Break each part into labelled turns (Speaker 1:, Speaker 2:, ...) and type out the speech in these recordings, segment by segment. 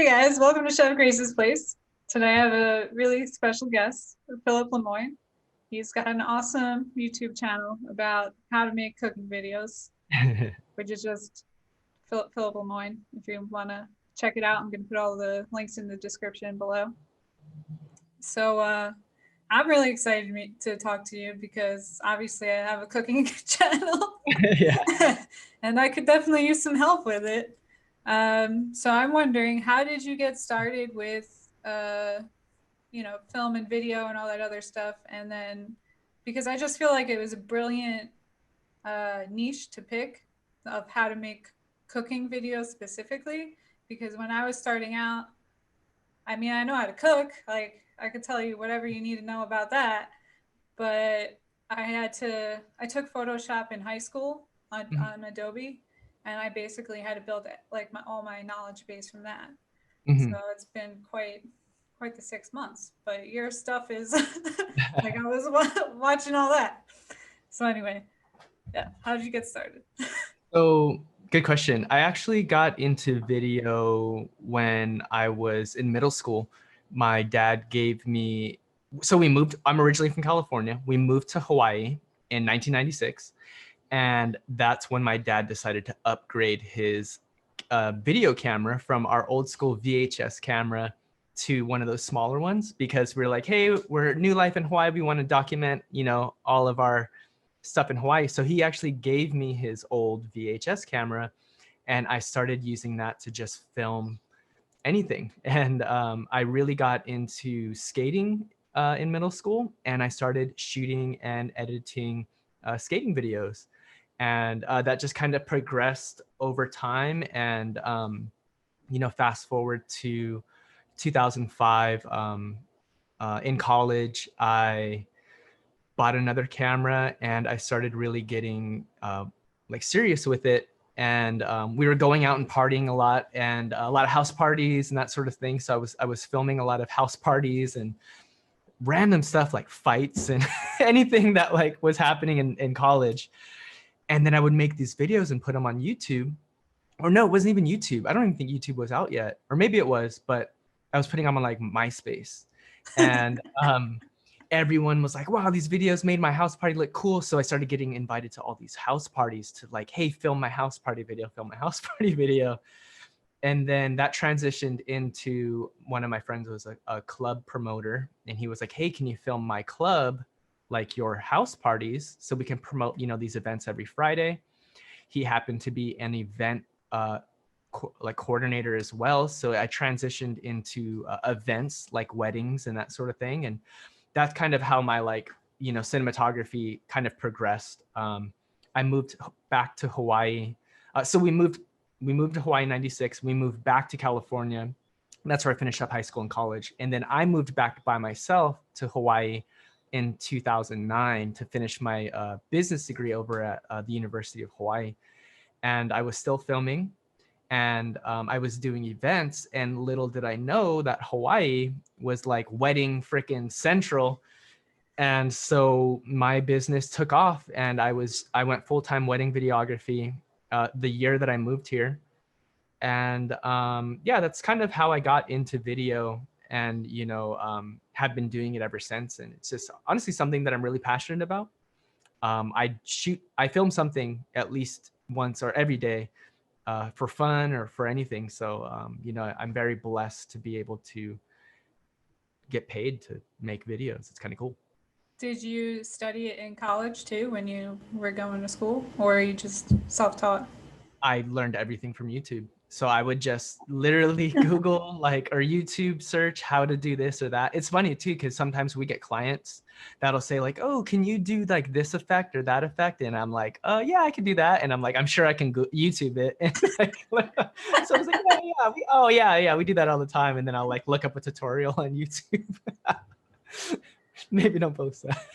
Speaker 1: guys, welcome to Chef Grace's Place. Today I have a really special guest, Philip Lemoine. He's got an awesome YouTube channel about how to make cooking videos, which is just Philip Lemoine. If you want to check it out, I'm going to put all the links in the description below. So I'm really excited to talk to you because obviously I have a cooking channel.
Speaker 2: Yeah.
Speaker 1: And I could definitely use some help with it. So I'm wondering, how did you get started with, film and video and all that other stuff? And then, because I just feel like it was a brilliant niche to pick of how to make cooking videos specifically. Because when I was starting out, I mean, I know how to cook. Like, I could tell you whatever you need to know about that. But I took Photoshop in high school on Adobe, and I basically had to build like all my knowledge base from that. So
Speaker 2: Mhm.
Speaker 1: it's been quite the 6 months. But your stuff is like I was watching all that. So anyway, yeah. How did you get started?
Speaker 2: So, good question. I actually got into video when I was in middle school. My dad gave me, so we moved, I'm originally from California. We moved to Hawaii in 1996. And that's when my dad decided to upgrade his video camera from our old school VHS camera to one of those smaller ones, because we're like, hey, we're new life in Hawaii. We want to document, all of our stuff in Hawaii. So he actually gave me his old VHS camera, and I started using that to just film anything. And I really got into skating in middle school, and I started shooting and editing skating videos. And that just kind of progressed over time. And, fast forward to 2005, in college, I bought another camera and I started really getting like serious with it. And we were going out and partying a lot, and a lot of house parties and that sort of thing. So I was filming a lot of house parties and random stuff like fights and anything that like was happening in college. And then I would make these videos and put them on YouTube. Or no, it wasn't even YouTube. I don't even think YouTube was out yet. Or maybe it was, but I was putting them on like MySpace. And everyone was like, wow, these videos made my house party look cool. So I started getting invited to all these house parties to like, hey, film my house party video, film my house party video. And then that transitioned into, one of my friends was a club promoter, and he was like, hey, can you film my club, like your house parties, so we can promote, these events every Friday. He happened to be an event like coordinator as well. So I transitioned into events like weddings and that sort of thing. And that's kind of how my cinematography kind of progressed. I moved back to Hawaii. So we moved to Hawaii in 96. We moved back to California. That's where I finished up high school and college. And then I moved back by myself to Hawaii in 2009 to finish my business degree over at the University of Hawaii. And I was still filming, and I was doing events, and little did I know that Hawaii was like wedding freaking central. And so my business took off, and I went full-time wedding videography the year that I moved here. And yeah, that's kind of how I got into video, and have been doing it ever since. And it's just honestly something that I'm really passionate about. I film something at least once or every day for fun or for anything. So I'm very blessed to be able to get paid to make videos. It's kind of cool.
Speaker 1: Did you study it in college too when you were going to school, or are you just self-taught?
Speaker 2: I learned everything from YouTube. So I would just literally Google like, or YouTube search how to do this or that. It's funny too, because sometimes we get clients that'll say like, oh, can you do like this effect or that effect? And I'm like, oh yeah, I can do that. And I'm like, I'm sure I can go YouTube it. And like, so I was like, yeah, we do that all the time. And then I'll like look up a tutorial on YouTube. Maybe don't post that.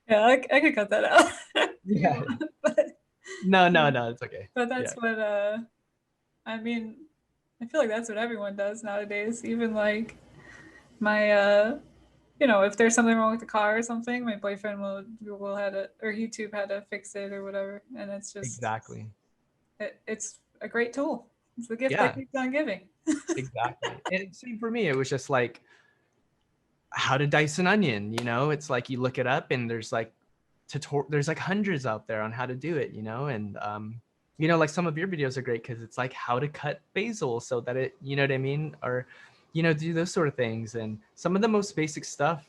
Speaker 1: Yeah, I could cut that out if you
Speaker 2: Yeah.
Speaker 1: want. But,
Speaker 2: No, it's okay.
Speaker 1: but
Speaker 2: Yeah.
Speaker 1: that's what I mean, I feel like that's what everyone does nowadays. Even like my if there's something wrong with the car or something, my boyfriend will Google how to, or YouTube how to fix it or whatever, and it's just
Speaker 2: Exactly.
Speaker 1: it's a great tool. It's the gift that
Speaker 2: Yeah,
Speaker 1: keeps on giving.
Speaker 2: exactly. And same for me. It was just like how to dice an onion, you know? It's like you look it up and there's like there's like hundreds out there on how to do it, you know? And you know, like some of your videos are great because it's like how to cut basil so that it, you know what I mean? Or, you know, do those sort of things. And some of the most basic stuff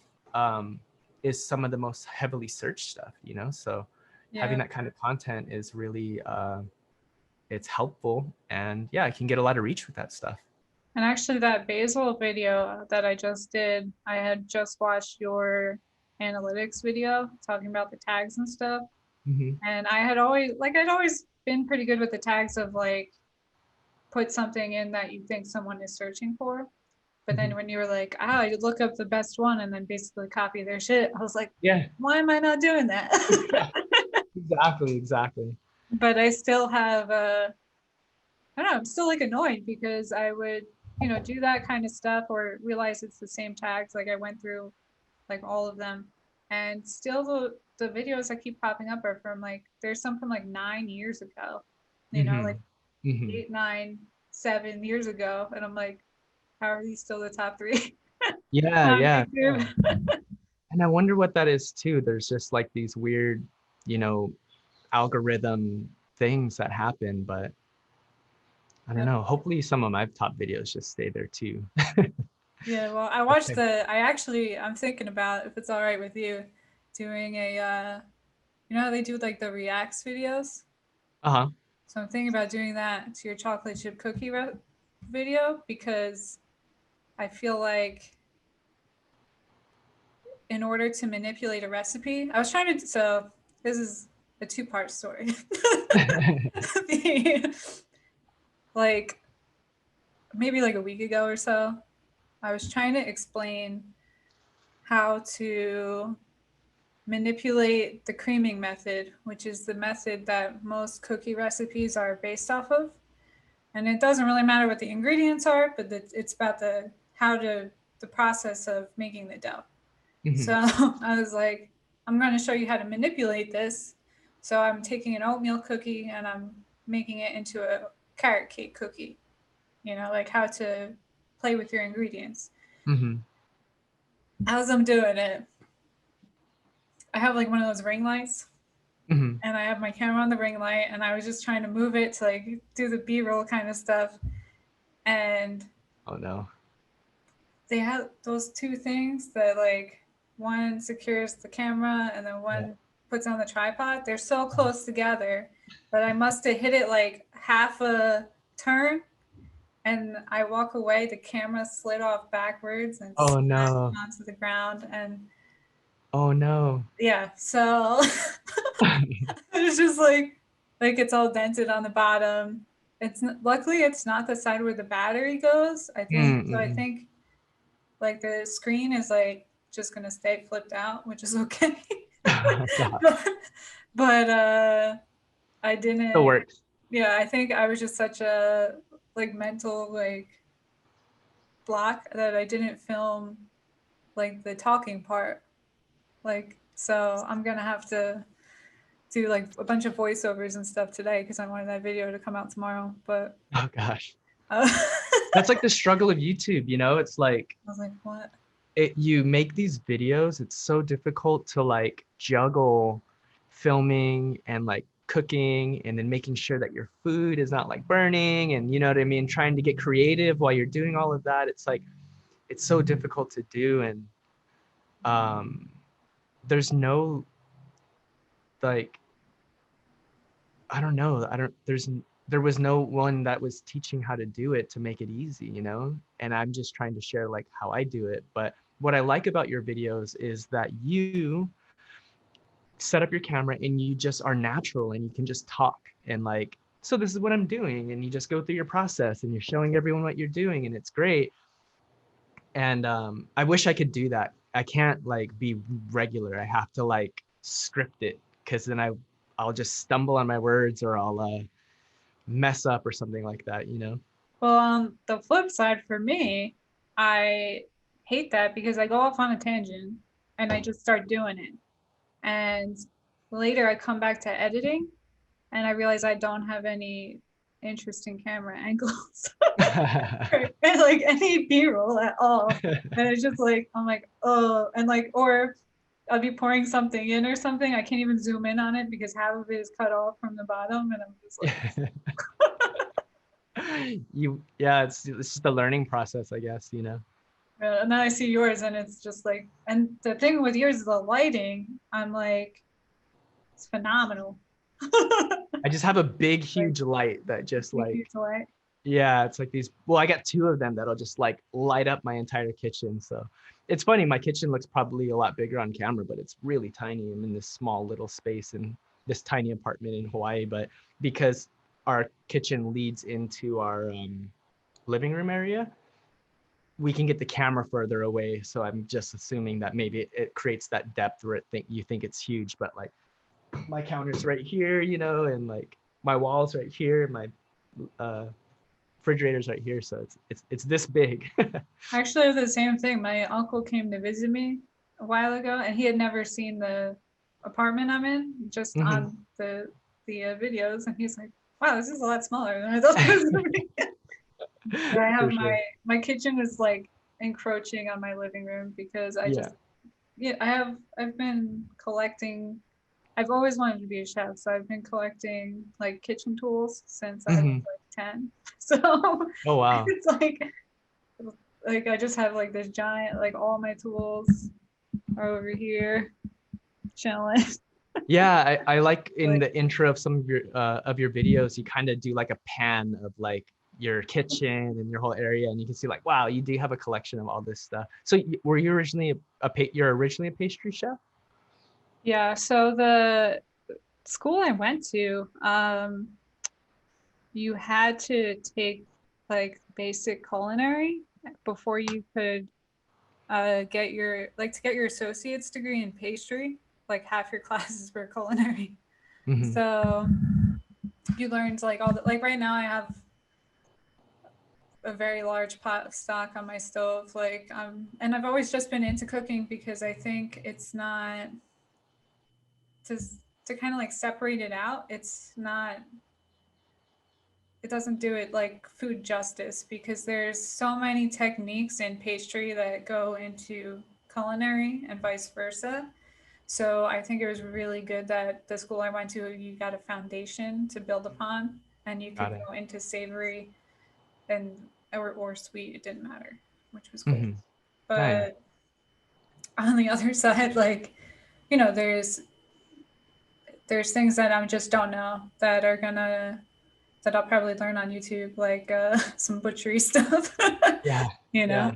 Speaker 2: is some of the most heavily searched stuff, you know? So having
Speaker 1: Yeah.
Speaker 2: that kind of content is really it's helpful, and yeah, I can get a lot of reach with that stuff.
Speaker 1: And actually, that basil video that I just did, I had just watched your analytics video talking about the tags and stuff.
Speaker 2: Hmm.
Speaker 1: And I had always, like, I'd always been pretty good with the tags of like, put something in that you think someone is searching for. But then
Speaker 2: Hmm.
Speaker 1: when you were like, ah, you look up the best one and then basically copy their shit, I was like,
Speaker 2: Yeah.
Speaker 1: why am I not doing that?
Speaker 2: Yeah, exactly.
Speaker 1: But I still have, I don't know, I'm still like annoyed because I would, do that kind of stuff or realize it's the same tags. Like I went through like all of them, and still the videos that keep popping up are from like there's some from like 9 years ago, like
Speaker 2: Hmm. Hmm.
Speaker 1: 8, 9, 7 years ago, and I'm like, how are these still the top three
Speaker 2: Yeah,
Speaker 1: on
Speaker 2: yeah,
Speaker 1: YouTube?
Speaker 2: yeah. And I wonder what that is too. There's just like these weird, you know, algorithm things that happen, but I don't
Speaker 1: Yep.
Speaker 2: know. Hopefully some of my top videos just stay there too.
Speaker 1: Yeah, well, I'm thinking about, if it's all right with you, doing a, how they do like the reacts videos?
Speaker 2: Uh-huh.
Speaker 1: So I'm thinking about doing that to your chocolate chip cookie video because I feel like in order to manipulate a recipe, I was trying to. So this is a two-part story. Like maybe like a week ago or so, I was trying to explain how to manipulate the creaming method, which is the method that most cookie recipes are based off of. And it doesn't really matter what the ingredients are, but it's about the process of making the dough. So
Speaker 2: Hmm.
Speaker 1: I was like, I'm going to show you how to manipulate this. So I'm taking an oatmeal cookie and I'm making it into a carrot cake cookie. Like how to play with your ingredients.
Speaker 2: Hmm.
Speaker 1: As I'm doing it, I have like one of those ring lights,
Speaker 2: Hmm.
Speaker 1: and I have my camera on the ring light, and I was just trying to move it to like do the B-roll kind of stuff. And
Speaker 2: Oh no.
Speaker 1: they have those two things that like one secures the camera and then
Speaker 2: Yeah.
Speaker 1: one puts on the tripod. They're so close together, but I must have hit it like half a turn, and I walk away, the camera slid off backwards and
Speaker 2: Oh
Speaker 1: smashed
Speaker 2: no.
Speaker 1: onto the ground. And
Speaker 2: Oh no.
Speaker 1: yeah, so it's just like it's all dented on the bottom. Luckily it's not the side where the battery goes, I think. So I
Speaker 2: Mm-mm.
Speaker 1: think like the screen is like just gonna stay flipped out, which is okay.
Speaker 2: Oh God.
Speaker 1: But I
Speaker 2: Still
Speaker 1: didn't.
Speaker 2: works.
Speaker 1: Yeah, I think I was just such a like mental like block that I didn't film like the talking part. Like so I'm gonna have to do like a bunch of voiceovers and stuff today because I wanted that video to come out tomorrow. But
Speaker 2: Oh gosh.
Speaker 1: I
Speaker 2: That's like the struggle of YouTube, you know? It's like
Speaker 1: was like, what?
Speaker 2: you make these videos, it's so difficult to like juggle filming and like cooking and then making sure that your food is not like burning, and you know what I mean, trying to get creative while you're doing all of that. It's like it's so difficult to do. And um there's no like I don't know. There was no one that was teaching how to do it to make it easy, you know? And I'm just trying to share like how I do it. But what I like about your videos is that you set up your camera and you just are natural and you can just talk and like, so this is what I'm doing, and you just go through your process and you're showing everyone what you're doing, and it's great. And I wish I could do that. I can't like be regular. I have to like script it because then I'll just stumble on my words, or I'll mess up or something like that, you know?
Speaker 1: Well, on the flip side for me, I hate that because I go off on a tangent and I just start doing it. And later I come back to editing and I realize I don't have any interesting camera angles and like any B-roll at all. And it's just like I'm like, oh, and like, or I'll be pouring something in or something. I can't even zoom in on it because half of it is cut off from the bottom, and I'm just like,
Speaker 2: Yeah, it's just the learning process, I guess, you know.
Speaker 1: and then I see yours, and it's just like, and the thing with yours is the lighting. I'm like, it's phenomenal.
Speaker 2: I just have a big,
Speaker 1: Like,
Speaker 2: huge light that just like,
Speaker 1: huge light.
Speaker 2: yeah, it's like these, well, I got two of them that'll just like light up my entire kitchen. So it's funny, my kitchen looks probably a lot bigger on camera, but it's really tiny. I'm in this small little space in this tiny apartment in Hawaii, but because our kitchen leads into our living room area, we can get the camera further away. So I'm just assuming that maybe it creates that depth where you think it's huge, but like my counter's right here, you know, and like my walls right here, my uh, refrigerator's right here, so it's this big.
Speaker 1: Actually, the same thing. My uncle came to visit me a while ago, and he had never seen the apartment I'm in, just
Speaker 2: Mhm.
Speaker 1: on the videos, and he's like, "Wow, this is a lot smaller than I thought it was gonna be." But I have
Speaker 2: For sure.
Speaker 1: my kitchen is like encroaching on my living room because I
Speaker 2: Yeah.
Speaker 1: just, yeah, I've been collecting. I've always wanted to be a chef, so I've been collecting like kitchen tools since I was
Speaker 2: Hmm.
Speaker 1: like 10. So
Speaker 2: Oh wow.
Speaker 1: it's like I just have like this giant, like all my tools are over here chilling.
Speaker 2: Yeah, I like in
Speaker 1: Like,
Speaker 2: the intro of your videos, you kind of do like a pan of like your kitchen and your whole area, and you can see like, wow, you do have a collection of all this stuff. So were you originally you're originally a pastry chef?
Speaker 1: yeah, so the school I went to, you had to take like basic culinary before you could get your like to get your associate's degree in pastry. Like half your classes were culinary.
Speaker 2: Hmm.
Speaker 1: So you learned like all the like right now I have a very large pot of stock on my stove. Like and I've always just been into cooking because I think it's not to to kind of like separate it out. It's not, it doesn't do it like food justice because there's so many techniques in pastry that go into culinary and vice versa. So I think it was really good that the school I went to, you got a foundation to build upon, and you could
Speaker 2: Got it.
Speaker 1: go into savory and or sweet. It didn't matter, which was cool.
Speaker 2: Hmm. Nice.
Speaker 1: But on the other side, like you know, there's things that I just don't know that are gonna that I'll probably learn on YouTube, like some butchery stuff.
Speaker 2: Yeah.
Speaker 1: You know,
Speaker 2: Yeah.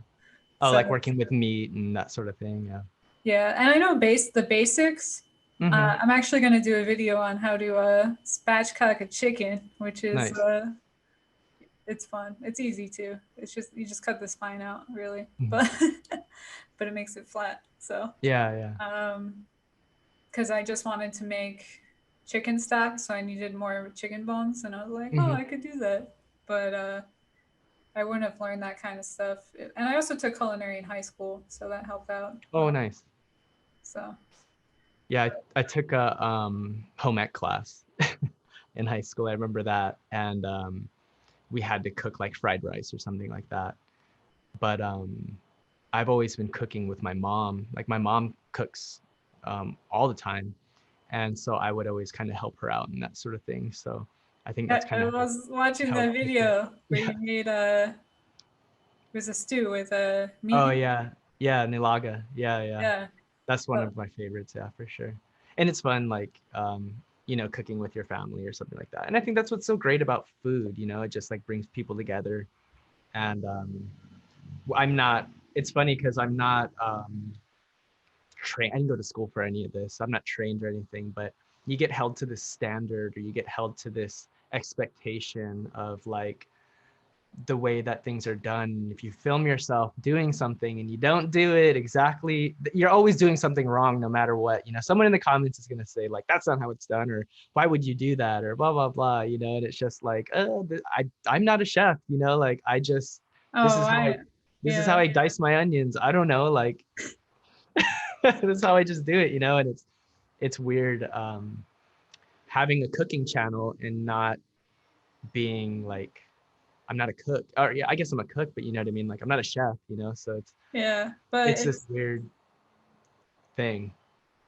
Speaker 2: Oh,
Speaker 1: so
Speaker 2: like working with meat and that sort of thing. Yeah.
Speaker 1: yeah, and I know the basics.
Speaker 2: Hmm.
Speaker 1: I'm actually going to do a video on how to spatchcock a chicken, which is
Speaker 2: Nice.
Speaker 1: it's fun. It's easy too. It's just you just cut the spine out, really,
Speaker 2: Mhm.
Speaker 1: but but it makes it flat. So
Speaker 2: Yeah. Yeah.
Speaker 1: because I just wanted to make chicken stock, so I needed more chicken bones, and I was like, oh,
Speaker 2: Hmm.
Speaker 1: I could do that, but I wouldn't have learned that kind of stuff. And I also took culinary in high school, so that helped out.
Speaker 2: Oh, nice.
Speaker 1: So
Speaker 2: Yeah, I took a home ec class in high school. I remember that, and we had to cook like fried rice or something like that. But I've always been cooking with my mom. Like my mom cooks all the time, and so I would always kind of help her out and that sort of thing. So I think that's kind
Speaker 1: I
Speaker 2: of
Speaker 1: was watching
Speaker 2: how it
Speaker 1: that
Speaker 2: kicked in.
Speaker 1: video where
Speaker 2: Yeah.
Speaker 1: you made a it was a stew with a
Speaker 2: Oh
Speaker 1: meat.
Speaker 2: yeah, yeah, Nilaga. Yeah, yeah.
Speaker 1: Yeah.
Speaker 2: That's one
Speaker 1: So,
Speaker 2: of my favorites, yeah, for sure. And it's fun, like, you know, cooking with your family or something like that. And I think that's what's so great about food, you know, it just like brings people together. And I'm not, it's funny because I'm not trained, I didn't go to school for any of this. I'm not trained or anything, but you get held to this standard or you get held to this expectation of like, the way that things are done. If you film yourself doing something and you don't do it exactly, you're always doing something wrong no matter what. You know, someone in the comments is going to say like, that's not how it's done, or why would you do that, or blah, blah, blah, you know, and it's just like, I'm not a chef, you know, like this
Speaker 1: oh,
Speaker 2: is how I, this is how
Speaker 1: yeah.
Speaker 2: I dice my onions. I don't know, like, this is how I just do it, you know, and it's weird having a cooking channel and not being like, I'm not a cook, or yeah, I guess I'm a cook, but you know what I mean? Like I'm not a chef, you know? So
Speaker 1: Yeah, but
Speaker 2: it's this weird thing.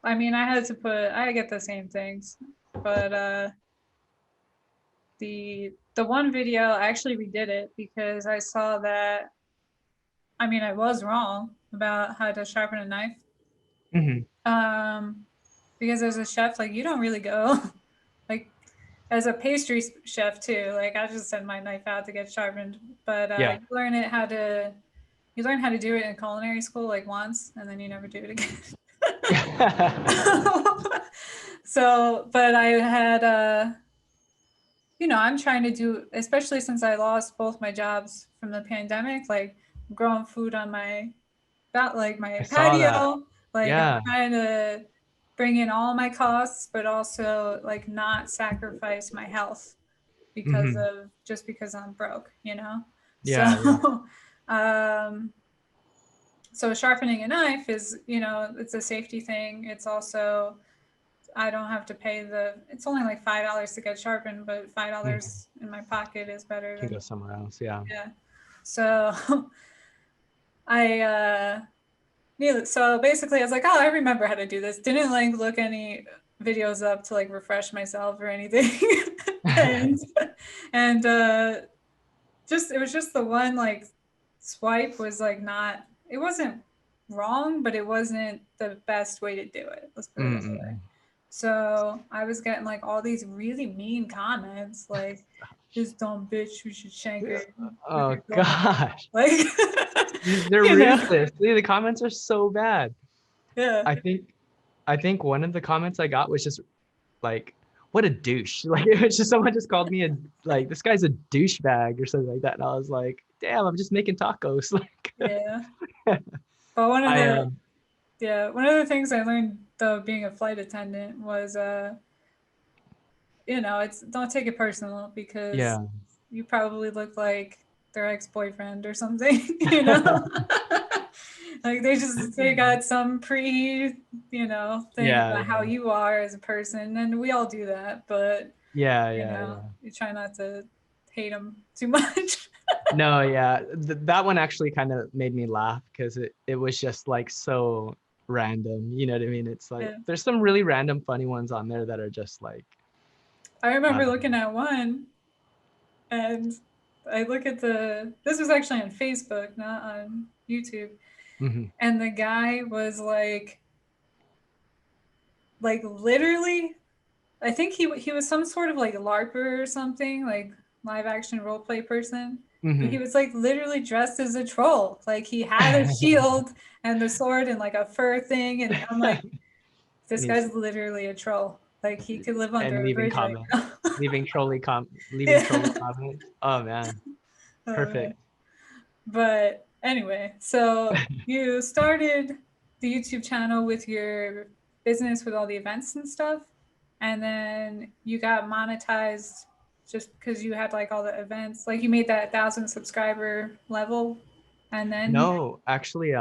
Speaker 1: I mean, I get the same things, but the one video I actually redid it because I saw that, I mean, I was wrong about how to sharpen a knife.
Speaker 2: Hmm.
Speaker 1: Um, because as a chef, like you don't really go like as a pastry chef too. Like I just send my knife out to get sharpened, but
Speaker 2: Yeah.
Speaker 1: you learn how to do it in culinary school like once, and then you never do it again. So, but I had I'm trying to do, especially since I lost both my jobs from the pandemic, like growing food on
Speaker 2: I
Speaker 1: my
Speaker 2: saw that.
Speaker 1: patio. Like I'm
Speaker 2: Yeah.
Speaker 1: trying to bring in all my costs, but also like not sacrifice my health
Speaker 2: Hmm.
Speaker 1: because I'm broke. So,
Speaker 2: Yeah. Yeah.
Speaker 1: um, so sharpening a knife is, it's a safety thing. It's also, I don't have to pay it's only like $5 to get sharpened, but
Speaker 2: Hmm.
Speaker 1: $5 in my pocket is better
Speaker 2: Can go
Speaker 1: than,
Speaker 2: somewhere else. Yeah.
Speaker 1: yeah. So I, so basically I was like, oh, I remember how to do this. Didn't like look any videos up to like refresh myself or anything. and, and, it was just the one like swipe was like not, it wasn't wrong, but it wasn't the best way to do it. Let's put it this way.
Speaker 2: Mm-mm.
Speaker 1: So I was getting like all these really mean comments, like this dumb bitch, we should shank her with
Speaker 2: Oh
Speaker 1: her dumb ass.
Speaker 2: gosh.
Speaker 1: Like,
Speaker 2: They're
Speaker 1: you know,
Speaker 2: ruthless. The comments are so bad.
Speaker 1: yeah,
Speaker 2: I think I think one of the comments I got was just like, what a douche. Like it was just someone just called me a like this guy's a douchebag or something like that. And I was like, damn, I'm just making tacos.
Speaker 1: yeah.
Speaker 2: Like
Speaker 1: But
Speaker 2: I
Speaker 1: one of the things I learned though being a flight attendant was, it's don't take it personal because
Speaker 2: yeah.
Speaker 1: you probably look like their ex-boyfriend or something. Like they got some thing
Speaker 2: Yeah,
Speaker 1: about how
Speaker 2: yeah.
Speaker 1: you are as a person, and we all do that, but
Speaker 2: Yeah, yeah, yeah.
Speaker 1: you try not to hate them too much.
Speaker 2: No, yeah. That one actually kind of made me laugh because it was just like so random. You know what I mean? It's like
Speaker 1: Yeah.
Speaker 2: there's some really random funny ones on there that are just like
Speaker 1: I
Speaker 2: I
Speaker 1: remember
Speaker 2: don't
Speaker 1: looking at one, and I look at this was actually on Facebook, not on YouTube,
Speaker 2: know. Hmm.
Speaker 1: and the guy was like literally, I think he was some sort of like LARPer or something, like live action role play person. But he
Speaker 2: Hmm.
Speaker 1: was like literally dressed as a troll. Like he had a shield and the sword and like a fur thing. And I'm like,
Speaker 2: And
Speaker 1: this
Speaker 2: he's
Speaker 1: guy's literally a troll. Like he could live
Speaker 2: and
Speaker 1: under a
Speaker 2: leaving
Speaker 1: bridge right
Speaker 2: comments,
Speaker 1: now.
Speaker 2: leaving
Speaker 1: Yeah.
Speaker 2: trolly comments. Oh man,
Speaker 1: Man.
Speaker 2: perfect.
Speaker 1: But anyway, so you started the YouTube channel with your business with all the events and stuff, and then you got monetized just because you had like all the events. Like you made that 1,000 subscriber level, and then
Speaker 2: No, actually,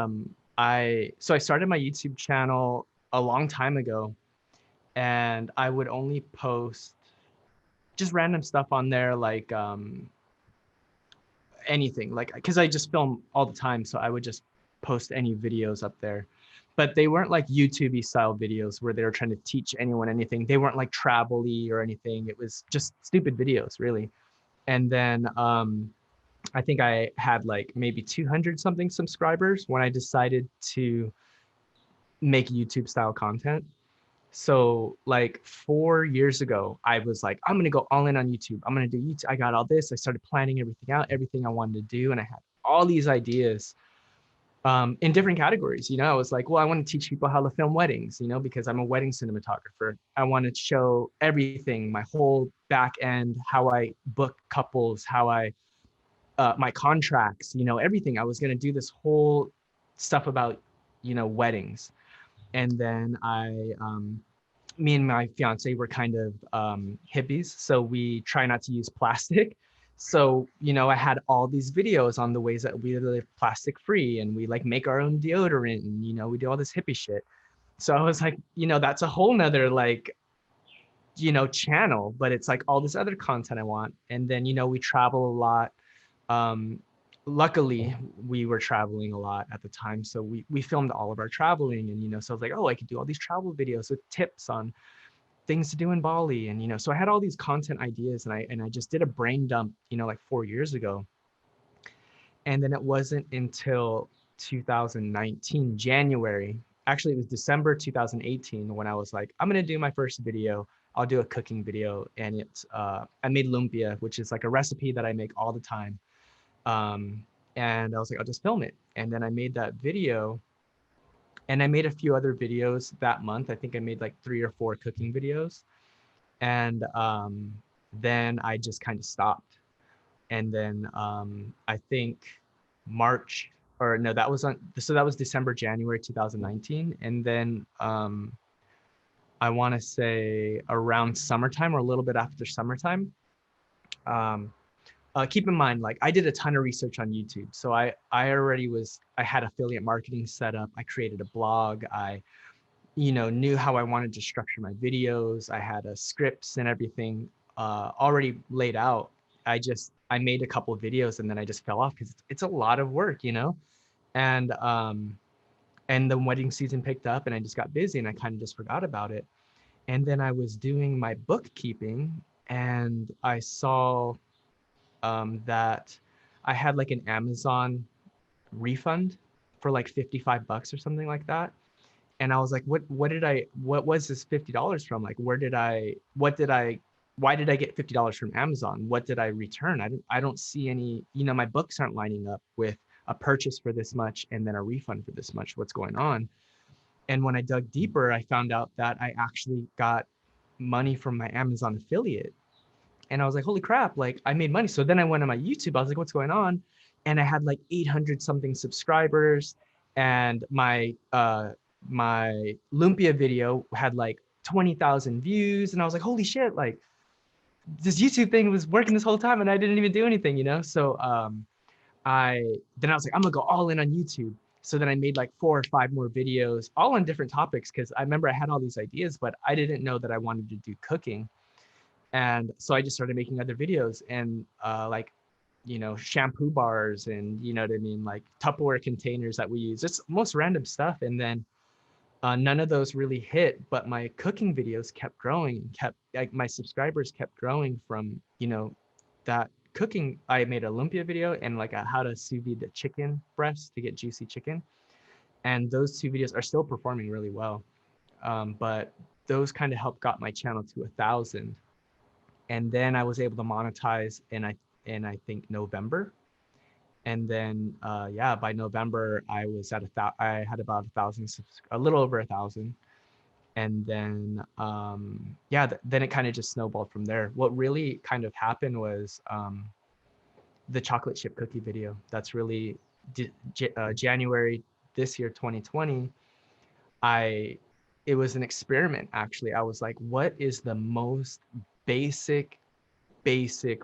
Speaker 2: I started my YouTube channel a long time ago, and I would only post just random stuff on there, like anything, like because I just film all the time, so I would just post any videos up there. But they weren't like YouTube style videos where they were trying to teach anyone anything. They weren't like travel-y or anything. It was just stupid videos, really. And then I think I had like maybe 200 something subscribers when I decided to make YouTube style content. So like 4 years ago, I was like, I'm gonna go all in on YouTube. I'm gonna do YouTube. I got all this. I started planning everything out, everything I wanted to do, and I had all these ideas in different categories. I was like, well, I want to teach people how to film weddings, because I'm a wedding cinematographer. I want to show everything, my whole back end, how I book couples, how I my contracts, everything. I was gonna do this whole stuff about, weddings, and then me and my fiance were kind of hippies, so we try not to use plastic. So, I had all these videos on the ways that we live plastic free, and we like make our own deodorant, and we do all this hippie shit. So I was like, that's a whole nother like channel, but it's like all this other content I want. And then, we travel a lot. Um, Luckily, we were traveling a lot at the time. So we filmed all of our traveling. And, so I was like, oh, I could do all these travel videos with tips on things to do in Bali. And, so I had all these content ideas, and I just did a brain dump, like 4 years ago. And then it wasn't until 2019, January, actually it was December 2018 when I was like, I'm going to do my first video. I'll do a cooking video. And I made lumpia, which is like a recipe that I make all the time. And I was like, I'll just film it. And then I made that video, and I made a few other videos that month. I think I made like 3 or 4 cooking videos. And then I just kind of stopped. And then I think March, or no, that was December, January 2019. And then I want to say around summertime or a little bit after summertime. Keep in mind, like, I did a ton of research on YouTube. So I had affiliate marketing set up. I created a blog. I knew how I wanted to structure my videos. I had a scripts and everything already laid out. I made a couple of videos, and then I just fell off because it's a lot of work, and the wedding season picked up, and I just got busy, and I kind of just forgot about it. And then I was doing my bookkeeping, and I saw that I had like an Amazon refund for like $55 or something like that. And I was like, what was this $50 from? Like, why did I get $50 from Amazon? What did I return? I don't see any, my books aren't lining up with a purchase for this much and then a refund for this much. What's going on? And when I dug deeper, I found out that I actually got money from my Amazon affiliate. And I was like, holy crap, like, I made money. So then I went on my YouTube. I was like, what's going on? And I had like 800 something subscribers, and my lumpia video had like 20,000 views. And I was like, holy shit, like, this YouTube thing was working this whole time and I didn't even do anything, So I was like, I'm gonna go all in on YouTube. So then I made like 4 or 5 more videos, all on different topics, because I remember I had all these ideas, but I didn't know that I wanted to do cooking. And so I just started making other videos, and like, shampoo bars, and you know what I mean, like Tupperware containers that we use. It's most random stuff. And then none of those really hit, but my cooking videos kept growing, and kept, like, my subscribers kept growing from, that cooking. I made a lumpia video and like a how to sous vide the chicken breast to get juicy chicken. And those 2 videos are still performing really well. But those kind of helped got my channel to 1,000. And then I was able to monetize in I think November. And then yeah, by November I was at I had about 1,000, a little over 1,000. And then yeah, then it kind of just snowballed from there. What really kind of happened was the chocolate chip cookie video. That's really January this year, 2020. It was an experiment, actually. I was like, what is the most basic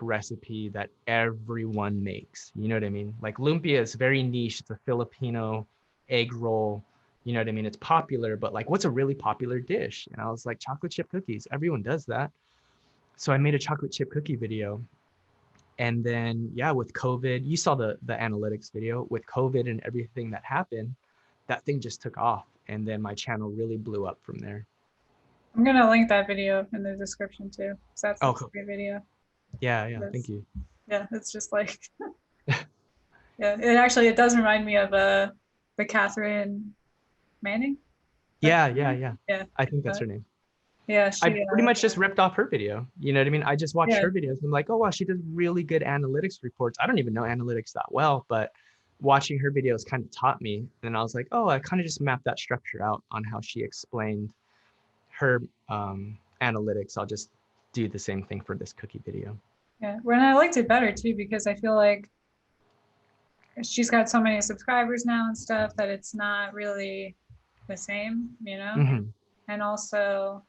Speaker 2: recipe that everyone makes? You know what I mean? Like, lumpia is very niche. It's a Filipino egg roll. You know what I mean? It's popular, but like, what's a really popular dish? And I was like, chocolate chip cookies. Everyone does that. So I made a chocolate chip cookie video. And then, yeah, with COVID, you saw the analytics video. With COVID and everything that happened, that thing just took off. And then my channel really blew up from there.
Speaker 1: I'm gonna link that video in the description too, because that's a
Speaker 2: cool.
Speaker 1: great video.
Speaker 2: Yeah, thank you.
Speaker 1: Yeah, it's just like, yeah, it does remind me of the Catherine Manning.
Speaker 2: Yeah.
Speaker 1: Yeah.
Speaker 2: I think that's her name.
Speaker 1: Yeah,
Speaker 2: I pretty much just ripped off her video. You know what I mean? I just watched her videos. I'm like, oh wow, she does really good analytics reports. I don't even know analytics that well, but watching her videos kind of taught me. And I was like, oh, I kind of just mapped that structure out on how she explained her analytics. I'll just do the same thing for this cookie video.
Speaker 1: Yeah, when I liked it better too, because I feel like she's got so many subscribers now and stuff that it's not really the same,
Speaker 2: Mm-hmm.
Speaker 1: And also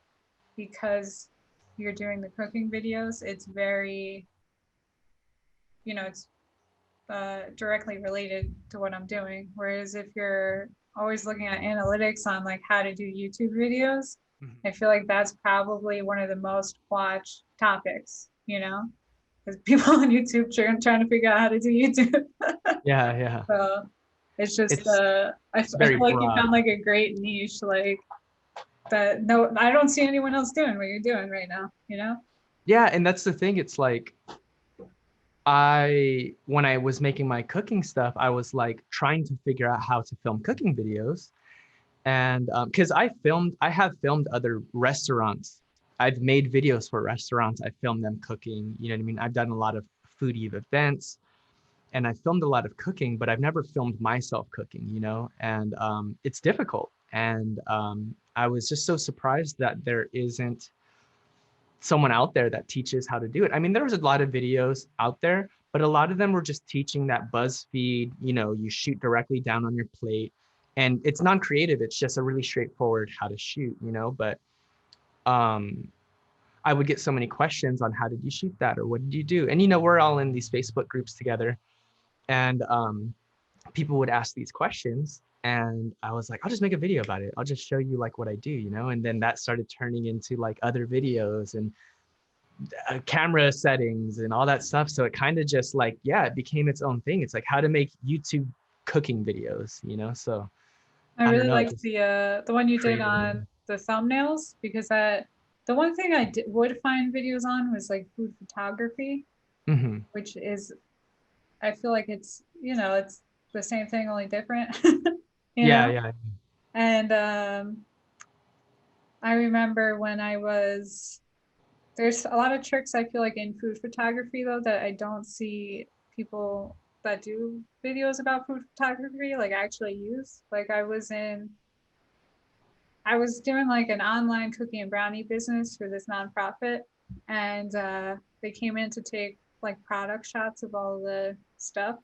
Speaker 1: because you're doing the cooking videos, it's very, it's directly related to what I'm doing. Whereas if you're always looking at analytics on like how to do YouTube videos,
Speaker 2: Mhm.
Speaker 1: I feel like that's probably one of the most watched topics, you know, because people on YouTube trying to figure out how to do YouTube.
Speaker 2: Yeah, yeah.
Speaker 1: So it's just
Speaker 2: It's it's
Speaker 1: I
Speaker 2: very
Speaker 1: feel like you
Speaker 2: broad.
Speaker 1: found like a great niche, like that. No, I don't see anyone else doing what you're doing right now, you know?
Speaker 2: Yeah, and that's the thing. It's like when I was making my cooking stuff, I was like trying to figure out how to film cooking videos. And because I have filmed other restaurants. I've made videos for restaurants. I filmed them cooking. You know what I mean? I've done a lot of foodie events and I filmed a lot of cooking, but I've never filmed myself cooking, you know, and it's difficult. And I was just so surprised that there isn't someone out there that teaches how to do it. I mean, there was a lot of videos out there, but a lot of them were just teaching that BuzzFeed, you know, you shoot directly down on your plate. And it's non-creative, it's just a really straightforward how to shoot, you know, but um I would get so many questions on how did you shoot that or what did you do? And you know, we're all in these Facebook groups together and people would ask these questions and I was like, I'll just make a video about it. I'll just show you like what I do, you know? And then that started turning into like other videos and camera settings and all that stuff. So it kind of just like, yeah, it became its own thing. It's like how to make YouTube cooking videos, you know? So
Speaker 1: I
Speaker 2: I don't
Speaker 1: really
Speaker 2: know,
Speaker 1: liked
Speaker 2: just
Speaker 1: the one you did
Speaker 2: creative.
Speaker 1: on the thumbnails because that the one thing would find videos on was like food photography,
Speaker 2: Hmm.
Speaker 1: which is I feel like it's you know it's the same thing only different, you
Speaker 2: Yeah,
Speaker 1: know.
Speaker 2: yeah.
Speaker 1: And I remember when I was there's a lot of tricks I feel like in food photography though that I don't see people that do videos about food photography like actually use. Like I was doing like an online cookie and brownie business for this nonprofit, and they came in to take like product shots of all the stuff.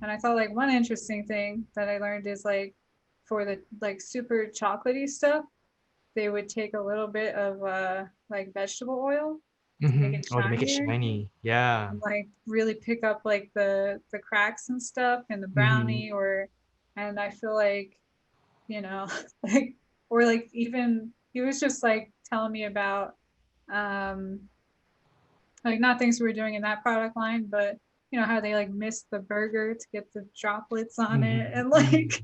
Speaker 1: And I thought like one interesting thing that I learned is like for the like super chocolatey stuff, they would take a little bit of like vegetable oil to make
Speaker 2: Hmm.
Speaker 1: it
Speaker 2: Oh, to make it
Speaker 1: shinier
Speaker 2: shiny. Yeah.
Speaker 1: and like really pick up like the cracks and stuff in the
Speaker 2: Hmm.
Speaker 1: brownie or and I feel like you know, like or like even he was just like telling me about um like not things we were doing in that product line, but you know how they like missed the burger to get the droplets on
Speaker 2: Hmm.
Speaker 1: it and
Speaker 2: Hmm.
Speaker 1: like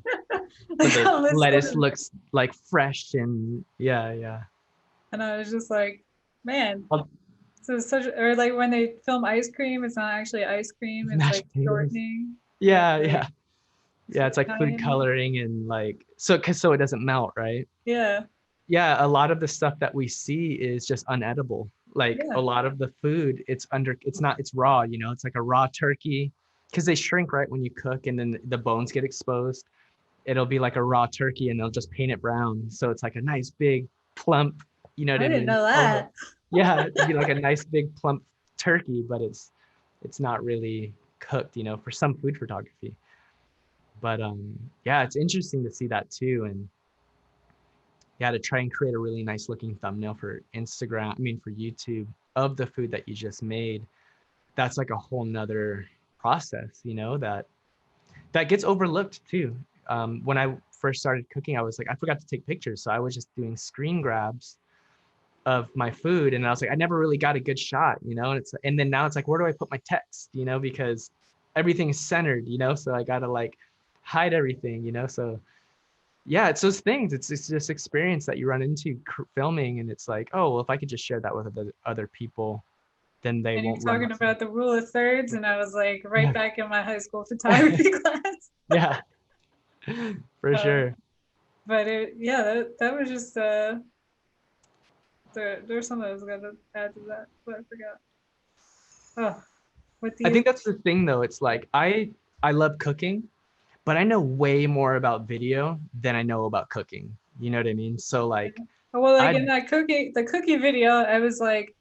Speaker 2: So
Speaker 1: like
Speaker 2: the
Speaker 1: all this stuff.
Speaker 2: lettuce looks like fresh and yeah, yeah.
Speaker 1: And I was just like, man,
Speaker 2: Well,
Speaker 1: so it's such or like when they film ice cream, it's not actually ice cream,
Speaker 2: it's
Speaker 1: it's
Speaker 2: mashed
Speaker 1: like
Speaker 2: potatoes.
Speaker 1: shortening with
Speaker 2: Yeah,
Speaker 1: like
Speaker 2: yeah. Yeah, it's like food
Speaker 1: Italian.
Speaker 2: coloring and like so it doesn't melt, right?
Speaker 1: Yeah,
Speaker 2: Yeah, a lot of the stuff that we see is just unedible. Like
Speaker 1: yeah.
Speaker 2: a lot of the food, it's raw, you know, it's like a raw turkey because they shrink right when you cook and then the bones get exposed. It'll be like a raw turkey and they'll just paint it brown. So it's like a nice big plump, you know what
Speaker 1: I
Speaker 2: I
Speaker 1: didn't
Speaker 2: mean?
Speaker 1: know
Speaker 2: Oh,
Speaker 1: that.
Speaker 2: yeah, it'd be like a nice big plump turkey, but it's not really cooked, you know, for some food photography. But yeah, it's interesting to see that too. And yeah, to try and create a really nice looking thumbnail for Instagram, I mean for YouTube of the food that you just made, that's like a whole nother process, you know, that gets overlooked too. When I first started cooking, I was like, I forgot to take pictures. So I was just doing screen grabs of my food. And I was like, I never really got a good shot, you know, and then now it's like, where do I put my text, you know, because everything's centered, you know, so I got to like hide everything, you know, so yeah, it's those things. It's this experience that you run into filming, and it's like, oh, well, if I could just share that with other people, then they
Speaker 1: And you're
Speaker 2: won't run
Speaker 1: talking
Speaker 2: the
Speaker 1: about the rule of thirds, and I was like right
Speaker 2: yeah,
Speaker 1: back in my high school photography class.
Speaker 2: yeah, for
Speaker 1: Um,
Speaker 2: sure.
Speaker 1: but yeah, that was just there's something I was gonna add to that, but I forgot. Oh, what do
Speaker 2: I
Speaker 1: you?
Speaker 2: think that's the thing, though. It's like I love cooking, but I know way more about video than I know about cooking. You know what I mean? So like,
Speaker 1: Well, like
Speaker 2: I
Speaker 1: in that the cookie video, I was like,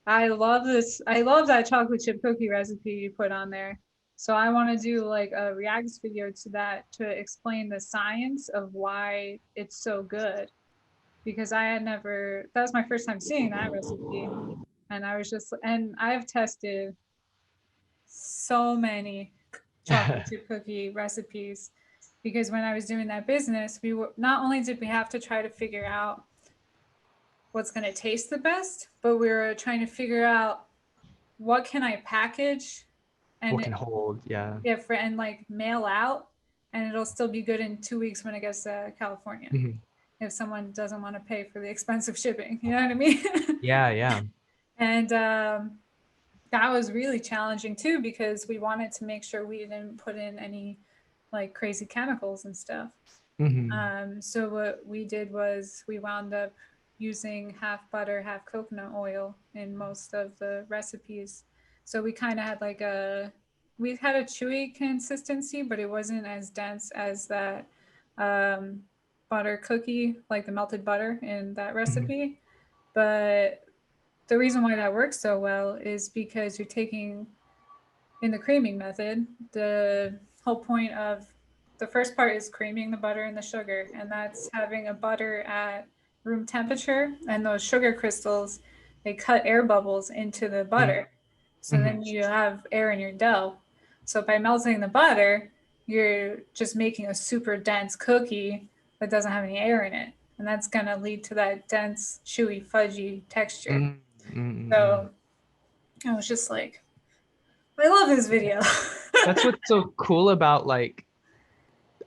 Speaker 1: I love this. I love that chocolate chip cookie recipe you put on there. So I want to do like a reacts video to that to explain the science of why it's so good. Because I had never, that was my first time seeing that recipe. And I was just, and I've tested so many chocolate chip cookie recipes because when I was doing that business, we were not only did we have to try to figure out what's going to taste the best, but we were trying to figure out what can I package
Speaker 2: What
Speaker 1: and
Speaker 2: can hold? Yeah.
Speaker 1: and like mail out, and it'll still be good in 2 weeks when it gets to California.
Speaker 2: Mhm.
Speaker 1: If someone doesn't want to pay for the expensive shipping, you know what I mean?
Speaker 2: Yeah, yeah.
Speaker 1: And that was really challenging too, because we wanted to make sure we didn't put in any like crazy chemicals and stuff.
Speaker 2: Hmm.
Speaker 1: So what we did was we wound up using half butter, half coconut oil in most of the recipes. So we kind of had like we had a chewy consistency, but it wasn't as dense as that um, butter cookie, like the melted butter in that
Speaker 2: Hmm.
Speaker 1: recipe. But the reason why that works so well is because you're taking in the creaming method, the whole point of the first part is creaming the butter and the sugar, and that's having a butter at room temperature, and those sugar crystals, they cut air bubbles into the butter. So
Speaker 2: Hmm.
Speaker 1: then you have air in your dough. So by melting the butter, you're just making a super dense cookie that doesn't have any air in it. And that's going to lead to that dense, chewy, fudgy texture.
Speaker 2: Mm-hmm.
Speaker 1: So I was just like, I love this video.
Speaker 2: That's what's so cool about like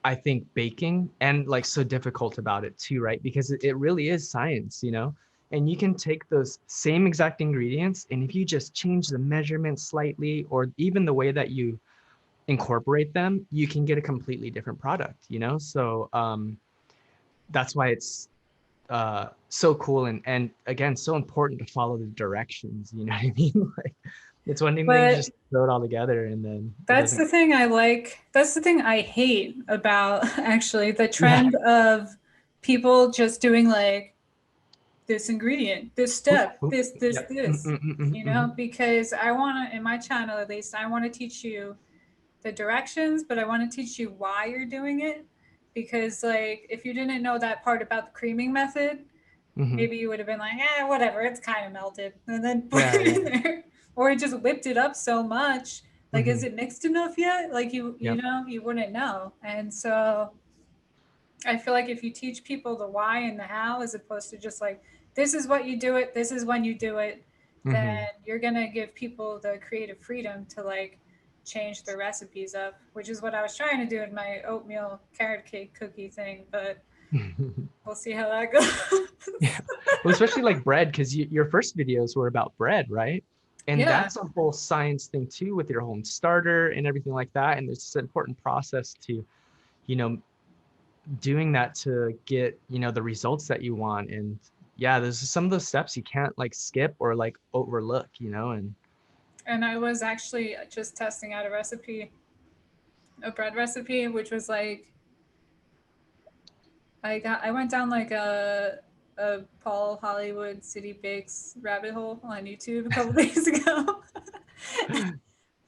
Speaker 2: I think baking and like so difficult about it too, right? Because it really is science, you know? And you can take those same exact ingredients and if you just change the measurements slightly or even the way that you incorporate them, you can get a completely different product, you know? So that's why it's so cool and again so important to follow the directions, you know what I mean? Like it's one thing to
Speaker 1: But
Speaker 2: just throw it all together and then it
Speaker 1: that's
Speaker 2: doesn't.
Speaker 1: the thing I like. That's the thing I hate about actually the
Speaker 2: Yeah.
Speaker 1: trend of people just doing like this ingredient, this
Speaker 2: Oop,
Speaker 1: step,
Speaker 2: oop. Yep.
Speaker 1: this, you know, because I want to, in my channel at least, I want to teach you the directions, but I want to teach you why you're doing it. Because, like, if you didn't know that part about the creaming method,
Speaker 2: Hmm.
Speaker 1: maybe you would have been like, whatever, it's kind of melted, and then put
Speaker 2: Yeah,
Speaker 1: it
Speaker 2: yeah.
Speaker 1: in there, or it just whipped it up so much. Like, is
Speaker 2: Hmm.
Speaker 1: it mixed enough yet? Like, you
Speaker 2: Yep.
Speaker 1: know, you wouldn't know. And so I feel like if you teach people the why and the how, as opposed to just like, this is what you do it, this is when you do it, then
Speaker 2: Hmm.
Speaker 1: you're gonna give people the creative freedom to like change their recipes up, which is what I was trying to do in my oatmeal carrot cake cookie thing, but we'll see how that goes.
Speaker 2: Yeah. Well, especially like bread, because your first videos were about bread, right? And
Speaker 1: Yeah.
Speaker 2: that's a whole science thing too with your home starter and everything like that. And there's an important process to, you know, doing that to get, you know, the results that you want. And yeah, there's some of those steps you can't like skip or like overlook, you know, and
Speaker 1: And I was actually just testing out a bread recipe, which was like I went down like a Paul Hollywood City Bakes rabbit hole on YouTube a couple days ago.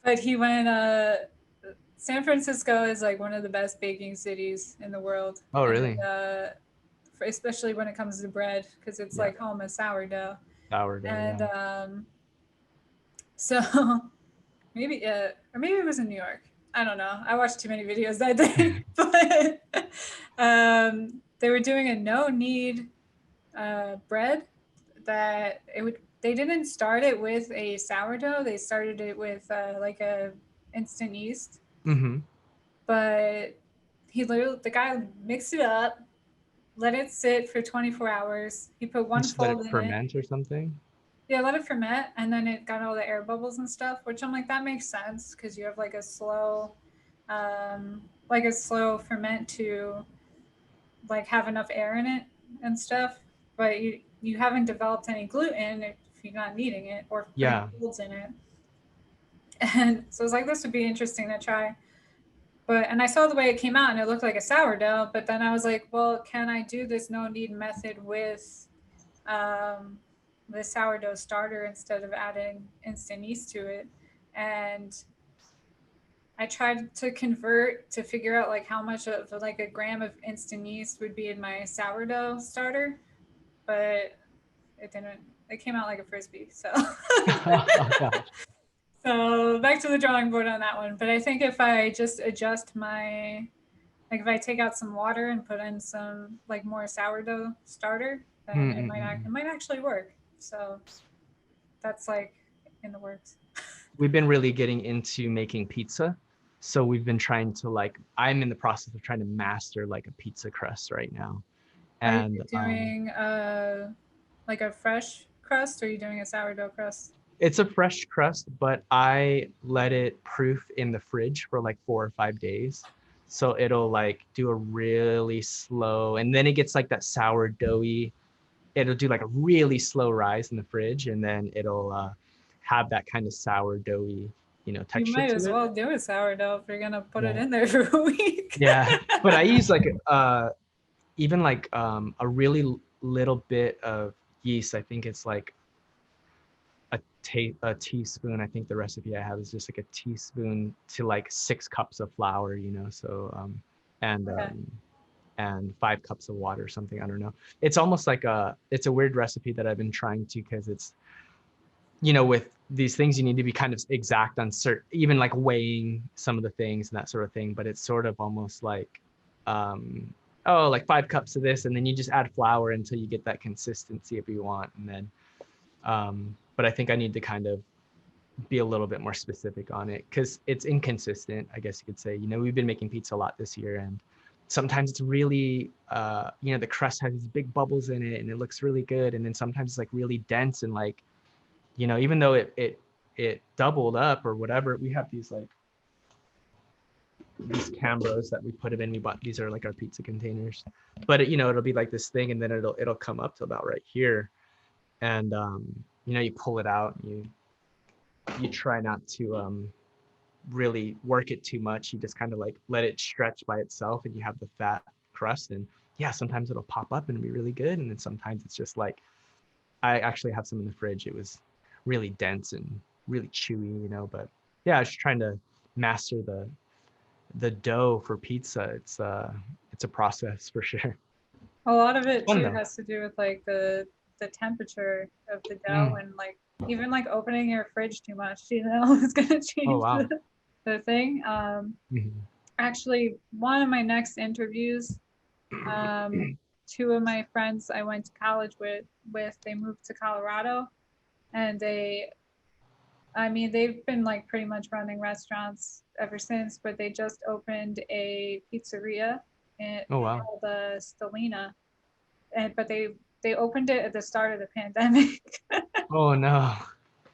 Speaker 1: But he went San Francisco is like one of the best baking cities in the world.
Speaker 2: oh,
Speaker 1: And
Speaker 2: really?
Speaker 1: especially when it comes to bread, because it's
Speaker 2: Yeah.
Speaker 1: like home of sourdough.
Speaker 2: Sourdough.
Speaker 1: And
Speaker 2: Yeah.
Speaker 1: so maybe or maybe it was in New York. I don't know. I watched too many videos that day. But they were doing a no knead bread that it would they didn't start it with a sourdough. They started it with like a instant yeast.
Speaker 2: Hmm.
Speaker 1: But the guy mixed it up, let it sit for 24 hours. He put one
Speaker 2: Just let it
Speaker 1: fold in it.
Speaker 2: ferment or something.
Speaker 1: Yeah, let it ferment, and then it got all the air bubbles and stuff, which I'm like, that makes sense because you have like a slow ferment to like have enough air in it and stuff. But you haven't developed any gluten if you're not kneading it or putting
Speaker 2: Yeah.
Speaker 1: folds in it. And so I was like, this would be interesting to try. But and I saw the way it came out and it looked like a sourdough. But then I was like, well, can I do this no knead method with um, the sourdough starter instead of adding instant yeast to it? And I tried to convert to figure out like how much of like a gram of instant yeast would be in my sourdough starter, but it didn't. It came out like a frisbee. So
Speaker 2: Oh gosh.
Speaker 1: so back to the drawing board on that one. But I think if I just adjust my like if I take out some water and put in some like more sourdough starter, then it might actually work. So that's like in the works.
Speaker 2: We've been really getting into making pizza. So we've been trying to like, I'm in the process of trying to master like a pizza crust right now.
Speaker 1: Are you
Speaker 2: And
Speaker 1: doing like a fresh crust, or are you doing a sourdough crust?
Speaker 2: it's a fresh crust, but I let it proof in the fridge for like 4 or 5 days. So it'll like do a really slow, and then it gets like that sourdoughy. It'll do like a really slow rise in the fridge, and then it'll have that kind of sourdoughy,
Speaker 1: You
Speaker 2: texture
Speaker 1: might
Speaker 2: to
Speaker 1: as
Speaker 2: it.
Speaker 1: well do a sourdough if you're gonna put it
Speaker 2: Yeah.
Speaker 1: in there for a week.
Speaker 2: Yeah. But I use like even like a really little bit of yeast. I think it's like a teaspoon. I think the recipe I have is just like a teaspoon to like 6 cups of flour, so and
Speaker 1: Okay.
Speaker 2: um and 5 cups of water or something. I don't know. It's almost like it's a weird recipe that I've been trying to, because it's, with these things you need to be kind of exact on certain, even like weighing some of the things and that sort of thing. But it's sort of almost like, oh, like 5 cups of this, and then you just add flour until you get that consistency if you want, and then but I think I need to kind of be a little bit more specific on it, because it's inconsistent, I guess you could say. We've been making pizza a lot this year, and sometimes it's really, the crust has these big bubbles in it and it looks really good. And then sometimes it's like really dense, and like, even though it doubled up or whatever, we have these Cambros that we put it in. We bought, these are like our pizza containers, but it'll be like this thing, and then it'll come up to about right here. And you pull it out, and you try not to really work it too much. You just kind of like let it stretch by itself, and you have the fat crust. And yeah, sometimes it'll pop up and be really good, and then sometimes it's just like, I actually have some in the fridge. It was really dense and really chewy, but yeah, I was just trying to master the dough for pizza. It's a process for sure.
Speaker 1: A lot of
Speaker 2: It's
Speaker 1: it
Speaker 2: fun
Speaker 1: too
Speaker 2: though.
Speaker 1: has to do with like the temperature of the dough,
Speaker 2: Mm.
Speaker 1: and like even like opening your fridge too much, is gonna
Speaker 2: Oh
Speaker 1: change
Speaker 2: wow.
Speaker 1: the thing.
Speaker 2: Mhm.
Speaker 1: Actually, one of my next interviews, two of my friends I went to college with they moved to Colorado, and they've been like pretty much running restaurants ever since, but they just opened a pizzeria in,
Speaker 2: Oh wow.
Speaker 1: called the Stellina, and but they opened it at the start of the pandemic.
Speaker 2: Oh no.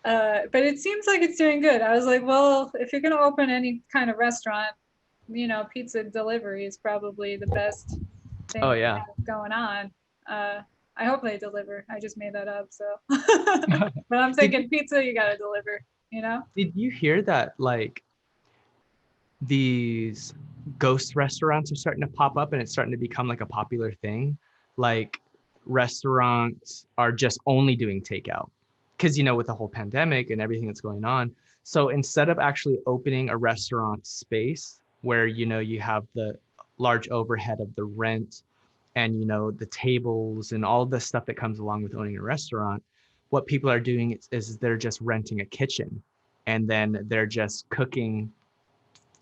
Speaker 1: But it seems like it's doing good. I was like, well, if you're gonna open any kind of restaurant, pizza delivery is probably the best
Speaker 2: Oh
Speaker 1: thing to
Speaker 2: yeah.
Speaker 1: have going on. Uh, I hope they deliver. I just made that up, so. But I'm
Speaker 2: did
Speaker 1: thinking pizza, you gotta deliver. You know?
Speaker 2: did you hear that like these ghost restaurants are starting to pop up, and it's starting to become like a popular thing? Like, restaurants are just only doing takeout, because with the whole pandemic and everything that's going on. So instead of actually opening a restaurant space where you have the large overhead of the rent, and the tables and all the stuff that comes along with owning a restaurant, what people are doing is they're just renting a kitchen, and then they're just cooking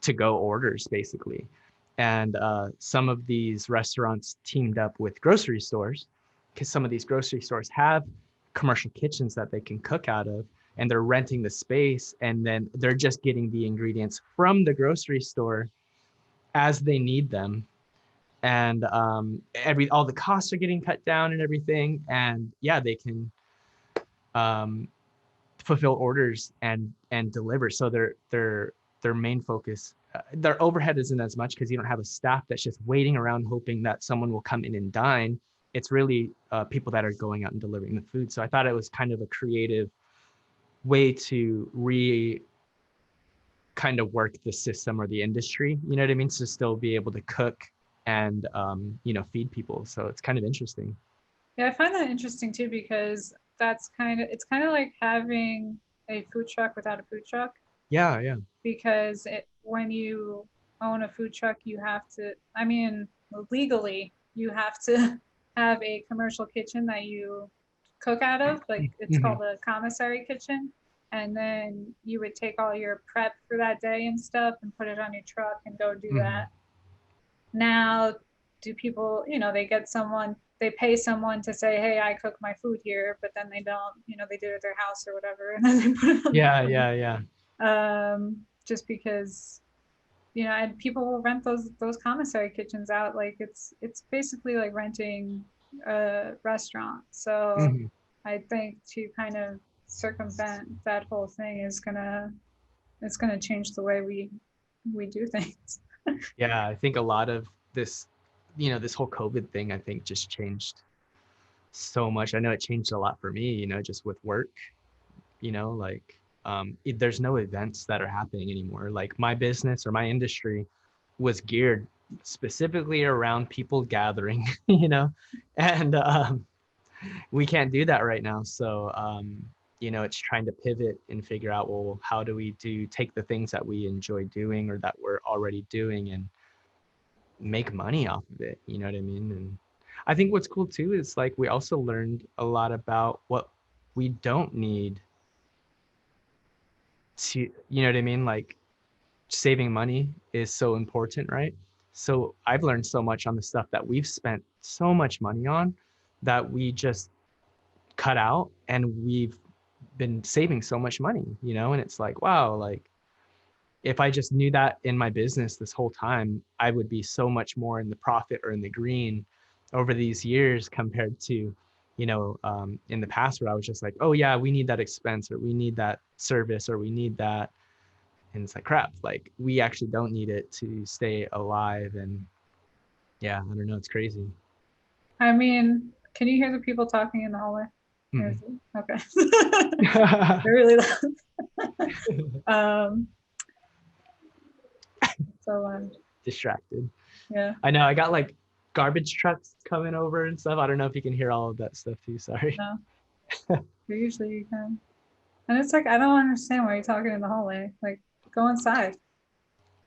Speaker 2: to go orders basically. And some of these restaurants teamed up with grocery stores, because some of these grocery stores have commercial kitchens that they can cook out of, and they're renting the space, and then they're just getting the ingredients from the grocery store as they need them. And all the costs are getting cut down and everything, and yeah, they can um, fulfill orders and deliver. So their main focus, their overhead isn't as much, because you don't have a staff that's just waiting around hoping that someone will come in and dine. It's really people that are going out and delivering the food. So I thought it was kind of a creative way to kind of work the system or the industry. You know what I mean? To still be able to cook and feed people. So it's kind of interesting.
Speaker 1: Yeah, I find that interesting too, because it's kind of like having a food truck without a food truck,
Speaker 2: Yeah, yeah.
Speaker 1: because when you own a food truck, you have to, legally, you have to have a commercial kitchen that you cook out of. Like it's
Speaker 2: Mm-hmm.
Speaker 1: called a commissary kitchen. And then you would take all your prep for that day and stuff and put it on your truck and go do
Speaker 2: Mm-hmm.
Speaker 1: that. Now, do people, they get someone they pay someone to say, hey, I cook my food here, but then they don't, they do it at their house or whatever, and then they put it on
Speaker 2: Yeah, yeah, yeah.
Speaker 1: just because, and people will rent those commissary kitchens out. Like it's basically like renting a restaurant. So
Speaker 2: Mhm.
Speaker 1: I think to kind of circumvent that whole thing it's gonna change the way we do things.
Speaker 2: Yeah, I think a lot of this, this whole COVID thing, I think just changed so much. I know it changed a lot for me, just with work, like there's no events that are happening anymore. Like my business or my industry was geared specifically around people gathering, and we can't do that right now. So, it's trying to pivot and figure out, well, how do we take the things that we enjoy doing or that we're already doing and make money off of it? You know what I mean? And I think what's cool too is like we also learned a lot about what we don't need to, you know what I mean? Like saving money is so important, right? So I've learned so much on the stuff that we've spent so much money on that we just cut out, and we've been saving so much money, and it's like, wow, like if I just knew that in my business this whole time, I would be so much more in the profit or in the green over these years compared to, in the past where I was just like, oh yeah, we need that expense or we need that service or we need that. And it's like, crap, like we actually don't need it to stay alive. And yeah, I don't know. It's crazy.
Speaker 1: I mean, can you hear the people talking in the hallway?
Speaker 2: Mm.
Speaker 1: Okay. They're really loud. um, so
Speaker 2: Distracted.
Speaker 1: yeah.
Speaker 2: I know. I got like garbage trucks coming over and stuff. I don't know if you can hear all of that stuff too. Sorry.
Speaker 1: No. Usually you can. And it's like I don't understand why you're talking in the hallway. Like, go inside.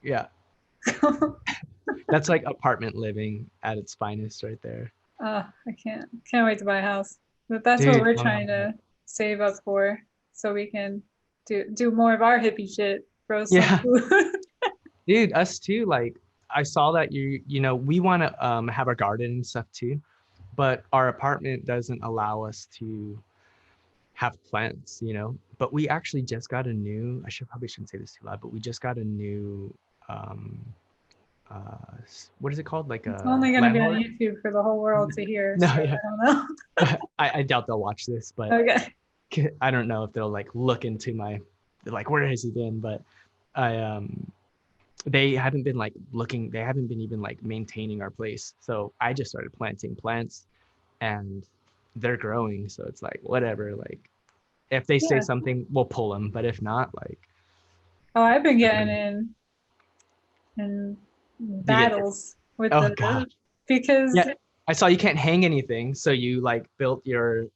Speaker 2: Yeah. That's like apartment living at its finest right there.
Speaker 1: I can't wait to buy a house. But that's what
Speaker 2: Dude.
Speaker 1: we're trying to save up for, so we can do more of our hippie shit. Grow some
Speaker 2: Yeah.
Speaker 1: food.
Speaker 2: Dude, us too. Like I saw that we want to have our garden and stuff too, but our apartment doesn't allow us to have plants, But we actually just got a new, probably shouldn't say this too loud, but we just got a new um what is it called? Like
Speaker 1: It's
Speaker 2: a
Speaker 1: only going to be on
Speaker 2: landlord?
Speaker 1: YouTube for the whole world to hear.
Speaker 2: No,
Speaker 1: So
Speaker 2: yeah.
Speaker 1: I don't know.
Speaker 2: I doubt they'll watch this, but
Speaker 1: Okay.
Speaker 2: I don't know if they'll like look into like, where has he been? But I they haven't been like looking, they haven't been even like maintaining our place. So I just started planting plants and they're growing. So it's like, whatever, like if they say
Speaker 1: Yeah.
Speaker 2: something, we'll pull them. But if not, like,
Speaker 1: Oh, I've been getting in
Speaker 2: you get,
Speaker 1: battles with
Speaker 2: oh gosh.
Speaker 1: because
Speaker 2: Yeah. I saw you can't hang anything. So you like built your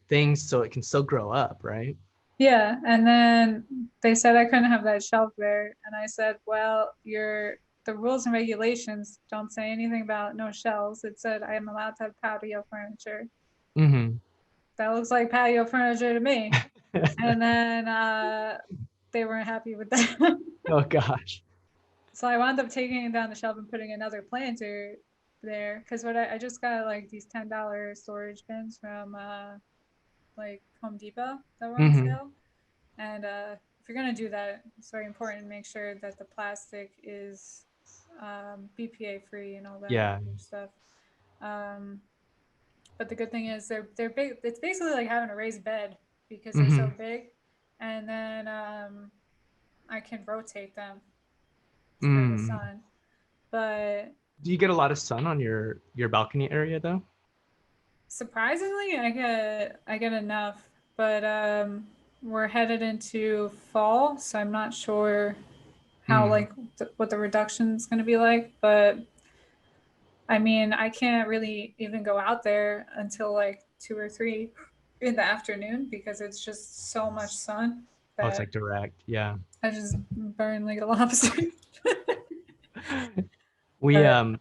Speaker 2: things so it can still grow up, right?
Speaker 1: yeah, and then they said I couldn't have that shelf there, and I said, well, the rules and regulations don't say anything about no shelves. It said I am allowed to have patio furniture.
Speaker 2: Mm-hmm.
Speaker 1: That looks like patio furniture to me. And then they weren't happy with that.
Speaker 2: Oh gosh.
Speaker 1: So I wound up taking it down the shelf and putting another planter there because what I just got like these $10 storage bins from like Home Depot that were on
Speaker 2: Mm-hmm.
Speaker 1: sale. And if you're gonna do that, it's very important to make sure that the plastic is BPA free and all that
Speaker 2: Yeah.
Speaker 1: stuff. Um, but the good thing is they're big. It's basically like having a raised bed because they're
Speaker 2: Mm-hmm.
Speaker 1: so big, and then I can rotate them for the
Speaker 2: Mm.
Speaker 1: sun. But
Speaker 2: Do you get a lot of sun on your balcony area though?
Speaker 1: surprisingly, I get enough. But we're headed into fall, so I'm not sure how
Speaker 2: Mm.
Speaker 1: like what the reduction is going to be like. But I mean, I can't really even go out there until like 2 or 3 in the afternoon because it's just so much sun
Speaker 2: Oh, it's
Speaker 1: that
Speaker 2: like direct. Yeah.
Speaker 1: I just burn like a lobster.
Speaker 2: We
Speaker 1: But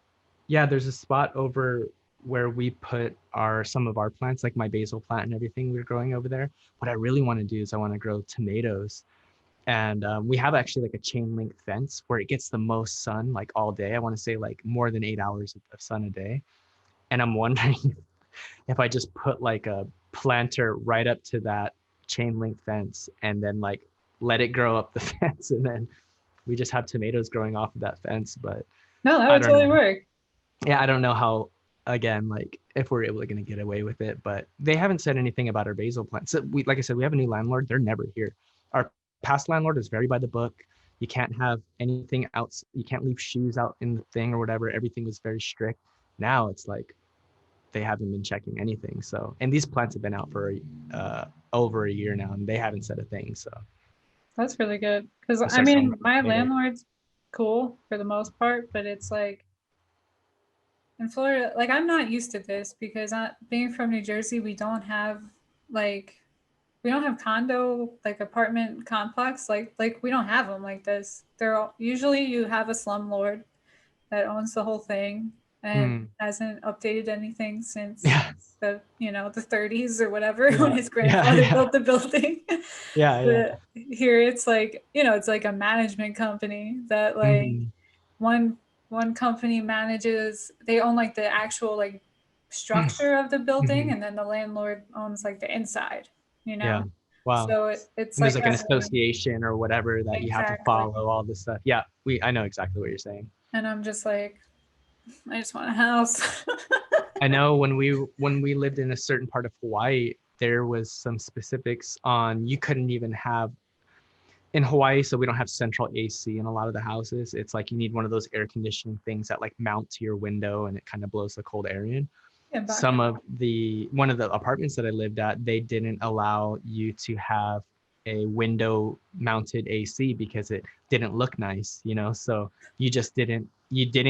Speaker 2: yeah, there's a spot over where we put some of our plants, like my basil plant and everything we're growing over there. What I really want to do is I want to grow tomatoes. And we have actually like a chain link fence where it gets the most sun like all day. I want to say like more than 8 hours of sun a day. And I'm wondering if I just put like a planter right up to that chain link fence and then like let it grow up the fence, and then we just have tomatoes growing off of that fence. But
Speaker 1: No, that
Speaker 2: I
Speaker 1: would
Speaker 2: don't
Speaker 1: totally
Speaker 2: know.
Speaker 1: work.
Speaker 2: Yeah, I don't know how, again, like if we're able to gonna get away with it, but they haven't said anything about our basil plants. So we, like I said, we have a new landlord. They're never here. Our past landlord is very by the book. You can't have anything out. You can't leave shoes out in the thing or whatever. Everything was very strict. Now it's like they haven't been checking anything. So, and these plants have been out for over a year now, and they haven't said a thing. So
Speaker 1: That's really good. Because
Speaker 2: we'll
Speaker 1: I
Speaker 2: start growing
Speaker 1: mean,
Speaker 2: some
Speaker 1: my
Speaker 2: tomatoes.
Speaker 1: landlord's cool for the most part, but it's like in Florida, like I'm not used to this because being from New Jersey, we don't have like we don't have condo like apartment complex like we don't have them like this. They're all, usually you have a slumlord that owns the whole thing and
Speaker 2: Hmm.
Speaker 1: hasn't updated anything since
Speaker 2: Yeah.
Speaker 1: the the 30s or whatever when
Speaker 2: Yeah.
Speaker 1: his
Speaker 2: Yeah.
Speaker 1: grandfather
Speaker 2: Yeah.
Speaker 1: built the building.
Speaker 2: Yeah. Yeah.
Speaker 1: But here it's like it's like a management company that like
Speaker 2: Hmm.
Speaker 1: one one company manages, they own like the actual like structure of the building,
Speaker 2: Hmm.
Speaker 1: and then the landlord owns like the inside, you
Speaker 2: Yeah.
Speaker 1: know.
Speaker 2: Wow.
Speaker 1: So it's
Speaker 2: And there's
Speaker 1: like
Speaker 2: like an
Speaker 1: every
Speaker 2: association or whatever that you have to
Speaker 1: exactly.
Speaker 2: follow all this stuff. Yeah, I know exactly what you're saying.
Speaker 1: And I'm just like, I just want a house.
Speaker 2: I know when we lived in a certain part of Hawaii, there was some specifics on you couldn't even have in Hawaii, so we don't have central AC in a lot of the houses. It's like you need one of those air conditioning things that like mount to your window and it kind of blows the cold air in.
Speaker 1: Yeah, back.
Speaker 2: Some of the one of the apartments that I lived at, they didn't allow you to have a window mounted AC because it didn't look nice, you know. So you didn't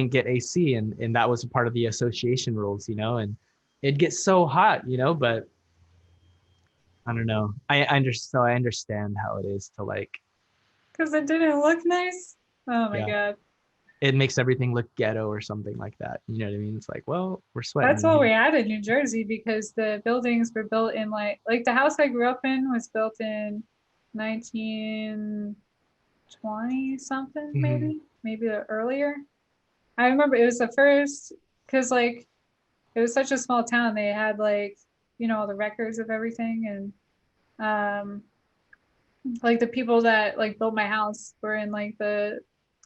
Speaker 2: get AC, and that was a part of the association rules, you know. And it gets so hot, you know, but I don't know. I understand how it is to like,
Speaker 1: Because it didn't look nice. Oh my
Speaker 2: yeah,
Speaker 1: god.
Speaker 2: it makes everything look ghetto or something like that. You know what I mean? It's like, well, we're sweating
Speaker 1: That's
Speaker 2: in
Speaker 1: what
Speaker 2: here.
Speaker 1: we had in New Jersey because the buildings were built in like the house I grew up in was built in 1920 something,
Speaker 2: Hmm.
Speaker 1: maybe earlier. I remember it was the first because like it was such a small town. They had like all the records of everything, and like the people that like built my house were in like the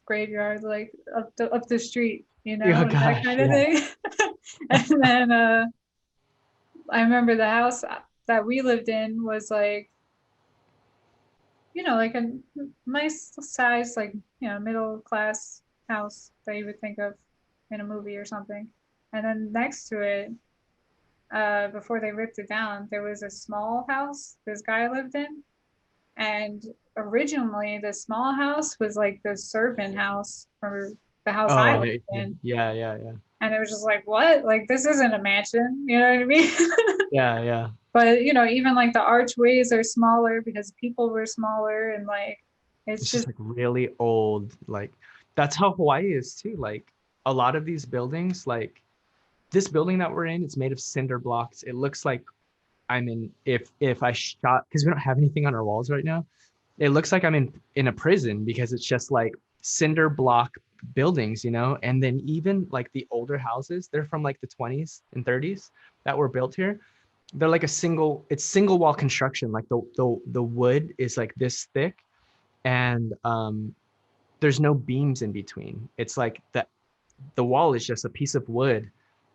Speaker 1: graveyard, like up the street,
Speaker 2: Oh
Speaker 1: and that
Speaker 2: gosh,
Speaker 1: kind of
Speaker 2: yeah.
Speaker 1: thing. And then I remember the house that we lived in was like like a nice size, like middle class house that you would think of in a movie or something. And then next to it, before they ripped it down, there was a small house this guy lived in. And originally, the small house was like the servant house for the house I
Speaker 2: Oh,
Speaker 1: lived in.
Speaker 2: yeah, yeah, yeah.
Speaker 1: And it was just like, what? Like, this isn't a mansion. You know what I mean?
Speaker 2: Yeah, yeah.
Speaker 1: But, even like the archways are smaller because people were smaller. And like, it's
Speaker 2: It's just
Speaker 1: just,
Speaker 2: like really old. Like that's how Hawaii is too. Like a lot of these buildings, like this building that we're in, it's made of cinder blocks. It looks like I'm in if I shot because we don't have anything on our walls right now. It looks like I'm in a prison because it's just like cinder block buildings, you know? And then even like the older houses, they're from like the 20s and 30s that were built here. They're like it's single wall construction. Like the wood is like this thick, and there's no beams in between. It's like the wall is just a piece of wood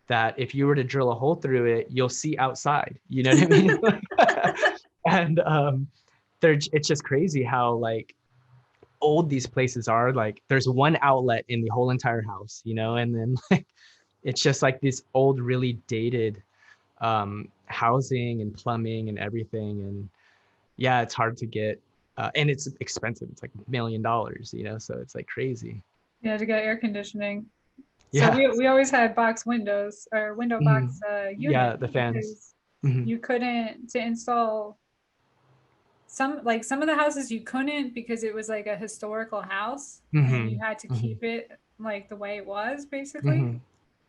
Speaker 2: that if you were to drill a hole through it, you'll see outside. You know what I mean? And it's just crazy how like old these places are. Like there's one outlet in the whole entire house, you know, and then like it's just like this old, really dated housing and plumbing and everything. And yeah, it's hard to get, and it's expensive. It's like $1 million, you know, so it's like crazy.
Speaker 1: to get air conditioning. So
Speaker 2: Yeah.
Speaker 1: we always had box windows or window
Speaker 2: Mhm.
Speaker 1: box
Speaker 2: Yeah,
Speaker 1: units
Speaker 2: the fans.
Speaker 1: because
Speaker 2: Hmm.
Speaker 1: you couldn't to install some of the houses you couldn't because it was like a historical house and you
Speaker 2: Hmm.
Speaker 1: had to
Speaker 2: Hmm.
Speaker 1: keep it like the way it was basically.
Speaker 2: Hmm.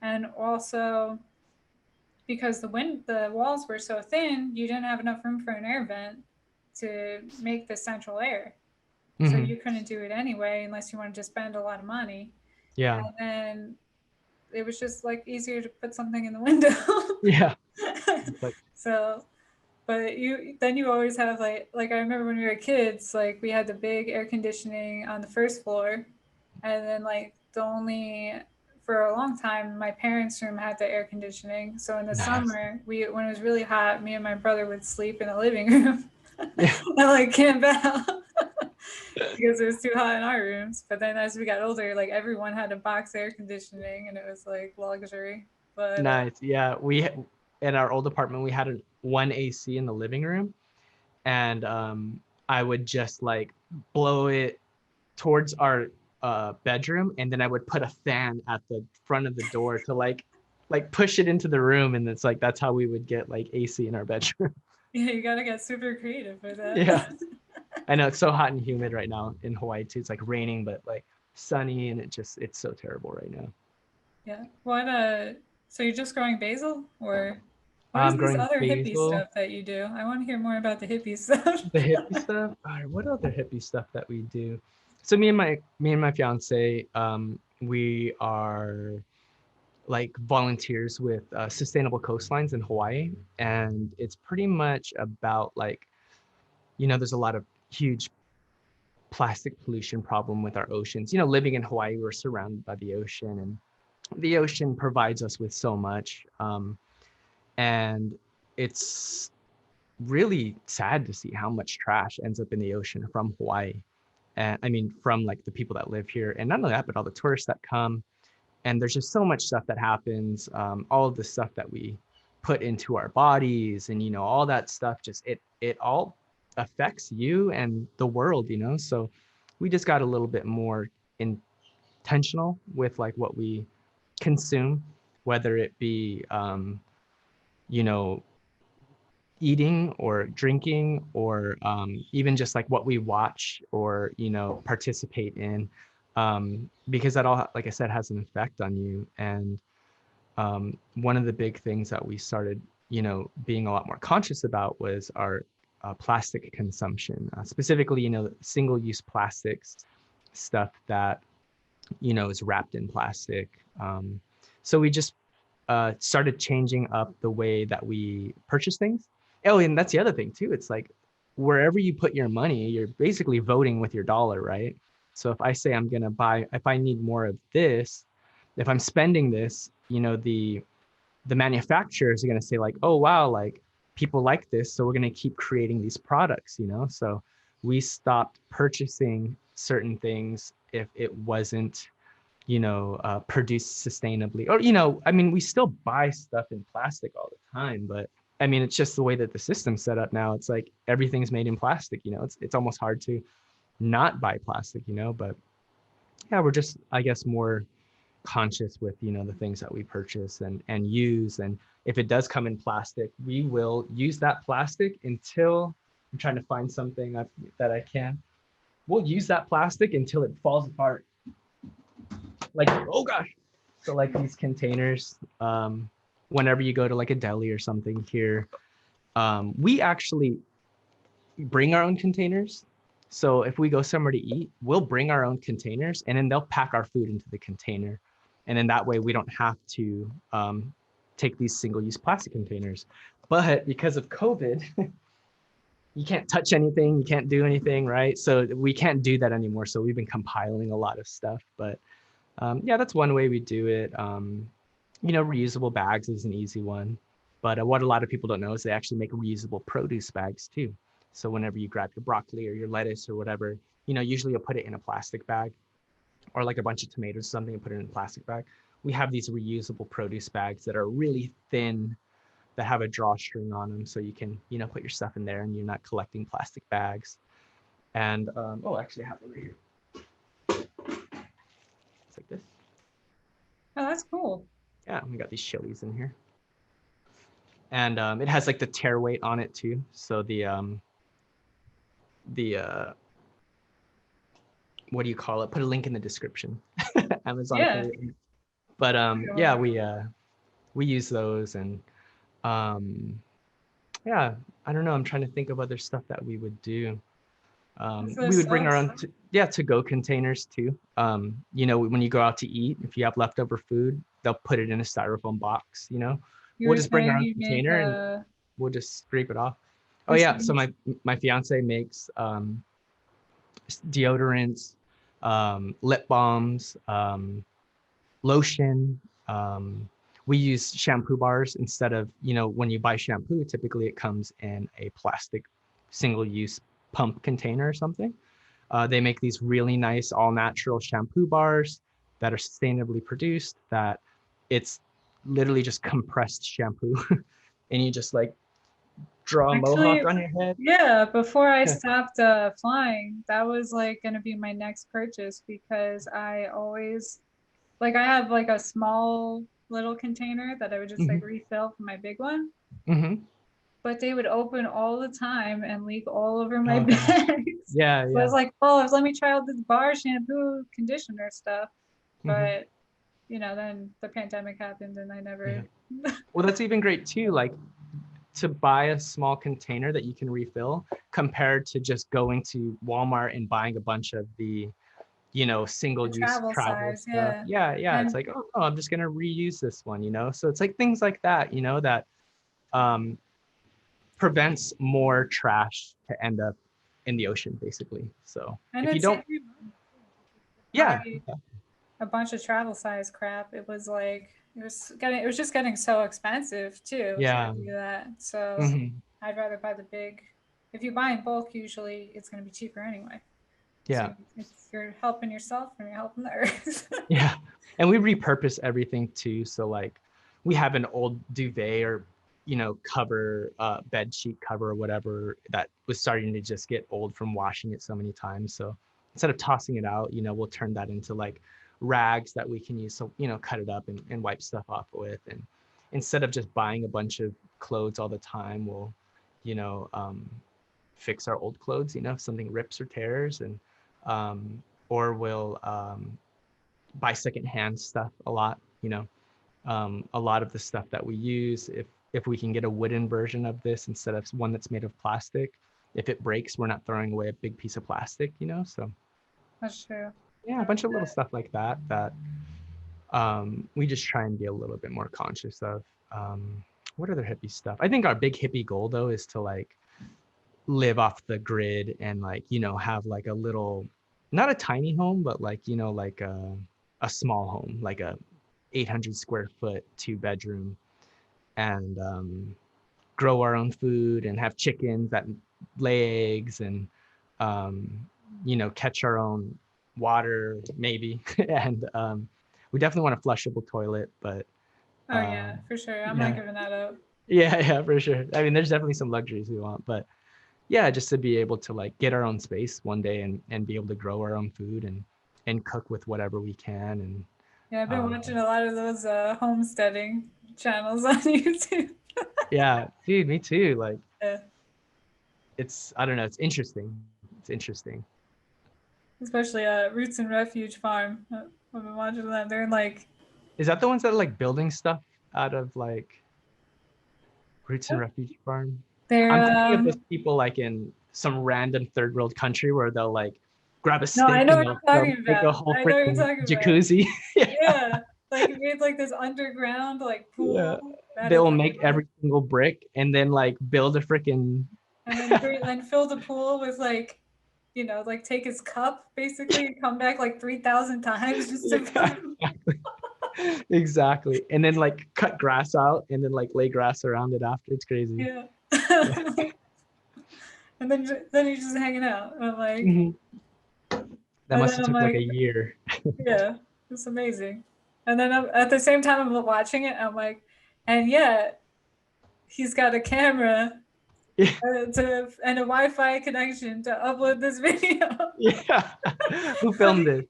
Speaker 1: And also because the walls were so thin, you didn't have enough room for an air vent to make the central air. So
Speaker 2: Hmm.
Speaker 1: you couldn't do it anyway unless you wanted to spend a lot of money.
Speaker 2: Yeah.
Speaker 1: And then it was just like easier to put something in the window.
Speaker 2: Yeah. It's like,
Speaker 1: So, but you always have like I remember when we were kids, like we had the big air conditioning on the first floor, and then like the only for a long time my parents' room had the air conditioning. So in the
Speaker 2: nice.
Speaker 1: summer, we when it was really hot, me and my brother would sleep in the living room
Speaker 2: Yeah.
Speaker 1: and like camp out because it was too hot in our rooms. But then as we got older, like everyone had a box air conditioning, and it was like luxury. But
Speaker 2: Nice. Yeah. In our old apartment, we had one AC in the living room, and I would just like blow it towards our bedroom, and then I would put a fan at the front of the door to like push it into the room, and it's like that's how we would get like AC in our bedroom.
Speaker 1: yeah, you gotta get super creative with that.
Speaker 2: Yeah. I know it's so hot and humid right now in Hawaii too. It's like raining, but like sunny, and it's so terrible right now.
Speaker 1: Yeah. What so you're just growing basil or what is
Speaker 2: I'm
Speaker 1: this
Speaker 2: growing
Speaker 1: other hippie
Speaker 2: basil.
Speaker 1: stuff that you do? I want to hear more about the hippie stuff.
Speaker 2: The hippie stuff. All right, what other hippie stuff that we do? So me and my fiance, we are like volunteers with sustainable coastlines in Hawaii, and it's pretty much about like, there's a lot of huge plastic pollution problem with our oceans. Living in Hawaii, we're surrounded by the ocean, and the ocean provides us with so much, and it's really sad to see how much trash ends up in the ocean from Hawaii. And I mean, from like the people that live here, and not only that, but all the tourists that come. And there's just so much stuff that happens. All of the stuff that we put into our bodies, and all that stuff, just it all affects you and the world. So we just got a little bit more intentional with like what we consume, whether it be you know eating or drinking, or even just like what we watch or participate in, because that all, like I said, has an effect on you. And one of the big things that we started being a lot more conscious about was our plastic consumption, specifically single-use plastics, stuff that is wrapped in plastic. So we just started changing up the way that we purchase things. Oh, and that's the other thing too. It's like wherever you put your money, you're basically voting with your dollar, right? So if I say I'm gonna buy, if I need more of this, if I'm spending this, the manufacturers are gonna say like, oh wow, like people like this, so we're gonna keep creating these products, So we stopped purchasing certain things if it wasn't produced sustainably. Or, I mean, we still buy stuff in plastic all the time, but I mean, it's just the way that the system's set up now. It's like everything's made in plastic, it's almost hard to not buy plastic, but yeah, we're just, I guess, more conscious with, the things that we purchase and use. And if it does come in plastic, we will use that plastic until I'm trying to find something that I can. We'll use that plastic until it falls apart. Like, oh gosh. So like these containers, whenever you go to like a deli or something here, we actually bring our own containers. So if we go somewhere to eat, we'll bring our own containers, and then they'll pack our food into the container. And then that way we don't have to take these single-use plastic containers. But because of COVID, you can't touch anything, you can't do anything, right? So we can't do that anymore. So we've been compiling a lot of stuff, but yeah, that's one way we do it. Reusable bags is an easy one, but what a lot of people don't know is they actually make reusable produce bags too. So whenever you grab your broccoli or your lettuce or whatever, usually you'll put it in a plastic bag, or like a bunch of tomatoes or something and put it in a plastic bag. We have these reusable produce bags that are really thin, that have a drawstring on them, so you can put your stuff in there and you're not collecting plastic bags. And oh, actually I have it right here. It's like this.
Speaker 1: Oh, that's cool.
Speaker 2: Yeah, we got these chilies in here. And it has like the tear weight on it too. So the what do you call it? Put a link in the description. Amazon
Speaker 1: Yeah.
Speaker 2: affiliate. But yeah, we use those. And yeah, I don't know. I'm trying to think of other stuff that we would do. We would bring our own to-go containers too. When you go out to eat, if you have leftover food, they'll put it in a styrofoam box, you know.
Speaker 1: You
Speaker 2: We'll
Speaker 1: were
Speaker 2: just bring our
Speaker 1: saying
Speaker 2: own
Speaker 1: you make
Speaker 2: container and we'll just scrape it off. Oh
Speaker 1: you're
Speaker 2: yeah, so
Speaker 1: saying
Speaker 2: my fiance makes deodorants, lip balms, lotion. We use shampoo bars instead of, you know, when you buy shampoo, typically it comes in a plastic single-use pump container or something. They make these really nice all natural shampoo bars that are sustainably produced, that it's literally just compressed shampoo and you just like draw a
Speaker 1: actually,
Speaker 2: mohawk on your head.
Speaker 1: yeah, before I
Speaker 2: Yeah.
Speaker 1: stopped flying, that was like going to be my next purchase because I always like I have like a small little container that I would just like
Speaker 2: Hmm.
Speaker 1: refill from my big one,
Speaker 2: Hmm.
Speaker 1: but they would open all the time and leak all over my
Speaker 2: Oh gosh.
Speaker 1: bags.
Speaker 2: Yeah,
Speaker 1: So I
Speaker 2: yeah.
Speaker 1: was like, oh, let me try out this bar shampoo conditioner stuff.
Speaker 2: Hmm.
Speaker 1: But you know, then the pandemic happened and I
Speaker 2: Yeah.
Speaker 1: never.
Speaker 2: Well, that's even great too. Like to buy a small container that you can refill compared to just going to Walmart and buying a bunch of the, you know, single
Speaker 1: The
Speaker 2: use
Speaker 1: travel
Speaker 2: travel
Speaker 1: size,
Speaker 2: stuff.
Speaker 1: yeah.
Speaker 2: Yeah, yeah. It's
Speaker 1: And
Speaker 2: like, oh no, I'm just gonna reuse this one, you know? So it's like things like that, you know, that um prevents more trash to end up in the ocean, basically. So
Speaker 1: and
Speaker 2: if you
Speaker 1: it's
Speaker 2: don't,
Speaker 1: saving money too, because to
Speaker 2: yeah,
Speaker 1: buy a bunch of travel size crap, it was like it was just getting so expensive too to
Speaker 2: yeah,
Speaker 1: do that. So
Speaker 2: hmm,
Speaker 1: I'd rather buy the big. If you buy in bulk, usually it's going to be cheaper anyway. So
Speaker 2: yeah,
Speaker 1: you're helping yourself and you're helping the earth.
Speaker 2: yeah. And we repurpose everything too. So like we have an old duvet or, you know, cover, bed sheet cover or whatever that was starting to just get old from washing it so many times. So instead of tossing it out, you know, we'll turn that into like rags that we can use. So, you know, cut it up and wipe stuff off with. And instead of just buying a bunch of clothes all the time, we'll, you know, fix our old clothes, you know, if something rips or tears, and or we'll buy secondhand stuff a lot, you know. A lot of the stuff that we use, if we can get a wooden version of this instead of one that's made of plastic, if it breaks, we're not throwing away a big piece of plastic, you know. So
Speaker 1: That's true.
Speaker 2: yeah, a bunch of little stuff like that that we just try and be a little bit more conscious of. What other hippie stuff? I think our big hippie goal though is to like live off the grid and like, you know, have like a little, not a tiny home, but like, you know, like a small home, like a 800 square foot 2 bedroom, and grow our own food and have chickens that lay eggs, and um, you know, catch our own water maybe. And we definitely want a flushable toilet, but
Speaker 1: Oh yeah, for sure. I'm not
Speaker 2: yeah,
Speaker 1: giving that up.
Speaker 2: yeah, yeah, for sure. I mean, there's definitely some luxuries we want, but yeah, just to be able to like get our own space one day and be able to grow our own food and cook with whatever we can. And
Speaker 1: Yeah, I've been
Speaker 2: um,
Speaker 1: watching a lot of those homesteading channels on YouTube.
Speaker 2: yeah, dude, me too. Like
Speaker 1: Yeah.
Speaker 2: it's, I don't know, it's interesting. It's interesting.
Speaker 1: Especially Roots and Refuge Farm. I've been watching them. They're like,
Speaker 2: Is that the ones that are like building stuff out of like Roots and Refuge Farm?
Speaker 1: they're
Speaker 2: I'm thinking of those people like in some random third world country where they'll like grab a
Speaker 1: no, I
Speaker 2: stick
Speaker 1: know
Speaker 2: and
Speaker 1: what you're
Speaker 2: they'll
Speaker 1: talking
Speaker 2: make
Speaker 1: about.
Speaker 2: a whole
Speaker 1: I know what you're
Speaker 2: freaking
Speaker 1: talking about.
Speaker 2: jacuzzi. Yeah,
Speaker 1: Yeah, like it made like this underground like
Speaker 2: yeah.
Speaker 1: pool. That is
Speaker 2: They'll
Speaker 1: so
Speaker 2: make
Speaker 1: cool.
Speaker 2: every single brick and then like build a freaking
Speaker 1: And then fill the pool with like, you know, like take his cup basically and come back like 3,000 times just to fill.
Speaker 2: yeah, exactly. And then like cut grass out and then like lay grass around it after. It's crazy.
Speaker 1: Yeah.
Speaker 2: Yeah.
Speaker 1: And then he's just hanging out. And I'm like,
Speaker 2: Mhm. That
Speaker 1: and
Speaker 2: must
Speaker 1: then
Speaker 2: have
Speaker 1: I'm
Speaker 2: took like a
Speaker 1: like,
Speaker 2: year.
Speaker 1: yeah, it's amazing. And then at the same time I'm watching it, I'm like, and yet he's got a camera
Speaker 2: Yeah.
Speaker 1: and a Wi-Fi connection to upload this video.
Speaker 2: Yeah. Who
Speaker 1: But
Speaker 2: filmed it?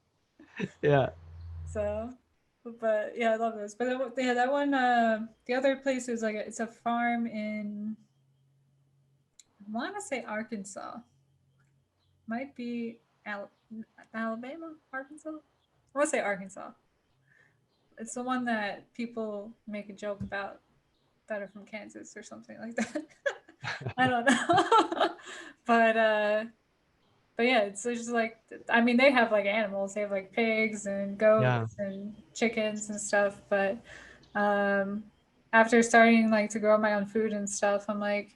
Speaker 2: Yeah.
Speaker 1: so, but yeah, I love this. But yeah, that one. The other place is like it's a farm in I want to say Arkansas. Might be Alabama, Arkansas. I want to say Arkansas. It's the one that people make a joke about that are from Kansas or something like that. I don't know. But but yeah, it's just like, I mean, they have like animals. They have like pigs and
Speaker 2: Yeah.
Speaker 1: goats and chickens and stuff. But um, after starting like to grow my own food and stuff, I'm like,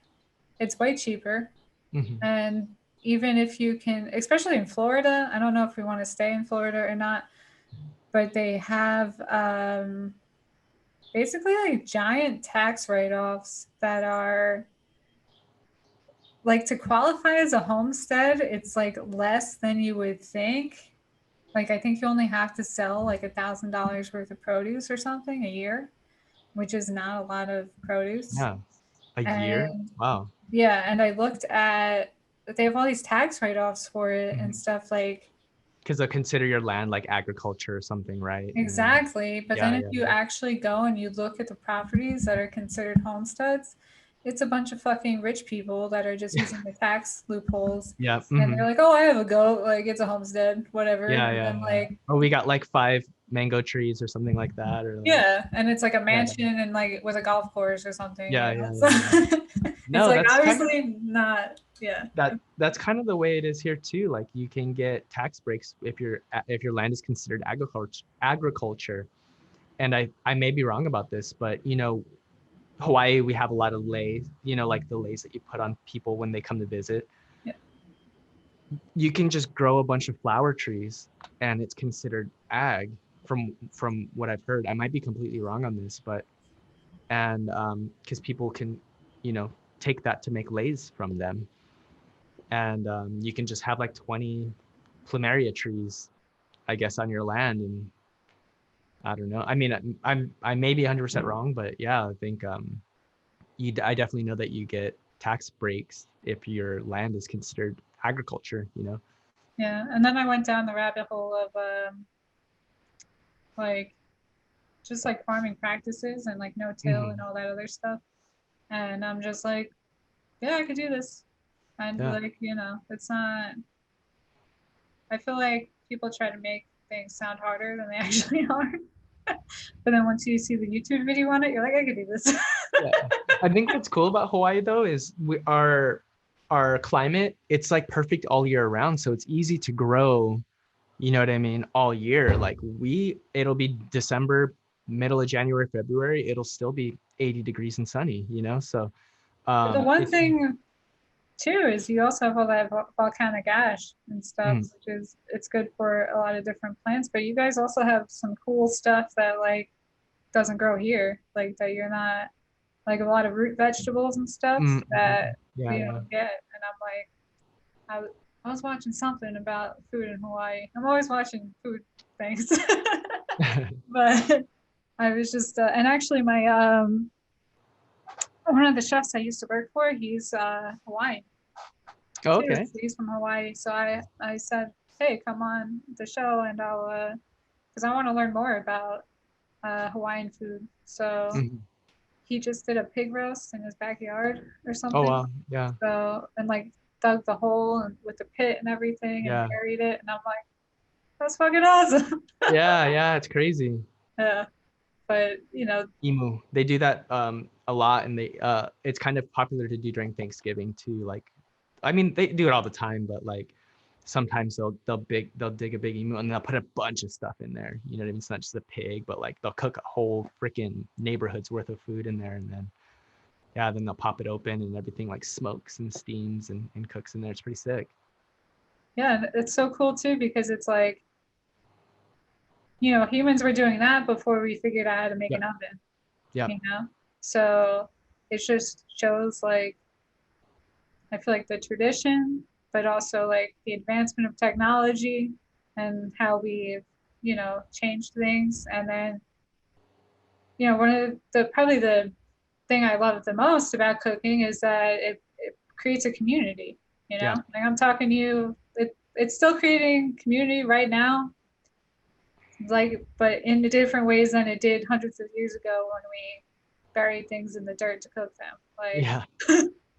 Speaker 1: it's way cheaper.
Speaker 2: Hmm.
Speaker 1: And even if you can, especially in Florida, I don't know if we want to stay in Florida or not, but they have basically like giant tax write-offs that are like, to qualify as a homestead, it's like less than you would think. Like, I think you only have to sell like $1,000 worth of produce or something a year, which is not a lot of produce.
Speaker 2: Yeah. A year?
Speaker 1: And
Speaker 2: Wow.
Speaker 1: yeah, and I looked at, they have all these tax write-offs for it and stuff like,
Speaker 2: Because they'll consider your land like agriculture or something, right? And then,
Speaker 1: exactly. But then
Speaker 2: yeah,
Speaker 1: if
Speaker 2: yeah,
Speaker 1: you actually go and you look at the properties that are considered homesteads, it's a bunch of fucking rich people that are just using the tax loopholes.
Speaker 2: yeah.
Speaker 1: And
Speaker 2: Hmm.
Speaker 1: they're like, oh, I have a goat. Like, it's a homestead, whatever.
Speaker 2: Yeah,
Speaker 1: And
Speaker 2: yeah,
Speaker 1: then,
Speaker 2: yeah.
Speaker 1: like,
Speaker 2: Oh, we got like 5 mango trees or something like that, or like,
Speaker 1: yeah. And it's like a
Speaker 2: yeah,
Speaker 1: mansion and like with a golf course or something,
Speaker 2: yeah,
Speaker 1: you
Speaker 2: yeah,
Speaker 1: know? So
Speaker 2: yeah, yeah.
Speaker 1: it's
Speaker 2: No,
Speaker 1: like
Speaker 2: that's kind of
Speaker 1: obviously not, yeah.
Speaker 2: that's kind of the way it is here too. Like you can get tax breaks if your land is considered agriculture. And I may be wrong about this, but Hawaii, we have a lot of leis, like the leis that you put on people when they come to visit.
Speaker 1: Yeah.
Speaker 2: You can just grow a bunch of flower trees and it's considered ag from what I've heard. I might be completely wrong on this, but and because people can, you know, take that to make leis from them. And you can just have like 20 plumeria trees, I guess, on your land. And I don't know. I mean, I may be 100% wrong, but yeah, I think I definitely know that you get tax breaks if your land is considered agriculture, you know?
Speaker 1: Yeah. And then I went down the rabbit hole of like just like farming practices and like no till and
Speaker 2: Hmm.
Speaker 1: all that other stuff. And I'm just like, yeah, I could do this. And
Speaker 2: Yeah.
Speaker 1: like, it's not, I feel like people try to make things sound harder than they actually are. But then once you see the YouTube video on it, you're like, I could do this.
Speaker 2: Yeah. I think what's cool about Hawaii though is our climate, it's like perfect all year round. So it's easy to grow, you know what I mean, all year. Like it'll be December, middle of January, February, it'll still be 80 degrees and sunny, you know? So
Speaker 1: But the one
Speaker 2: it's
Speaker 1: thing too is you also have all that volcanic ash and stuff,
Speaker 2: mm,
Speaker 1: which is, it's good for a lot of different plants. But you guys also have some cool stuff that like doesn't grow here, like that you're not, like a lot of root vegetables and stuff
Speaker 2: mm,
Speaker 1: that
Speaker 2: yeah,
Speaker 1: you
Speaker 2: yeah.
Speaker 1: don't get. And I'm like, I was watching something about food in Hawaii. I'm always watching food things, but I was just, and actually my one of the chefs I used to work for, he's Hawaiian
Speaker 2: Oh,
Speaker 1: too.
Speaker 2: okay.
Speaker 1: So he's from Hawaii. So I said, hey, come on the show and I'll because I want to learn more about Hawaiian food. So
Speaker 2: Mhm.
Speaker 1: he just did a pig roast in his backyard or
Speaker 2: Oh
Speaker 1: something.
Speaker 2: wow. Yeah.
Speaker 1: So, and like dug the hole and with the pit and everything and
Speaker 2: Yeah.
Speaker 1: buried it. And I'm like, that's fucking awesome.
Speaker 2: Yeah, yeah, it's crazy.
Speaker 1: Yeah. But,
Speaker 2: Emu. They do that a lot and they it's kind of popular to do during Thanksgiving too. Like I mean they do it all the time, but like sometimes they'll dig a big emu and they'll put a bunch of stuff in there. You know what I mean? It's not just a pig, but like they'll cook a whole freaking neighborhood's worth of food in there and then yeah, then they'll pop it open and everything like smokes and steams and cooks in there. It's pretty sick.
Speaker 1: yeah, it's so cool too because it's like, humans were doing that before we figured out how to make an
Speaker 2: Yep.
Speaker 1: oven,
Speaker 2: Yep.
Speaker 1: you know? So it just shows like, I feel like the tradition, but also like the advancement of technology and how we've, changed things. And then, one of probably the thing I love the most about cooking is that it creates a community,
Speaker 2: Yeah.
Speaker 1: like I'm talking to you, it's still creating community right now, like, but in different ways than it did hundreds of years ago when we buried things in the dirt to cook them. Like,
Speaker 2: Yeah.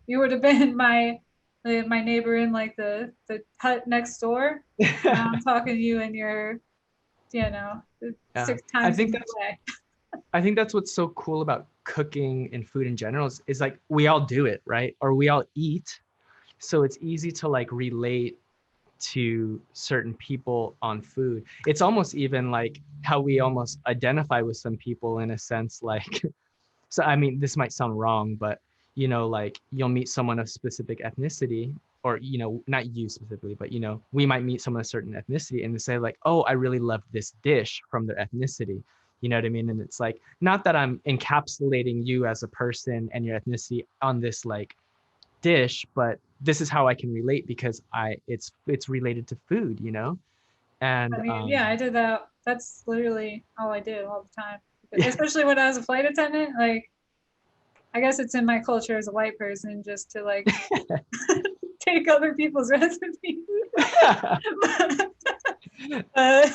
Speaker 1: you would have been my neighbor in like the hut next door. Now I'm talking to you and you're,
Speaker 2: Yeah.
Speaker 1: six
Speaker 2: I
Speaker 1: time
Speaker 2: think
Speaker 1: zones
Speaker 2: that's
Speaker 1: away.
Speaker 2: I think that's what's so cool about cooking and food in general is like we all do it, right? Or we all eat. So it's easy to like relate to certain people on food. It's almost even like how we almost identify with some people in a sense, like, so I mean, this might sound wrong, but you know, like you'll meet someone of specific ethnicity, or you know, not you specifically, but you know, we might meet someone of a certain ethnicity and they say like, oh, I really love this dish from their ethnicity. You know what I mean? And it's like, not that I'm encapsulating you as a person and your ethnicity on this like dish, but this is how I can relate because it's related to food, you know?
Speaker 1: I
Speaker 2: And
Speaker 1: mean, yeah, I did that. That's literally all I did all the time.
Speaker 2: yeah.
Speaker 1: Especially when I was a flight attendant. Like, I guess it's in my culture as a white person just to like take other people's recipes. uh,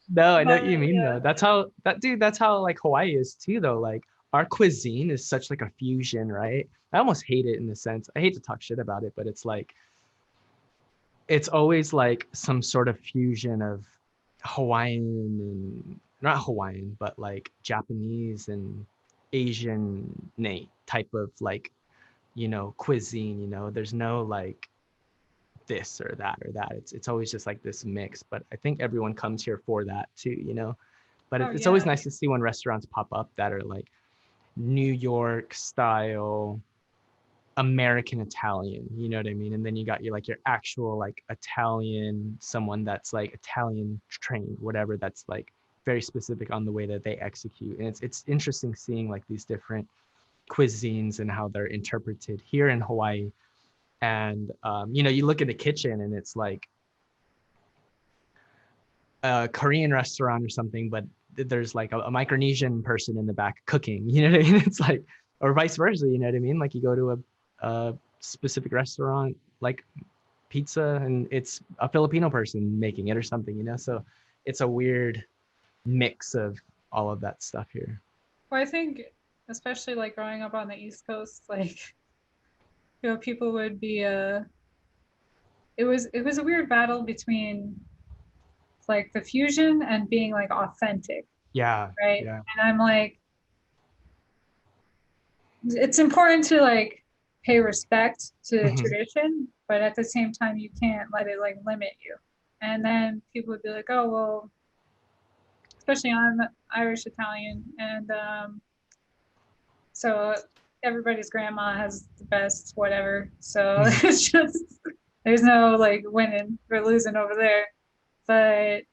Speaker 2: No, I know what
Speaker 1: but
Speaker 2: you mean
Speaker 1: yeah.
Speaker 2: though. That's how like Hawaii is too though. Like our cuisine is such like a fusion, right? I almost hate it in the sense. I hate to talk shit about it, but it's like it's always like some sort of fusion of Hawaiian and not Hawaiian, but like Japanese and Asian Nate type of like, you know, cuisine, you know. There's no like this or that or that. It's always just like this mix, but I think everyone comes here for that too, you know. But
Speaker 1: Oh
Speaker 2: it's always
Speaker 1: yeah.
Speaker 2: nice to see when restaurants pop up that are like New York style American Italian, you know what I mean? And then you got your like your actual like Italian, someone that's like Italian trained, whatever, that's like very specific on the way that they execute. And it's interesting seeing like these different cuisines and how they're interpreted here in Hawaii. And you know, you look at the kitchen and it's like a Korean restaurant or something, but there's like a Micronesian person in the back cooking, you know what I mean? It's like, or vice versa, you know what I mean? Like you go to a specific restaurant, like pizza, and it's a Filipino person making it or something, you know? So it's a weird mix of all of that stuff here.
Speaker 1: Well, I think especially like growing up on the East Coast, like people would be it was a weird battle between like the fusion and being like authentic,
Speaker 2: Yeah,
Speaker 1: right?
Speaker 2: yeah.
Speaker 1: And I'm like, it's important to like pay respect to
Speaker 2: Mhm.
Speaker 1: tradition, but at the same time, you can't let it like limit you. And then people would be like, oh, well, especially I'm Irish Italian. And so everybody's grandma has the best, whatever. So
Speaker 2: Mhm.
Speaker 1: it's just, there's no like winning or losing over there. But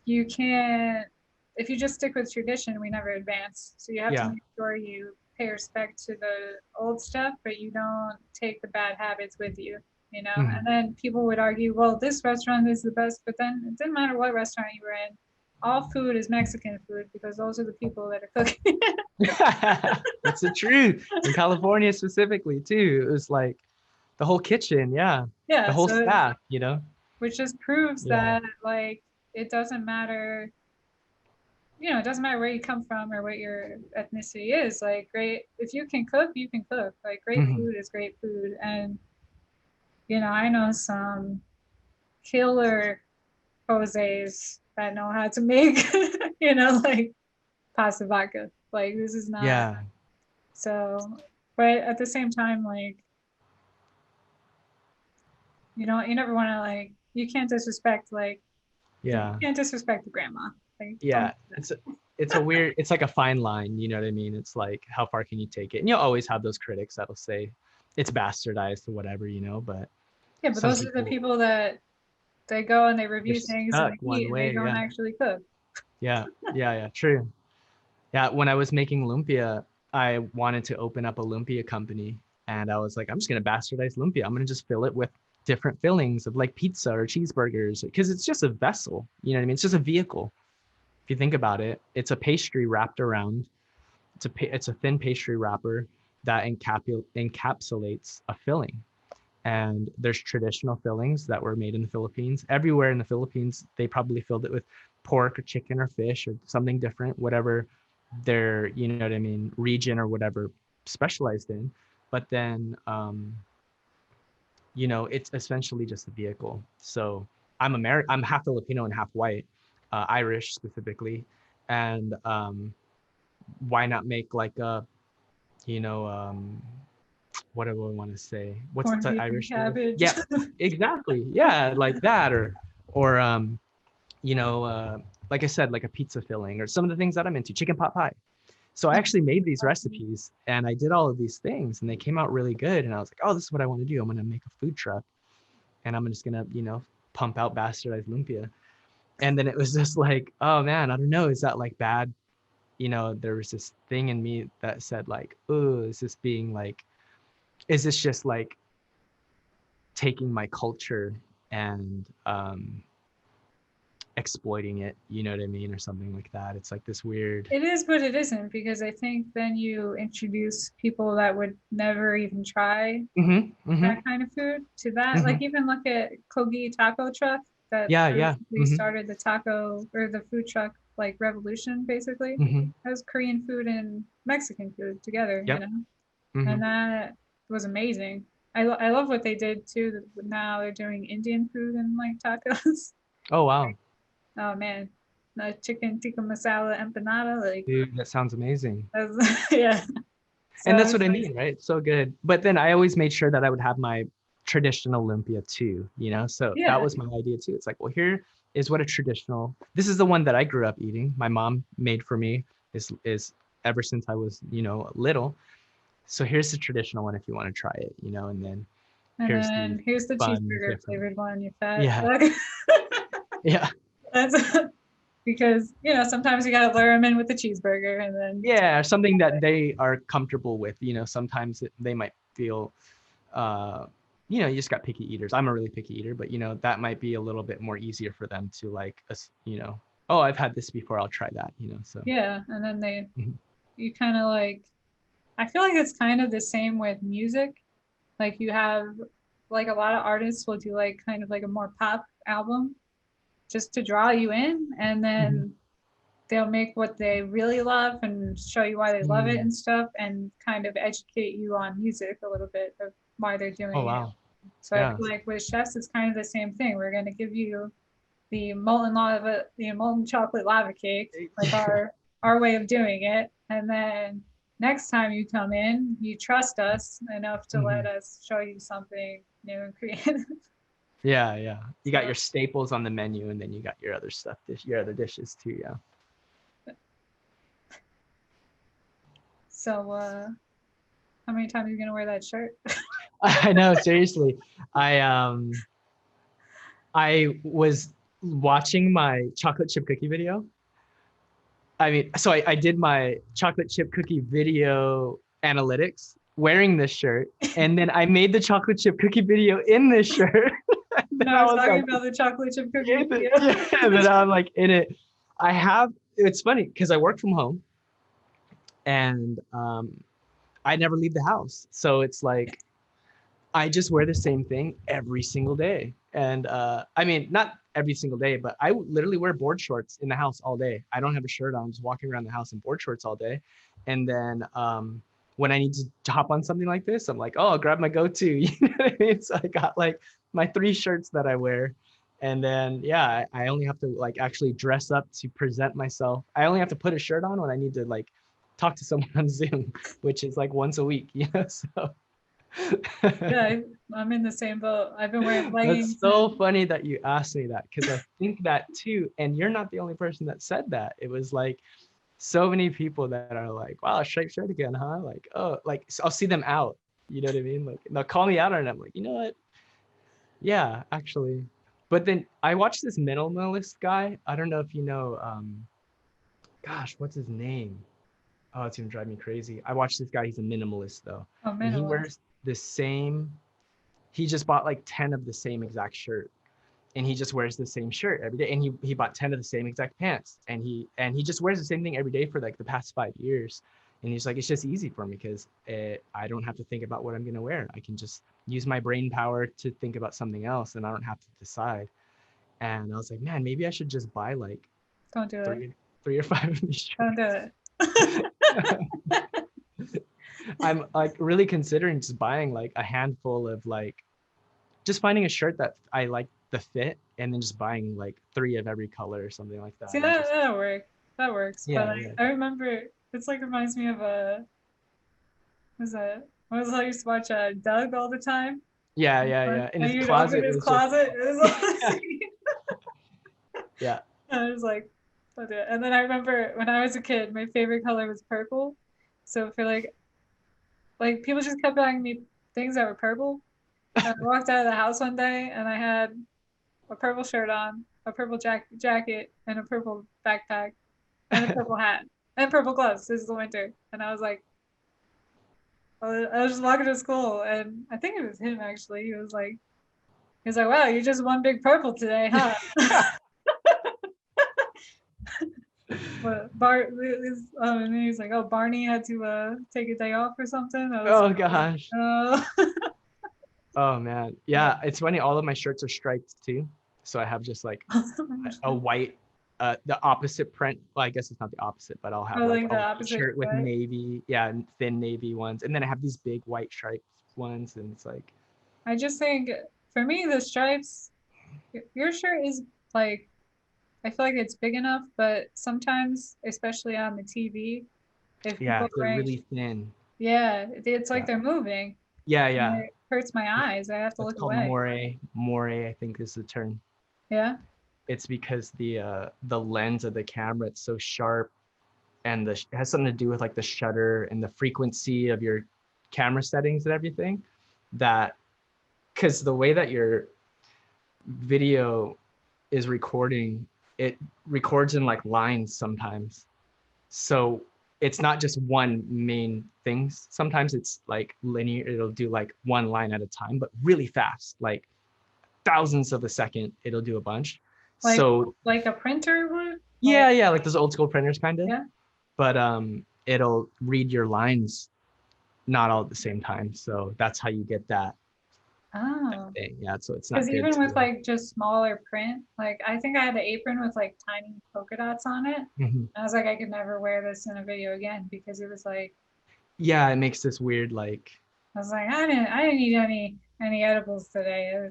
Speaker 1: you can't, if you just stick with tradition, we never advance. So you have to
Speaker 2: Yeah.
Speaker 1: make sure you pay respect to the old stuff, but you don't take the bad habits with you, you know?
Speaker 2: Mhm.
Speaker 1: And then people would argue, well, this restaurant is the best, but then it didn't matter what restaurant you were in. All food is Mexican food because those are the people that are cooking.
Speaker 2: That's the truth. In California specifically too, it was like the whole kitchen, yeah. The
Speaker 1: Yeah,
Speaker 2: whole
Speaker 1: so
Speaker 2: staff, you know?
Speaker 1: which just proves
Speaker 2: Yeah.
Speaker 1: that like it doesn't matter, it doesn't matter where you come from or what your ethnicity is. Like, great, if you can cook, you can cook. Like, great
Speaker 2: Mhm.
Speaker 1: food is great food. And, I know some killer Jose's that know how to make, like pasta vodka. Like, this is not
Speaker 2: Yeah.
Speaker 1: so, but at the same time, like, you never want to, like, you can't disrespect, like, you
Speaker 2: Yeah.
Speaker 1: can't disrespect the grandma. Like, don't.
Speaker 2: Yeah. It's a weird, it's like a fine line, you know what I mean? It's like how far can you take it? And you'll always have those critics that'll say it's bastardized or whatever, you know, but
Speaker 1: Yeah, but
Speaker 2: some
Speaker 1: those are the
Speaker 2: people
Speaker 1: people that they go and they
Speaker 2: they're
Speaker 1: review things and
Speaker 2: stuck
Speaker 1: they
Speaker 2: one
Speaker 1: eat and they
Speaker 2: way.
Speaker 1: don't
Speaker 2: Yeah.
Speaker 1: actually cook.
Speaker 2: Yeah. Yeah. Yeah. True. Yeah, when I was making lumpia, I wanted to open up a lumpia company, and I was like, I'm just gonna bastardize lumpia. I'm gonna just fill it with different fillings of like pizza or cheeseburgers because it's just a vessel. You know what I mean? It's just a vehicle. If you think about it, it's a pastry wrapped around. It's a thin pastry wrapper that encapsulates a filling. And there's traditional fillings that were made in the Philippines. Everywhere in the Philippines, they probably filled it with pork or chicken or fish or something different, whatever their, you know what I mean, region or whatever specialized in. But then, it's essentially just a vehicle. So I'm half Filipino and half white, Irish specifically. And why not make like a, you know, what do I want to say? What's
Speaker 1: Corned
Speaker 2: the
Speaker 1: beef and
Speaker 2: Irish word?
Speaker 1: cabbage.
Speaker 2: Yeah, exactly. Yeah, like that, or you know, like I said, like a pizza filling, or some of the things that I'm into, chicken pot pie. So I actually made these recipes and I did all of these things and they came out really good. And I was like, oh, this is what I want to do. I'm going to make a food truck and I'm just going to, pump out bastardized lumpia. And then it was just like, oh man, I don't know. Is that like bad? There was this thing in me that said like, oh, is this just like taking my culture and exploiting it? You know what I mean? Or something like that. It's like this weird.
Speaker 1: It is, but it isn't, because I think then you introduce people that would never even try that kind of food to that. Like even look at Kogi Taco Truck that
Speaker 2: Yeah, yeah.
Speaker 1: basically started the taco or the food truck like revolution basically. That was Korean food and Mexican food together,
Speaker 2: Yep.
Speaker 1: and that was amazing. I love what they did too. Now they're doing Indian food and like tacos.
Speaker 2: Oh wow.
Speaker 1: Oh man, the chicken tikka masala empanada, like
Speaker 2: Dude, that sounds amazing.
Speaker 1: yeah.
Speaker 2: And
Speaker 1: So
Speaker 2: that's what I mean, right? It's so good. But then I always made sure that I would have my traditional lumpia too, So that
Speaker 1: yeah,
Speaker 2: was my idea too. It's like, well, here is what this is the one that I grew up eating. My mom made for me is ever since I was, little. So here's the traditional one if you want to try it, and then
Speaker 1: and
Speaker 2: here's the
Speaker 1: then here's the
Speaker 2: fun,
Speaker 1: cheeseburger
Speaker 2: different.
Speaker 1: flavored one. You fat
Speaker 2: Yeah.
Speaker 1: fuck.
Speaker 2: Yeah.
Speaker 1: That's because sometimes you gotta lure them in with the cheeseburger, and then
Speaker 2: Yeah, something that they are comfortable with. Sometimes they might feel, you just got picky eaters. I'm a really picky eater, but that might be a little bit more easier for them to like, oh, I've had this before, I'll try that. So
Speaker 1: yeah, and then
Speaker 2: Mhm.
Speaker 1: you kind of like. I feel like it's kind of the same with music. Like you have like a lot of artists will do like kind of like a more pop album just to draw you in, and
Speaker 2: Mhm.
Speaker 1: then they'll make what they really love and show you why they love it
Speaker 2: Mm.
Speaker 1: and stuff, and kind of educate you on music a little bit of why they're
Speaker 2: Oh
Speaker 1: doing it.
Speaker 2: wow.
Speaker 1: So I
Speaker 2: Yeah.
Speaker 1: feel like with chefs, it's kind of the same thing. We're going to give you the molten chocolate lava cake, like our way of doing it, and then next time you come in, you trust us enough to let
Speaker 2: Mhm.
Speaker 1: us show you something new and creative.
Speaker 2: Yeah, yeah. You got
Speaker 1: So,
Speaker 2: your staples on the menu, and then you got your other stuff, your other dishes too. Yeah.
Speaker 1: so, how many times are you gonna wear that shirt?
Speaker 2: I know. Seriously, I I was watching my chocolate chip cookie video. I mean, so I did my chocolate chip cookie video analytics wearing this shirt, and then I made the chocolate chip cookie video in this shirt. And then
Speaker 1: No, I
Speaker 2: I
Speaker 1: was
Speaker 2: was
Speaker 1: talking
Speaker 2: like,
Speaker 1: about the chocolate chip cookie
Speaker 2: yeah,
Speaker 1: video.
Speaker 2: yeah. And then I'm like in it. It's funny because I work from home, and I never leave the house, so it's like I just wear the same thing every single day. And I mean, not every single day, but I literally wear board shorts in the house all day. I don't have a shirt on. I'm just walking around the house in board shorts all day. And then when I need to hop on something like this, I'm like, oh, I'll grab my go-to. You know what I mean? So I got like my 3 shirts that I wear. And then, yeah, I only have to like actually dress up to present myself. I only have to put a shirt on when I need to like talk to someone on Zoom, which is like once a week, So
Speaker 1: Yeah, I'm in the same boat. I've been wearing
Speaker 2: that's
Speaker 1: leggings
Speaker 2: so
Speaker 1: and
Speaker 2: funny that you asked me that because I think that too. And you're not the only person that said that. It was like so many people that are like, wow, striped shirt again, huh? Like, oh, like so I'll see them out. You know what I mean? Like they'll call me out on it. I'm like, you know what? Yeah, actually. But then I watched this minimalist guy. I don't know if you know, gosh, what's his name? Oh, it's gonna drive me crazy. I watched this guy, he's a minimalist though. And he
Speaker 1: minimalist.
Speaker 2: wears the same, he just bought like 10 of the same exact shirt and he just wears the same shirt every day, and he bought 10 of the same exact pants, and he just wears the same thing every day for like the past 5 years. And he's like, it's just easy for me because I don't have to think about what I'm going to wear. I can just use my brain power to think about something else, and I don't have to decide. And I was like, man, maybe I should just buy like
Speaker 1: Don't do it.
Speaker 2: three or five of these
Speaker 1: Don't do
Speaker 2: shirts.
Speaker 1: it.
Speaker 2: I'm like really considering just buying like a handful of like just finding a shirt that I like the fit, and then just buying like 3 of every color or something like that.
Speaker 1: See
Speaker 2: And
Speaker 1: that
Speaker 2: just
Speaker 1: that work. That works. But
Speaker 2: yeah,
Speaker 1: I remember it's like reminds me of a was that I was like, I used to watch Doug all the time.
Speaker 2: Yeah, yeah, yeah. In
Speaker 1: And
Speaker 2: his
Speaker 1: you'd open
Speaker 2: closet, it
Speaker 1: his
Speaker 2: was just
Speaker 1: closet. It was all
Speaker 2: yeah.
Speaker 1: I was like, "Oh, dear." And then I remember when I was a kid, my favorite color was purple. So for like people just kept buying me things that were purple. And I walked out of the house one day and I had a purple shirt on, a purple jacket, and a purple backpack, and a purple hat, and purple gloves. This is the winter. And I was like, I was just walking to school, and I think it was him actually. He was like, wow, you're just one big purple today, huh? But and then he's like, oh, Barney had to take a day off or something. I was
Speaker 2: Oh
Speaker 1: like,
Speaker 2: gosh.
Speaker 1: oh.
Speaker 2: Oh man. Yeah, it's funny. All of my shirts are striped too. So I have just like a white, the opposite print. Well, I guess it's not the opposite, but I'll have
Speaker 1: I
Speaker 2: like
Speaker 1: like
Speaker 2: a
Speaker 1: the
Speaker 2: white
Speaker 1: opposite,
Speaker 2: shirt with
Speaker 1: right?
Speaker 2: navy, yeah, and thin navy ones, and then I have these big white striped ones, and it's like,
Speaker 1: I just think for me, the stripes, your shirt is like, I feel like it's big enough, but sometimes, especially on the TV, if people
Speaker 2: yeah,
Speaker 1: are
Speaker 2: they're
Speaker 1: wearing,
Speaker 2: really thin.
Speaker 1: yeah, it's like
Speaker 2: Yeah,
Speaker 1: they're moving
Speaker 2: yeah,
Speaker 1: and
Speaker 2: yeah.
Speaker 1: it hurts my eyes. I have to
Speaker 2: That's
Speaker 1: look
Speaker 2: called
Speaker 1: away.
Speaker 2: moire. Moire, I think is the term.
Speaker 1: Yeah.
Speaker 2: It's because the lens of the camera, it's so sharp, and it has something to do with like the shutter and the frequency of your camera settings and everything. That because the way that your video is recording, it records in like lines sometimes. So it's not just one main thing. Sometimes it's like linear, it'll do like one line at a time, but really fast, like thousands of a second, it'll do a bunch.
Speaker 1: Like
Speaker 2: So
Speaker 1: like a printer would? Like,
Speaker 2: yeah, yeah, like those old school printers kind of.
Speaker 1: yeah.
Speaker 2: But it'll read your lines not all at the same time. So that's how you get that
Speaker 1: Oh.
Speaker 2: thing. Yeah, so it's
Speaker 1: Because
Speaker 2: not good
Speaker 1: even with
Speaker 2: to
Speaker 1: like just smaller print, like I think I had an apron with like tiny polka dots on it.
Speaker 2: Mhm.
Speaker 1: I was like, I could never wear this in a video again because it was like,
Speaker 2: Yeah, it makes this weird like
Speaker 1: I was like, I didn't eat any edibles today.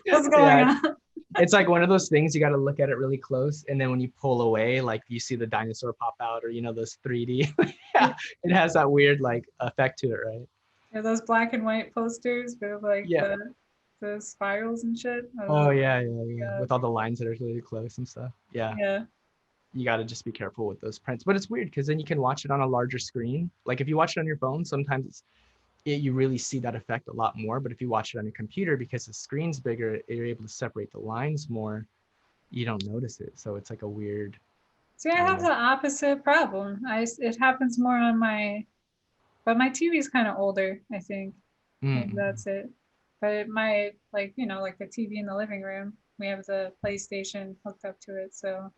Speaker 1: What's going
Speaker 2: yeah,
Speaker 1: on?
Speaker 2: it's like one of those things you got to look at it really close, and then when you pull away, like you see the dinosaur pop out, or those 3D. Yeah, it has that weird like effect to it, right?
Speaker 1: Yeah, those black and white posters with like
Speaker 2: Yeah.
Speaker 1: the spirals and shit. I was
Speaker 2: Oh
Speaker 1: like,
Speaker 2: yeah,
Speaker 1: oh
Speaker 2: yeah,
Speaker 1: my
Speaker 2: yeah.
Speaker 1: God.
Speaker 2: With all the lines that are really close and stuff. Yeah,
Speaker 1: Yeah.
Speaker 2: you got to just be careful with those prints. But it's weird because then you can watch it on a larger screen. Like if you watch it on your phone, sometimes you really see that effect a lot more. But if you watch it on your computer, because the screen's bigger, you're able to separate the lines more. You don't notice it, so it's like a weird.
Speaker 1: See, I
Speaker 2: I don't
Speaker 1: have
Speaker 2: know.
Speaker 1: the opposite problem. It happens more on but my TV is kind of older, I think. Maybe
Speaker 2: Mm-mm.
Speaker 1: that's it. But my like like the TV in the living room, we have the PlayStation hooked up to it, so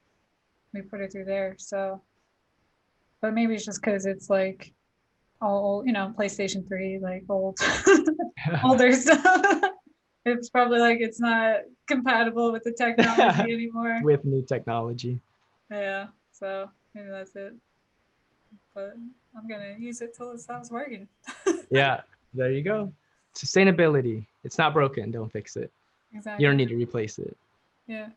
Speaker 1: we put it through there. So, but maybe it's just because it's like all old, PlayStation 3, like old, older stuff. It's probably like it's not compatible with the technology anymore.
Speaker 2: With new technology.
Speaker 1: Yeah, so maybe that's it. But I'm gonna use it till it stops working.
Speaker 2: Yeah, there you go. Sustainability. It's not broken. Don't fix it. You don't
Speaker 1: Exactly.
Speaker 2: need to replace it.
Speaker 1: Yeah.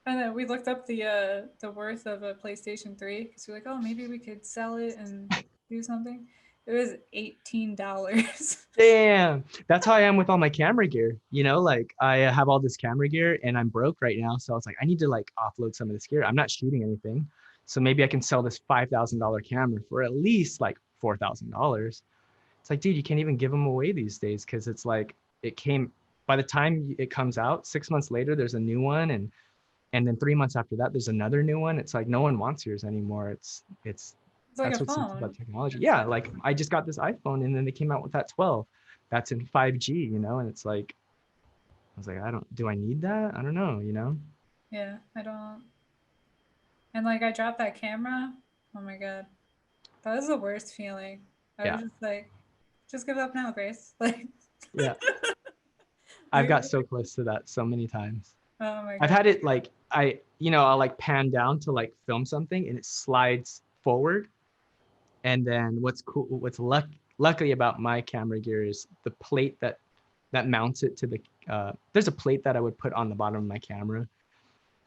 Speaker 1: And then we looked up the worth of a PlayStation 3 because we're like, oh, maybe we could sell it and do something. It was $18.
Speaker 2: Damn. That's how I am with all my camera gear. Like I have all this camera gear and I'm broke right now. So I was like, I need to like offload some of this gear. I'm not shooting anything. So maybe I can sell this $5,000 camera for at least like $4,000. It's like, dude, you can't even give them away these days because it's like by the time it comes out, 6 months later, there's a new one. And then 3 months after that, there's another new one. It's like no one wants yours anymore. It's
Speaker 1: It's like a
Speaker 2: that's what sucks about
Speaker 1: phone.
Speaker 2: technology.
Speaker 1: It's
Speaker 2: Yeah,
Speaker 1: like,
Speaker 2: like I just got this iPhone and then they came out with that 12. That's in 5G, and it's like I was like, do I need that? I don't know.
Speaker 1: yeah, I don't. And like, I dropped that camera. Oh my God. That was the worst feeling. I was
Speaker 2: Yeah.
Speaker 1: just like, just give up now, Grace. Like,
Speaker 2: Yeah. I've
Speaker 1: like,
Speaker 2: got so close to that so many times.
Speaker 1: oh my
Speaker 2: I've
Speaker 1: God.
Speaker 2: had it like I'll like pan down to like film something and it slides forward. And then luckily about my camera gear is the plate that mounts it to there's a plate that I would put on the bottom of my camera,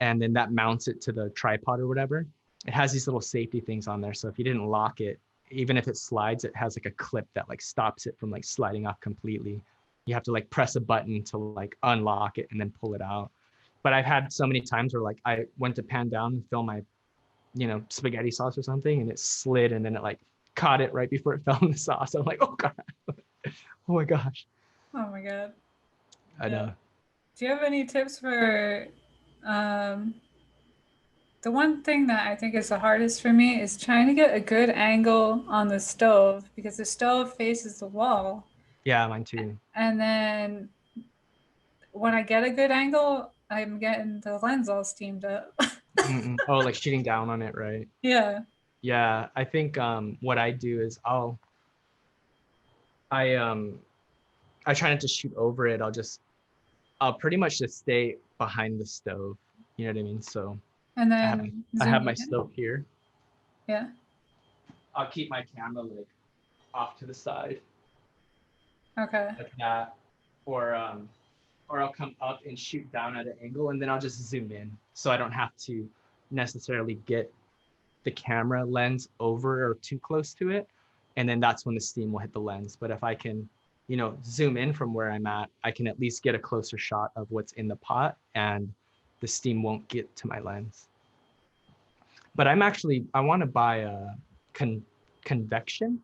Speaker 2: and then that mounts it to the tripod or whatever. It has these little safety things on there, so if you didn't lock it even if it slides, it has like a clip that like stops it from like sliding off completely. You have to like press a button to like unlock it and then pull it out. But I've had so many times where like I went to pan down and fill my, spaghetti sauce or something, and it slid, and then it like caught it right before it fell in the sauce. I'm like, oh god, oh my gosh.
Speaker 1: Oh my god.
Speaker 2: I know.
Speaker 1: Do you have any tips for the one thing that I think is the hardest for me is trying to get a good angle on the stove because the stove faces the wall.
Speaker 2: Yeah, mine too.
Speaker 1: And then when I get a good angle, I'm getting the lens all steamed up.
Speaker 2: Oh, like shooting down on it, right?
Speaker 1: Yeah.
Speaker 2: Yeah, I think what I do is I I try not to shoot over it. I'll pretty much just stay behind the stove. You know what I mean? So
Speaker 1: And
Speaker 2: I have
Speaker 1: then
Speaker 2: I have
Speaker 1: zoom
Speaker 2: my
Speaker 1: in.
Speaker 2: stove here.
Speaker 1: Yeah.
Speaker 2: I'll keep my camera like off to the side
Speaker 1: Okay.
Speaker 2: like that, or I'll come up and shoot down at an angle, and then I'll just zoom in, so I don't have to necessarily get the camera lens over or too close to it, and then that's when the steam will hit the lens. But if I can, zoom in from where I'm at, I can at least get a closer shot of what's in the pot, and the steam won't get to my lens. But I want to buy a convection.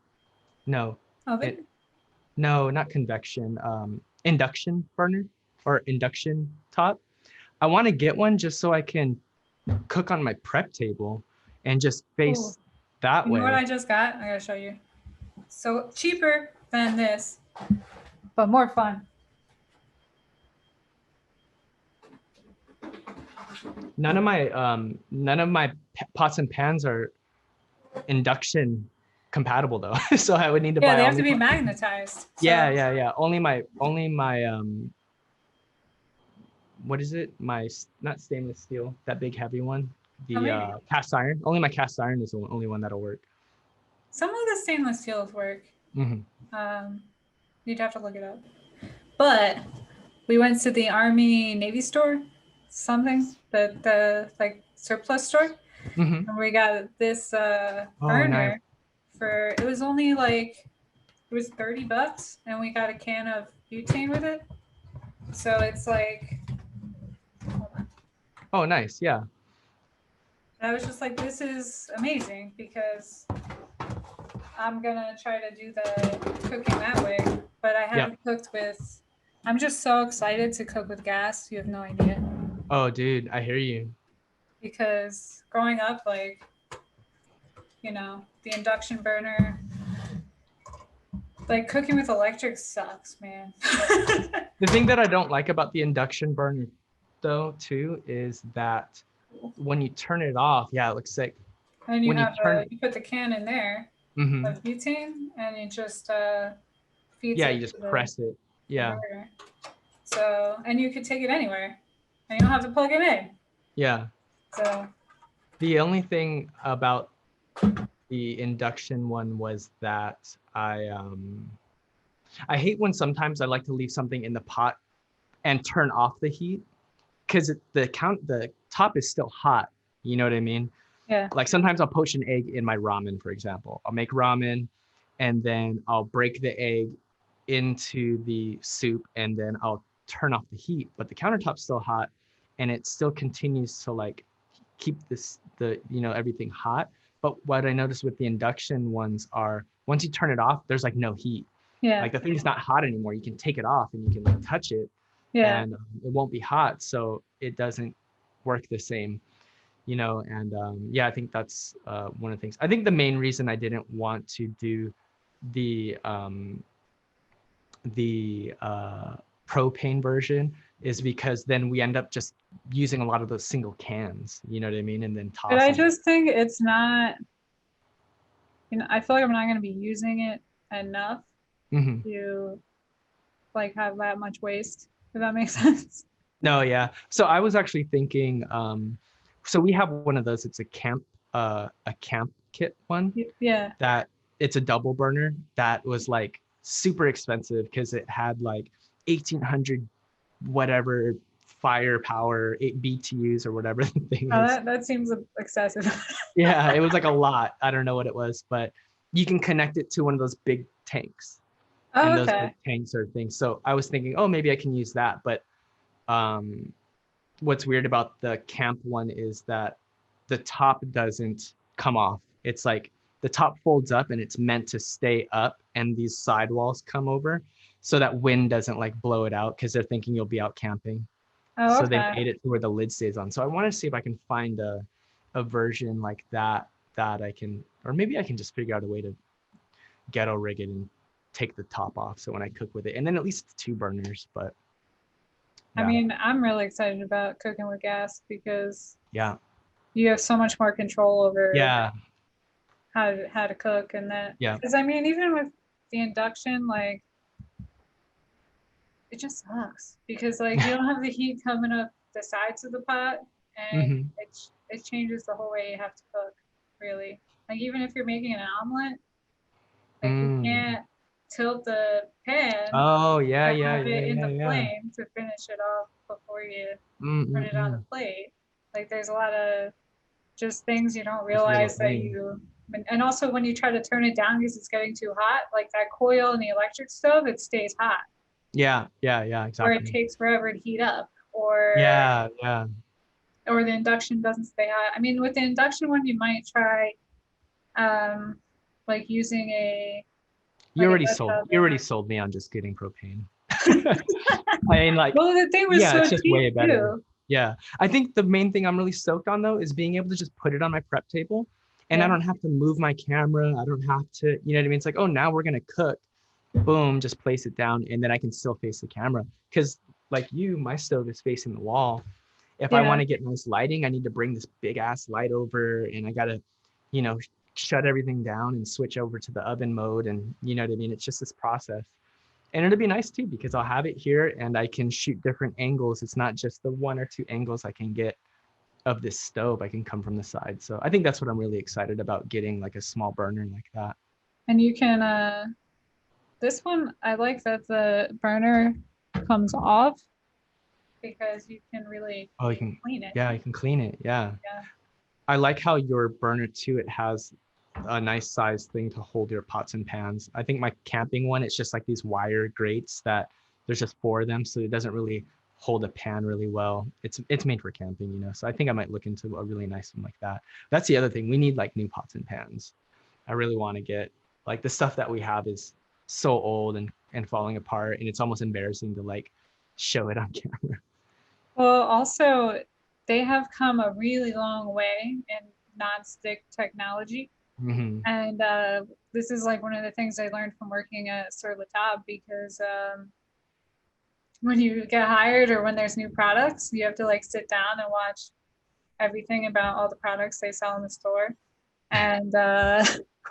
Speaker 2: No,
Speaker 1: Oven?
Speaker 2: no, not convection. Induction burner or induction top. I want to get one just so I can cook on my prep table and just face that
Speaker 1: You know what
Speaker 2: way.
Speaker 1: I just got? I gotta show you. So cheaper than this, but more fun.
Speaker 2: None of my pots and pans are induction compatible though. So I would need to
Speaker 1: Yeah,
Speaker 2: buy
Speaker 1: they have
Speaker 2: only
Speaker 1: to be magnetized. So.
Speaker 2: yeah. Only my what is it? My not stainless steel, that big heavy one. The cast iron. Only my cast iron is the only one that'll work.
Speaker 1: Some of the stainless steels work.
Speaker 2: Mm-hmm.
Speaker 1: You'd have to look it up. But we went to the Army Navy store, something, the like surplus store.
Speaker 2: Mm-hmm.
Speaker 1: And we got this burner
Speaker 2: nice.
Speaker 1: for, it was only like, it was $30 and we got a can of butane with it. So it's like, hold on.
Speaker 2: Oh, nice. Yeah.
Speaker 1: I was just like, this is amazing because I'm going to try to do the cooking that way. But I haven't cooked with, I'm just so excited to cook with gas. You have no idea.
Speaker 2: Oh, dude, I hear you.
Speaker 1: Because growing up, like, the induction burner, like cooking with electric sucks, man.
Speaker 2: The thing that I don't like about the induction burner, though, too, is that when you turn it off, it looks like.
Speaker 1: And you you put the can in there of butane, and it just feeds.
Speaker 2: Yeah, you just press it. Yeah.
Speaker 1: So, and you could take it anywhere, and you don't have to plug it in.
Speaker 2: Yeah.
Speaker 1: So.
Speaker 2: The only thing about the induction one was that I hate when sometimes I like to leave something in the pot and turn off the heat because the top is still hot. You know what I mean?
Speaker 1: Yeah.
Speaker 2: Like sometimes I'll poach an egg in my ramen, for example. I'll make ramen and then I'll break the egg into the soup and then I'll turn off the heat, but the countertop's still hot and it still continues to like keep everything hot. But what I noticed with the induction ones are once you turn it off, there's like no heat.
Speaker 1: Yeah.
Speaker 2: Like the thing's not hot anymore. You can take it off and you can like touch it. Yeah. And it won't be hot. So it doesn't work the same, and I think that's one of the things. I think the main reason I didn't want to do the propane version is because then we end up just using a lot of those single cans, you know what I mean? And then tossing.
Speaker 1: But I just think it's not, I feel like I'm not going to be using it enough to like have that much waste, if that makes sense.
Speaker 2: No, yeah. So I was actually thinking, so we have one of those, it's a camp kit one.
Speaker 1: Yeah.
Speaker 2: That it's a double burner that was like super expensive because it had like 1800 whatever firepower, 8 BTUs or whatever the thing is.
Speaker 1: That seems excessive.
Speaker 2: Yeah, it was like a lot. I don't know what it was, but you can connect it to one of those big tanks, and
Speaker 1: Oh,
Speaker 2: those
Speaker 1: okay.
Speaker 2: big tanks are things. So I was thinking, oh, maybe I can use that. But um, what's weird about the camp one is that the top doesn't come off. It's like the top folds up and it's meant to stay up, and these sidewalls come over so that wind doesn't like blow it out, because they're thinking you'll be out camping.
Speaker 1: Oh,
Speaker 2: So they
Speaker 1: okay.
Speaker 2: made it to where the lid stays on. So I want to see if I can find a version like that that I can, or maybe I can just figure out a way to ghetto rig it and take the top off. So when I cook with it, and then at least 2 burners, but
Speaker 1: I
Speaker 2: yeah,
Speaker 1: mean, I'm really excited about cooking with gas because
Speaker 2: yeah,
Speaker 1: you have so much more control over
Speaker 2: yeah,
Speaker 1: how to cook, and that
Speaker 2: yeah.
Speaker 1: because I mean, even with the induction, like it just sucks because like you don't have the heat coming up the sides of the pot, and
Speaker 2: Hmm.
Speaker 1: it changes the whole way you have to cook. Really, like even if you're making an omelet, like you
Speaker 2: Mm.
Speaker 1: can't tilt the pan
Speaker 2: Oh, yeah,
Speaker 1: to
Speaker 2: yeah,
Speaker 1: have
Speaker 2: yeah,
Speaker 1: it in
Speaker 2: yeah,
Speaker 1: the
Speaker 2: yeah.
Speaker 1: flame to finish it off before you put it on the
Speaker 2: Mm-mm-mm.
Speaker 1: plate. Like there's a lot of just things you don't
Speaker 2: Just little
Speaker 1: realize that
Speaker 2: things.
Speaker 1: you, and also when you try to turn it down because it's getting too hot, like that coil in the electric stove, it stays hot,
Speaker 2: Yeah, yeah, yeah,
Speaker 1: or it
Speaker 2: exactly.
Speaker 1: takes forever to heat up, or
Speaker 2: Yeah, yeah.
Speaker 1: the induction doesn't stay hot. I mean, with the induction one, you might try um, like using a
Speaker 2: You
Speaker 1: like a
Speaker 2: already
Speaker 1: Dutch
Speaker 2: sold you
Speaker 1: oven.
Speaker 2: already sold me on just getting propane. I mean, like,
Speaker 1: Well, the thing was
Speaker 2: yeah,
Speaker 1: so
Speaker 2: it's just
Speaker 1: cheap
Speaker 2: way better.
Speaker 1: too.
Speaker 2: Yeah. I think the main thing I'm really stoked on though is being able to just put it on my prep table, and I
Speaker 1: Yeah,
Speaker 2: don't have to move my camera. I don't have to, you know what I mean? It's like, oh, now we're gonna cook. Boom, just place it down, and then I can still face the camera. Because like you, my stove is facing the wall. If I
Speaker 1: yeah.
Speaker 2: want to get nice lighting, I need to bring this big ass light over, and I gotta, you know, shut everything down and switch over to the oven mode, and you know what I mean? It's just this process. And it'll be nice too because I'll have it here and I can shoot different angles. It's not just the 1 or 2 angles I can get of this stove. I can come from the side. So I think that's what I'm really excited about, getting like a small burner like that.
Speaker 1: And you can this one I like that the burner comes off because you can really
Speaker 2: Oh, you can,
Speaker 1: clean it.
Speaker 2: yeah, you can clean it. Yeah.
Speaker 1: Yeah.
Speaker 2: I like how your burner too, it has a nice size thing to hold your pots and pans. I think my camping one, it's just like these wire grates that there's just 4 of them. So it doesn't really hold a pan really well. It's made for camping, you know. So I think I might look into a really nice one like that. That's the other thing. We need like new pots and pans. I really want to get, like, the stuff that we have is so old and falling apart, and it's almost embarrassing to like show it on camera.
Speaker 1: Well, also they have come a really long way in nonstick technology.
Speaker 2: Hmm.
Speaker 1: And this is like one of the things I learned from working at Sur La Table because when you get hired or when there's new products, you have to like sit down and watch everything about all the products they sell in the store. And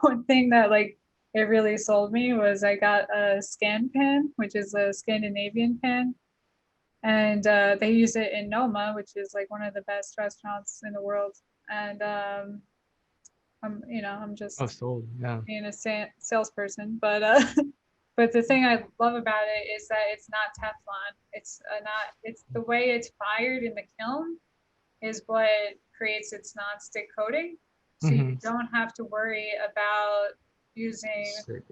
Speaker 1: one thing that like it really sold me was I got a scan pen, which is a Scandinavian pen, and they use it in Noma, which is like one of the best restaurants in the world. And I'm
Speaker 2: Oh,
Speaker 1: just
Speaker 2: sold. Yeah.
Speaker 1: being a salesperson, but but the thing I love about it is that it's not Teflon. It's not. It's the way it's fired in the kiln is what creates its non-stick coating. So you
Speaker 2: Hmm.
Speaker 1: don't have to worry about using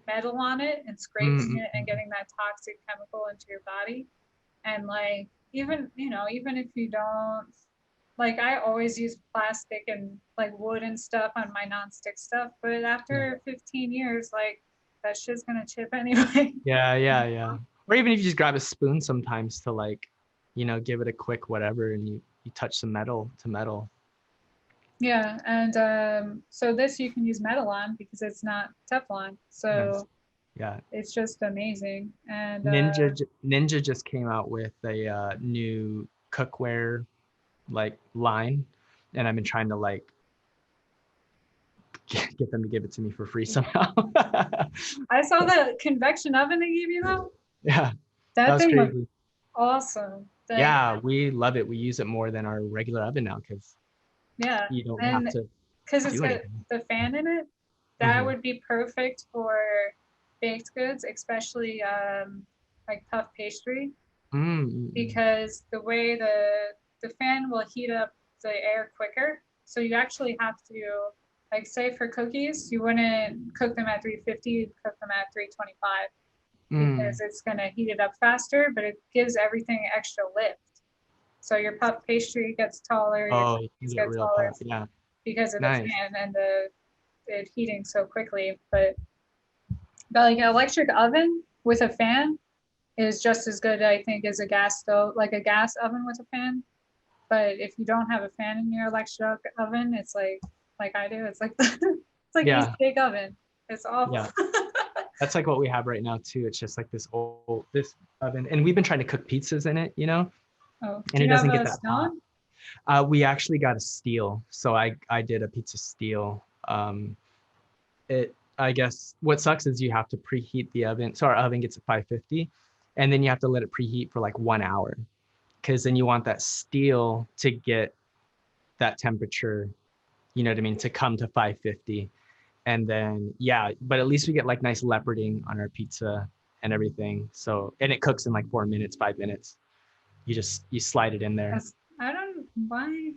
Speaker 1: metal on it and scraping it and
Speaker 2: Mm-hmm.
Speaker 1: getting that toxic chemical into your body. And like even if you don't, like I always use plastic and like wood and stuff on my non-stick stuff, but
Speaker 2: Yeah.
Speaker 1: after 15 years, like that shit's gonna chip anyway.
Speaker 2: Yeah, yeah, yeah. Or even if you just grab a spoon sometimes to like, give it a quick whatever, and you touch some metal to metal.
Speaker 1: Yeah, and so this you can use metal on because it's not Teflon,
Speaker 2: Nice.
Speaker 1: so
Speaker 2: Yeah.
Speaker 1: it's just amazing. And
Speaker 2: Ninja just came out with a new cookware like line, and I've been trying to like get them to give it to me for free somehow.
Speaker 1: I saw the convection oven they gave you though.
Speaker 2: Yeah, that
Speaker 1: That
Speaker 2: was
Speaker 1: thing looked
Speaker 2: crazy.
Speaker 1: awesome. Like
Speaker 2: Yeah, we love it. We use it more than our regular oven now because
Speaker 1: yeah,
Speaker 2: you don't have
Speaker 1: and
Speaker 2: to
Speaker 1: because it's
Speaker 2: do
Speaker 1: got
Speaker 2: anything.
Speaker 1: the fan in it, that
Speaker 2: Hmm.
Speaker 1: would be perfect for baked goods, especially like puff pastry,
Speaker 2: Mm-hmm.
Speaker 1: because the way the fan will heat up the air quicker. So you actually have to Like say for cookies, you wouldn't cook them at 350, you'd cook them at 325 because it's going to heat it up faster, but it gives everything extra lift. So your puff pastry gets taller, your
Speaker 2: Oh, you can
Speaker 1: cookies
Speaker 2: get
Speaker 1: get
Speaker 2: real
Speaker 1: taller
Speaker 2: puff. Yeah.
Speaker 1: because of the
Speaker 2: Nice.
Speaker 1: fan and the it heating so quickly. But like an electric oven with a fan is just as good, I think, as a gas stove, like a gas oven with a fan. But if you don't have a fan in your electric oven, it's like I do, it's like it's like a
Speaker 2: Yeah.
Speaker 1: big oven. It's awful.
Speaker 2: Yeah. That's like what we have right now too. It's just like this this oven, and we've been trying to cook pizzas in it, you know,
Speaker 1: Oh,
Speaker 2: and
Speaker 1: do
Speaker 2: it
Speaker 1: you have
Speaker 2: doesn't get
Speaker 1: a
Speaker 2: that hot.
Speaker 1: stone?
Speaker 2: We actually got a steel, so I did a pizza steel. It I guess what sucks is you have to preheat the oven. So our oven gets at 550, and then you have to let it preheat for like 1 hour, because then you want that steel to get that temperature, you know what I mean, to come to 550. And then yeah, but at least we get like nice leoparding on our pizza and everything. So, and it cooks in like 4 minutes, 5 minutes. You slide it in there.
Speaker 1: I don't why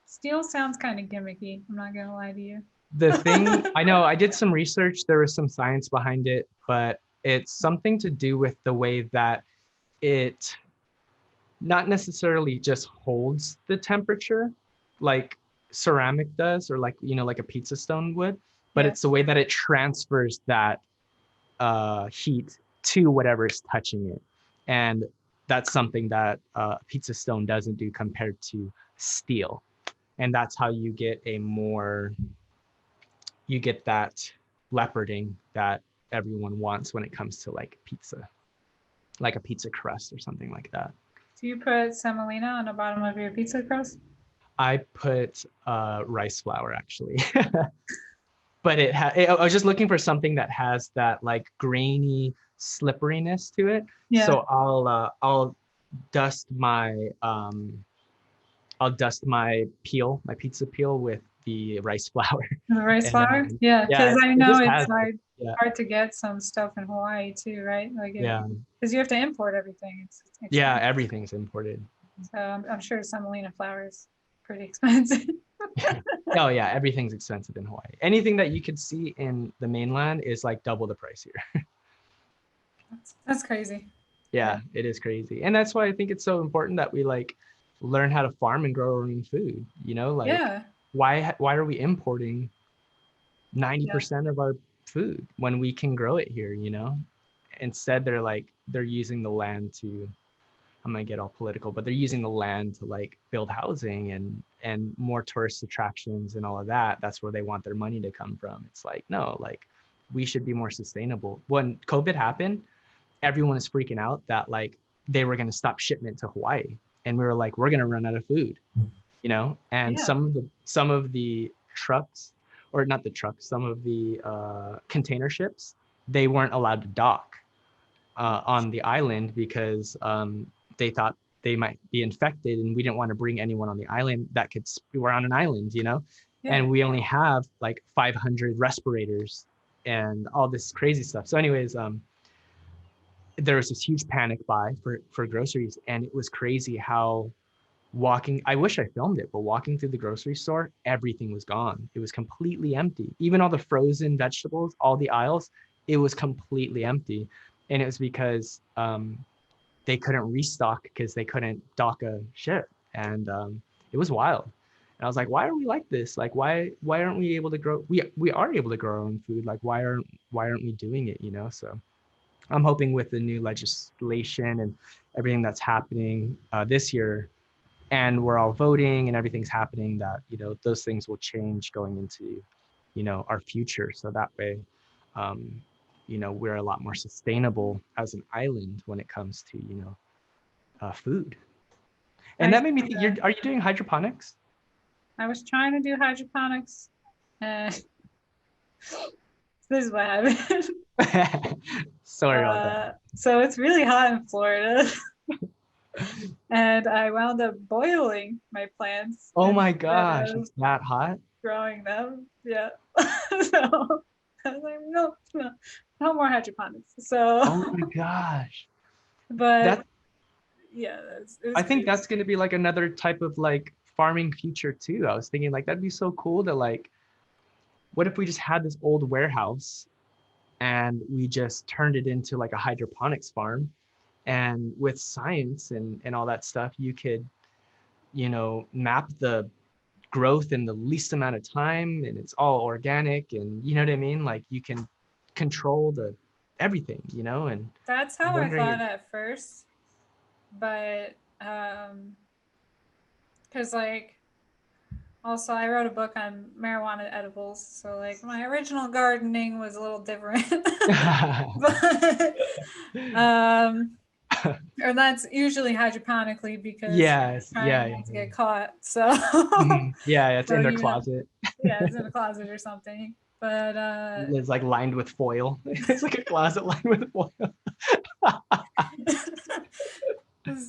Speaker 1: steel sounds kind of gimmicky. I'm not gonna lie to you.
Speaker 2: The thing, I know, I did some research, there was some science behind it, but it's something to do with the way that it not necessarily just holds the temperature like ceramic does, or like, you know, like a pizza stone would, but
Speaker 1: Yeah.
Speaker 2: it's the way that it transfers that heat to whatever is touching it. And that's something that pizza stone doesn't do compared to steel. And that's how you get you get that leoparding that everyone wants when it comes to like pizza, like a pizza crust or something like that.
Speaker 1: Do you put semolina on the bottom of your pizza crust?
Speaker 2: I put rice flour actually. But I was just looking for something that has that like grainy slipperiness to it.
Speaker 1: Yeah.
Speaker 2: So I'll dust my um I'll dust my peel, my pizza peel, with the rice flour.
Speaker 1: The rice
Speaker 2: And
Speaker 1: flour?
Speaker 2: then
Speaker 1: Yeah,
Speaker 2: yeah,
Speaker 1: because I
Speaker 2: it
Speaker 1: know
Speaker 2: just
Speaker 1: it's
Speaker 2: has,
Speaker 1: hard
Speaker 2: yeah,
Speaker 1: hard to get some stuff in Hawaii too, right? Like
Speaker 2: yeah,
Speaker 1: because you have to import everything. It's
Speaker 2: yeah,
Speaker 1: expensive.
Speaker 2: everything's imported.
Speaker 1: So I'm sure semolina flour is pretty expensive.
Speaker 2: Oh yeah, everything's expensive in Hawaii. Anything that you could see in the mainland is like double the price here.
Speaker 1: That's crazy.
Speaker 2: Yeah, it is crazy. And that's why I think it's so important that we like learn how to farm and grow our own food, you know, like
Speaker 1: Yeah.
Speaker 2: why are we importing
Speaker 1: Yeah.
Speaker 2: 90% of our food when we can grow it here, you know? Instead they're using the land to, I'm gonna get all political, but they're using the land to like build housing and more tourist attractions and all of that. That's where they want their money to come from. It's like, no, like we should be more sustainable. When COVID happened, everyone is freaking out that like they were going to stop shipment to Hawaii, and we were like, we're going to run out of food, you know. And
Speaker 1: Yeah.
Speaker 2: some of the trucks, or not the trucks, some of the container ships, they weren't allowed to dock on the island because they thought they might be infected, and we didn't want to bring anyone on the island that could. We're on an island, you know,
Speaker 1: Yeah.
Speaker 2: and we only have like 500 respirators and all this crazy stuff. So, anyways, there was this huge panic buy for groceries, and it was crazy how walking, I wish I filmed it, but walking through the grocery store, everything was gone. It was completely empty. Even all the frozen vegetables, all the aisles, it was completely empty. And it was because they couldn't restock because they couldn't dock a ship. And it was wild. And I was like, why are we like this? Like, why aren't we able to grow? We are able to grow our own food. Like, why aren't we doing it? You know, so I'm hoping with the new legislation and everything that's happening this year, and we're all voting and everything's happening, that, you know, those things will change going into, you know, our future. So that way, um, you know, we're a lot more sustainable as an island when it comes to, you know, food. And that made me think, are you doing hydroponics?
Speaker 1: I was trying to do hydroponics. And this is what happened.
Speaker 2: Sorry about that.
Speaker 1: So it's really hot in Florida. And I wound up boiling my plants.
Speaker 2: Oh my gosh, it's that hot?
Speaker 1: Growing them. Yeah. So I was like, no more hydroponics. So
Speaker 2: oh my gosh.
Speaker 1: but
Speaker 2: That
Speaker 1: yeah,
Speaker 2: I think that's going to be like another type of like farming future too. I was thinking like that'd be so cool to like what if we just had this old warehouse and we just turned it into like a hydroponics farm? And with science and all that stuff, you could, map the growth in the least amount of time, and it's all organic, and you know what I mean? Like you can control the everything, and
Speaker 1: That's
Speaker 2: I'm
Speaker 1: how I
Speaker 2: wondering
Speaker 1: thought
Speaker 2: if,
Speaker 1: at first, but because like also I wrote a book on marijuana edibles, so like my original gardening was a little different, but and that's usually hydroponically because you're
Speaker 2: yes, yeah,
Speaker 1: trying
Speaker 2: yeah,
Speaker 1: not to
Speaker 2: yeah.
Speaker 1: get caught. So
Speaker 2: Yeah, it's
Speaker 1: so
Speaker 2: in their
Speaker 1: you have,
Speaker 2: closet.
Speaker 1: yeah, it's in a closet or something. But
Speaker 2: It's like lined with foil. It's like a closet lined with foil.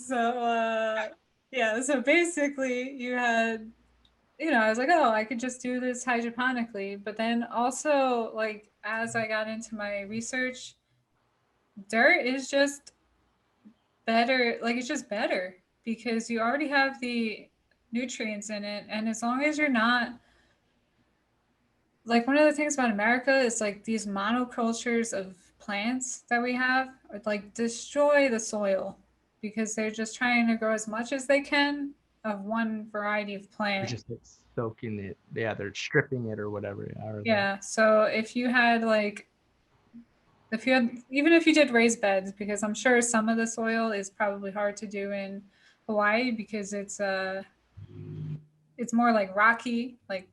Speaker 1: so yeah, so basically you had, I was like, oh, I could just do this hydroponically. But then also, like, as I got into my research, dirt is just better. Like, it's just better because you already have the nutrients in it. And as long as you're not, like, one of the things about America is like these monocultures of plants that we have would like destroy the soil because they're just trying to grow as much as they can of one variety of
Speaker 2: They're
Speaker 1: plant.
Speaker 2: just like soaking it. Yeah, they're stripping it or whatever. Yeah, or they're,
Speaker 1: Yeah. So if you had like, if you had, even if you did raised beds, because I'm sure some of the soil is probably hard to do in Hawaii because it's more like rocky, like,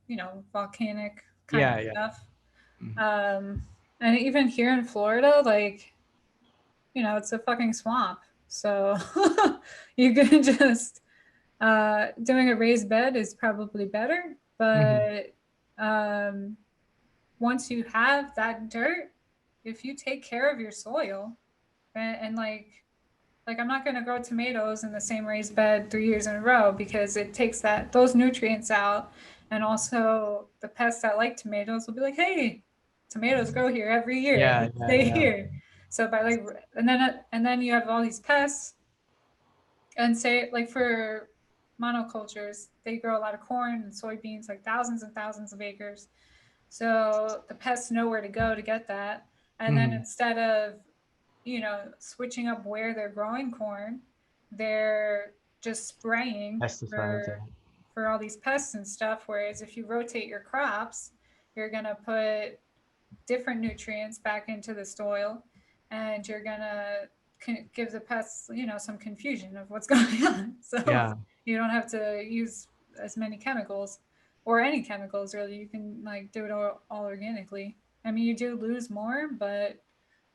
Speaker 1: volcanic kind of
Speaker 2: yeah, yeah.
Speaker 1: stuff.
Speaker 2: Mhm.
Speaker 1: Um, and even here in Florida, like, it's a fucking swamp. So you can just, doing a raised bed is probably better.
Speaker 2: Mhm.
Speaker 1: But um, once you have that dirt, if you take care of your soil and like I'm not going to grow tomatoes in the same raised bed 3 years in a row because it takes those nutrients out, and also the pests that like tomatoes will be like, hey, tomatoes grow here every year,
Speaker 2: Yeah,
Speaker 1: let's
Speaker 2: yeah,
Speaker 1: stay
Speaker 2: yeah.
Speaker 1: here. So by like, and then you have all these pests, and say like for monocultures they grow a lot of corn and soybeans, like thousands and thousands of acres, so the pests know where to go to get that. And then
Speaker 2: Mhm.
Speaker 1: instead of, switching up where they're growing corn, they're just spraying
Speaker 2: Pesticides.
Speaker 1: for all these pests and stuff. Whereas if you rotate your crops, you're gonna put different nutrients back into the soil, and you're gonna give the pests, some confusion of what's going on. So
Speaker 2: Yeah.
Speaker 1: you don't have to use as many chemicals, or any chemicals really. You can like do it all organically. I mean, you do lose more, but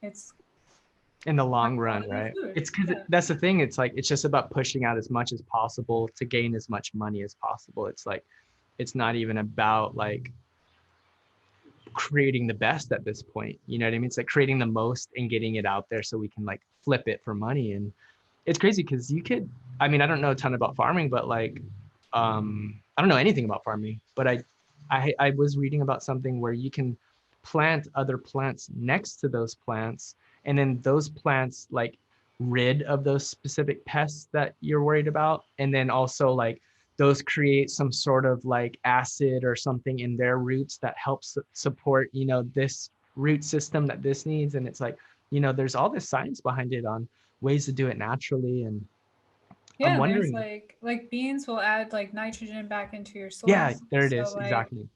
Speaker 1: it's
Speaker 2: In the
Speaker 1: high
Speaker 2: long run,
Speaker 1: quality
Speaker 2: right?
Speaker 1: food.
Speaker 2: It's because
Speaker 1: Yeah.
Speaker 2: that's the thing. It's like it's just about pushing out as much as possible to gain as much money as possible. It's like it's not even about like creating the best at this point. You know what I mean? It's like creating the most and getting it out there so we can like flip it for money. And it's crazy because you could, I mean, I don't know a ton about farming, but like I don't know anything about farming, but I was reading about something where you can plant other plants next to those plants, and then those plants like rid of those specific pests that you're worried about, and then also like those create some sort of like acid or something in their roots that helps support, this root system that this needs. And it's like, there's all this science behind it on ways to do it naturally. And I'm
Speaker 1: Yeah, and there's
Speaker 2: wondering,
Speaker 1: like beans will add like nitrogen back into your
Speaker 2: yeah,
Speaker 1: soil.
Speaker 2: there it
Speaker 1: So
Speaker 2: is.
Speaker 1: like,
Speaker 2: Exactly.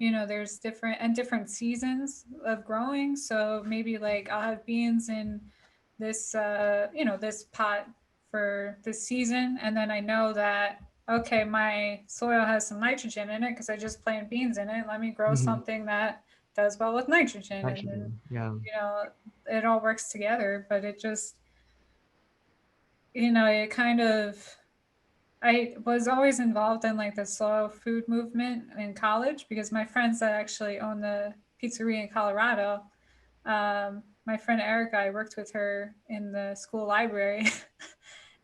Speaker 1: there's different seasons of growing. So maybe like I'll have beans in this this pot for this season, and then I know that, okay, my soil has some nitrogen in it because I just planted beans in it. Let me grow
Speaker 2: Hmm.
Speaker 1: something that does well with nitrogen, and then
Speaker 2: Nitrogen. Yeah.
Speaker 1: you know it all works together. But it just, it kind of, I was always involved in like the slow food movement in college because my friends that actually own the pizzeria in Colorado, my friend Erica, I worked with her in the school library,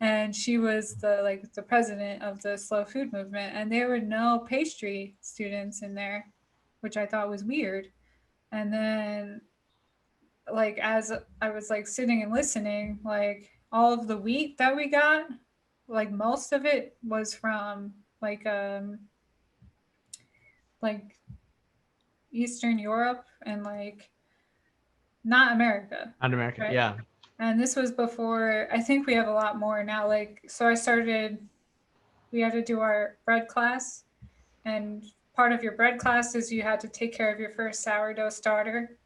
Speaker 1: and she was the president of the slow food movement, and there were no pastry students in there, which I thought was weird. And then like as I was like sitting and listening, like all of the wheat that we got, like most of it was from like like Eastern Europe and like not America,
Speaker 2: Not America.
Speaker 1: right?
Speaker 2: Yeah.
Speaker 1: And this was before, I think we have a lot more now. Like, so we had to do our bread class, and part of your bread class is you had to take care of your first sourdough starter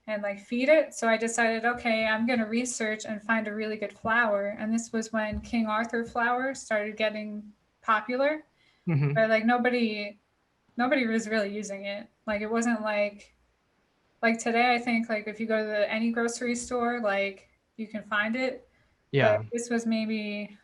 Speaker 1: and like feed it. So I decided, okay, I'm going to research and find a really good flour. And this was when King Arthur flour started getting popular,
Speaker 2: Hmm.
Speaker 1: but like nobody was really using it. Like it wasn't like today, I think like if you go to any grocery store, like you can find it. But
Speaker 2: Yeah.
Speaker 1: this was maybe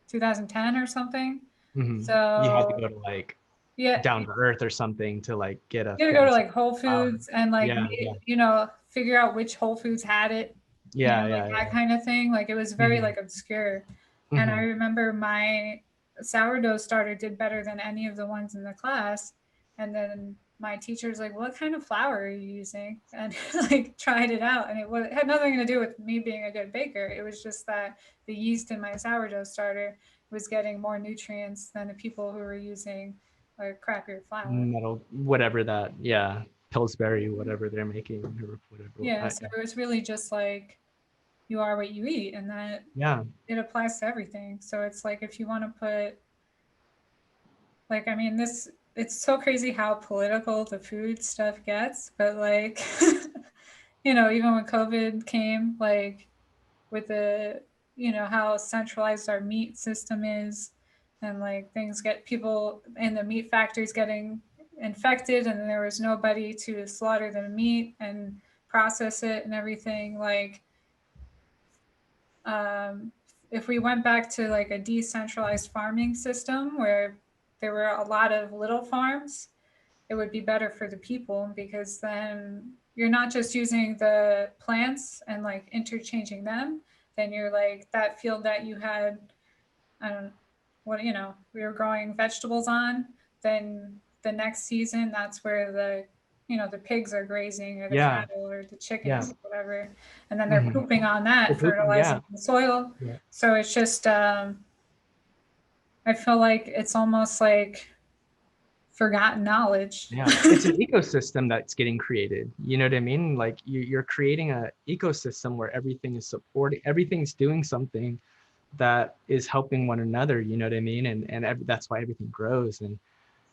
Speaker 1: 2010 or something.
Speaker 2: Hmm. You had to
Speaker 1: So
Speaker 2: go to like
Speaker 1: yeah,
Speaker 2: Down to Earth or something to like get a
Speaker 1: you gotta go to
Speaker 2: fancy
Speaker 1: like Whole
Speaker 2: flour.
Speaker 1: Foods and like
Speaker 2: Yeah. Yeah.
Speaker 1: figure out which Whole Foods had it,
Speaker 2: Yeah.
Speaker 1: like
Speaker 2: Yeah.
Speaker 1: that
Speaker 2: Yeah.
Speaker 1: kind of thing. Like it was very
Speaker 2: Hmm.
Speaker 1: like obscure. And I
Speaker 2: Hmm.
Speaker 1: remember my sourdough starter did better than any of the ones in the class. And then my teacher's like, "What kind of flour are you using?" And like tried it out, and it had nothing to do with me being a good baker. It was just that the yeast in my sourdough starter was getting more nutrients than the people who were using like crappier flour.
Speaker 2: Metal, whatever that. Yeah. Pillsbury, whatever they're making, or whatever.
Speaker 1: Yeah, so it was really just like you are what you eat, and that
Speaker 2: Yeah.
Speaker 1: it applies to everything. So it's like if you want to put like I mean this it's so crazy how political the food stuff gets, but like even when COVID came, like with the how centralized our meat system is, and like things get people in the meat factories getting infected, and there was nobody to slaughter the meat and process it and everything. Like um, if we went back to like a decentralized farming system where there were a lot of little farms, it would be better for the people because then you're not just using the plants and like interchanging them. Then you're like that field that you had, I don't what we were growing vegetables on. Then the next season, that's where the pigs are grazing or the
Speaker 2: Yeah.
Speaker 1: cattle or the
Speaker 2: Yeah.
Speaker 1: chickens or whatever, and then they're
Speaker 2: Hmm.
Speaker 1: pooping on
Speaker 2: The
Speaker 1: that,
Speaker 2: pooping. Yeah.
Speaker 1: fertilizing the soil.
Speaker 2: Yeah.
Speaker 1: So it's just I feel like it's almost like forgotten knowledge.
Speaker 2: Yeah, it's an ecosystem that's getting created. You know what I mean? Like you're creating a ecosystem where everything is supporting, everything's doing something that is helping one another. You know what I mean? And that's why everything grows. And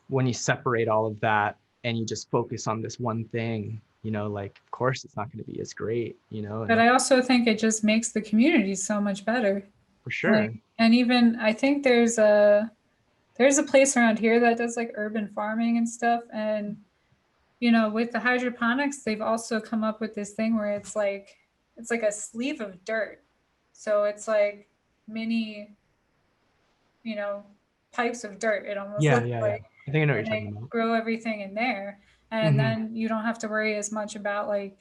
Speaker 2: when you separate all of that and you just focus on this one thing, like of course it's not going to be as great.
Speaker 1: But
Speaker 2: And
Speaker 1: I also think it just makes the community so much better.
Speaker 2: for
Speaker 1: Like,
Speaker 2: sure.
Speaker 1: and even I think there's a place around here that does like urban farming and stuff. And with the hydroponics, they've also come up with this thing where it's like a sleeve of dirt. So it's like mini, you know, pipes of dirt. It almost
Speaker 2: Yeah,
Speaker 1: looks
Speaker 2: yeah, yeah.
Speaker 1: like,
Speaker 2: I think I know what you're
Speaker 1: and
Speaker 2: talking
Speaker 1: they
Speaker 2: about.
Speaker 1: grow everything in there. And
Speaker 2: Hmm.
Speaker 1: then you don't have to worry as much about like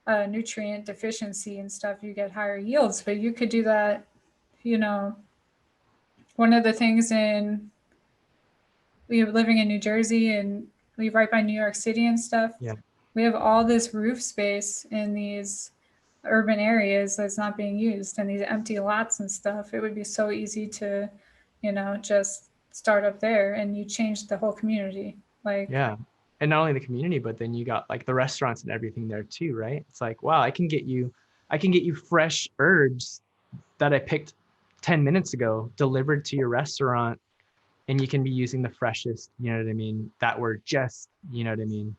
Speaker 1: nutrient deficiency and stuff. You get higher yields, but you could do that. You know, one of the things we living in New Jersey and we right by New York City and stuff.
Speaker 2: Yeah,
Speaker 1: We have all this roof space in these urban areas that's not being used and these empty lots and stuff. It would be so easy to, just start up there and you change the whole community. Like,
Speaker 2: yeah. And not only the community, but then you got like the restaurants and everything there too, right? It's like, wow, I can get you fresh herbs that I picked 10 minutes ago delivered to your restaurant, and you can be using the freshest, you know what I mean, that were just, you know what I mean,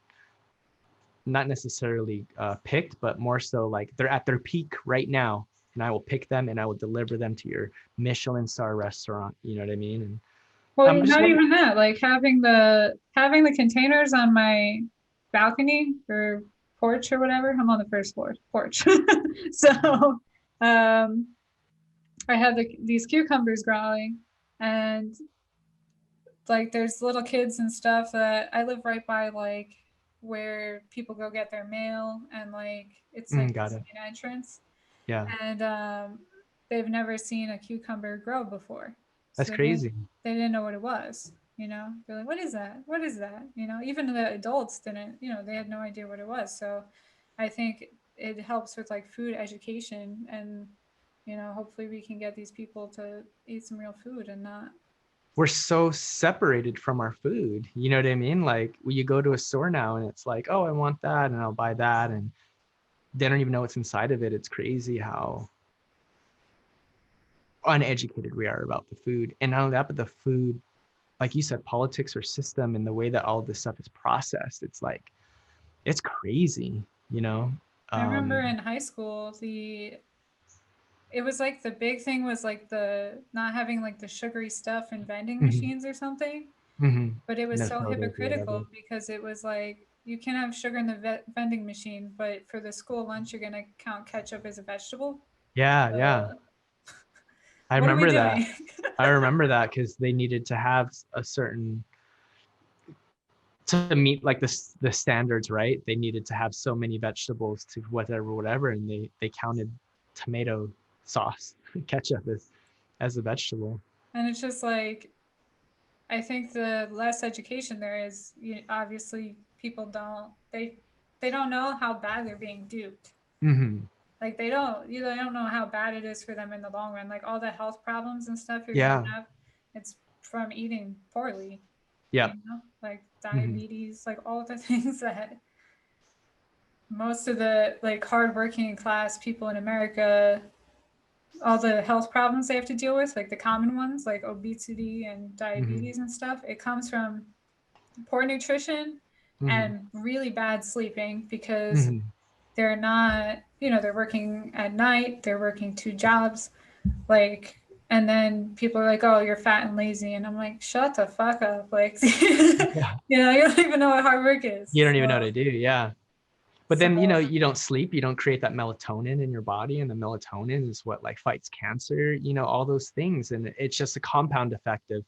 Speaker 2: not necessarily picked, but more so like they're at their peak right now. And I will pick them and I will deliver them to your Michelin star restaurant. You know what I mean? And
Speaker 1: well,
Speaker 2: I'm just
Speaker 1: not
Speaker 2: wondering.
Speaker 1: even that. Like having the containers on my balcony or porch or whatever. I'm on the first floor porch, so um, I had these cucumbers growing, and like there's little kids and stuff that I live right by, like where people go get their mail, and like it's like
Speaker 2: Got
Speaker 1: this
Speaker 2: it.
Speaker 1: main entrance,
Speaker 2: Yeah,
Speaker 1: and they've never seen a cucumber grow before,
Speaker 2: that's
Speaker 1: so
Speaker 2: crazy.
Speaker 1: they didn't know what it was. They're like, "What is that? What is that?" Even the adults didn't. They had no idea what it was. So, I think it helps with like food education, and hopefully we can get these people to eat some real food and not
Speaker 2: we're so separated from our food. You know what I mean? Like you go to a store now and it's like, oh, I want that and I'll buy that. And they don't even know what's inside of it. It's crazy how uneducated we are about the food. And not only that, but the food, like you said, politics or system and the way that all this stuff is processed. It's like, it's crazy, you know?
Speaker 1: I remember
Speaker 2: Um,
Speaker 1: in high school, it was like the big thing was like the not having like the sugary stuff in vending
Speaker 2: mhm,
Speaker 1: machines or something.
Speaker 2: mhm.
Speaker 1: But it was
Speaker 2: No
Speaker 1: so
Speaker 2: sodas or whatever.
Speaker 1: hypocritical because it was like you can have sugar in the vending machine, but for the school lunch, you're gonna count ketchup as a vegetable.
Speaker 2: Yeah, yeah. I
Speaker 1: What are we
Speaker 2: remember that.
Speaker 1: doing?
Speaker 2: I remember that because they needed to have a certain to meet like the standards, right? They needed to have so many vegetables to whatever, and they counted tomato sauce, ketchup as a vegetable.
Speaker 1: And it's just like I think the less education there is, obviously people they don't know how bad they're being duped.
Speaker 2: Hmm.
Speaker 1: Like they don't know how bad it is for them in the long run. Like all the health problems and stuff you're gonna
Speaker 2: Yeah.
Speaker 1: have, it's from eating poorly.
Speaker 2: Yeah.
Speaker 1: Like
Speaker 2: Hmm.
Speaker 1: diabetes, like all the things that most of the like hardworking class people in America, all the health problems they have to deal with, like the common ones like obesity and
Speaker 2: Hmm.
Speaker 1: diabetes and stuff, it comes from poor nutrition
Speaker 2: Hmm.
Speaker 1: and really bad sleeping because
Speaker 2: Hmm.
Speaker 1: they're not, they're working at night, they're working two jobs, like, and then people are like, oh, you're fat and lazy. And I'm like, shut the fuck up. Like,
Speaker 2: Yeah.
Speaker 1: you don't even know what hard work
Speaker 2: You
Speaker 1: is.
Speaker 2: don't even know what
Speaker 1: So,
Speaker 2: to do. Yeah. But
Speaker 1: so
Speaker 2: then, you don't sleep, you don't create that melatonin in your body. And the melatonin is what like fights cancer, all those things. And it's just a compound effect of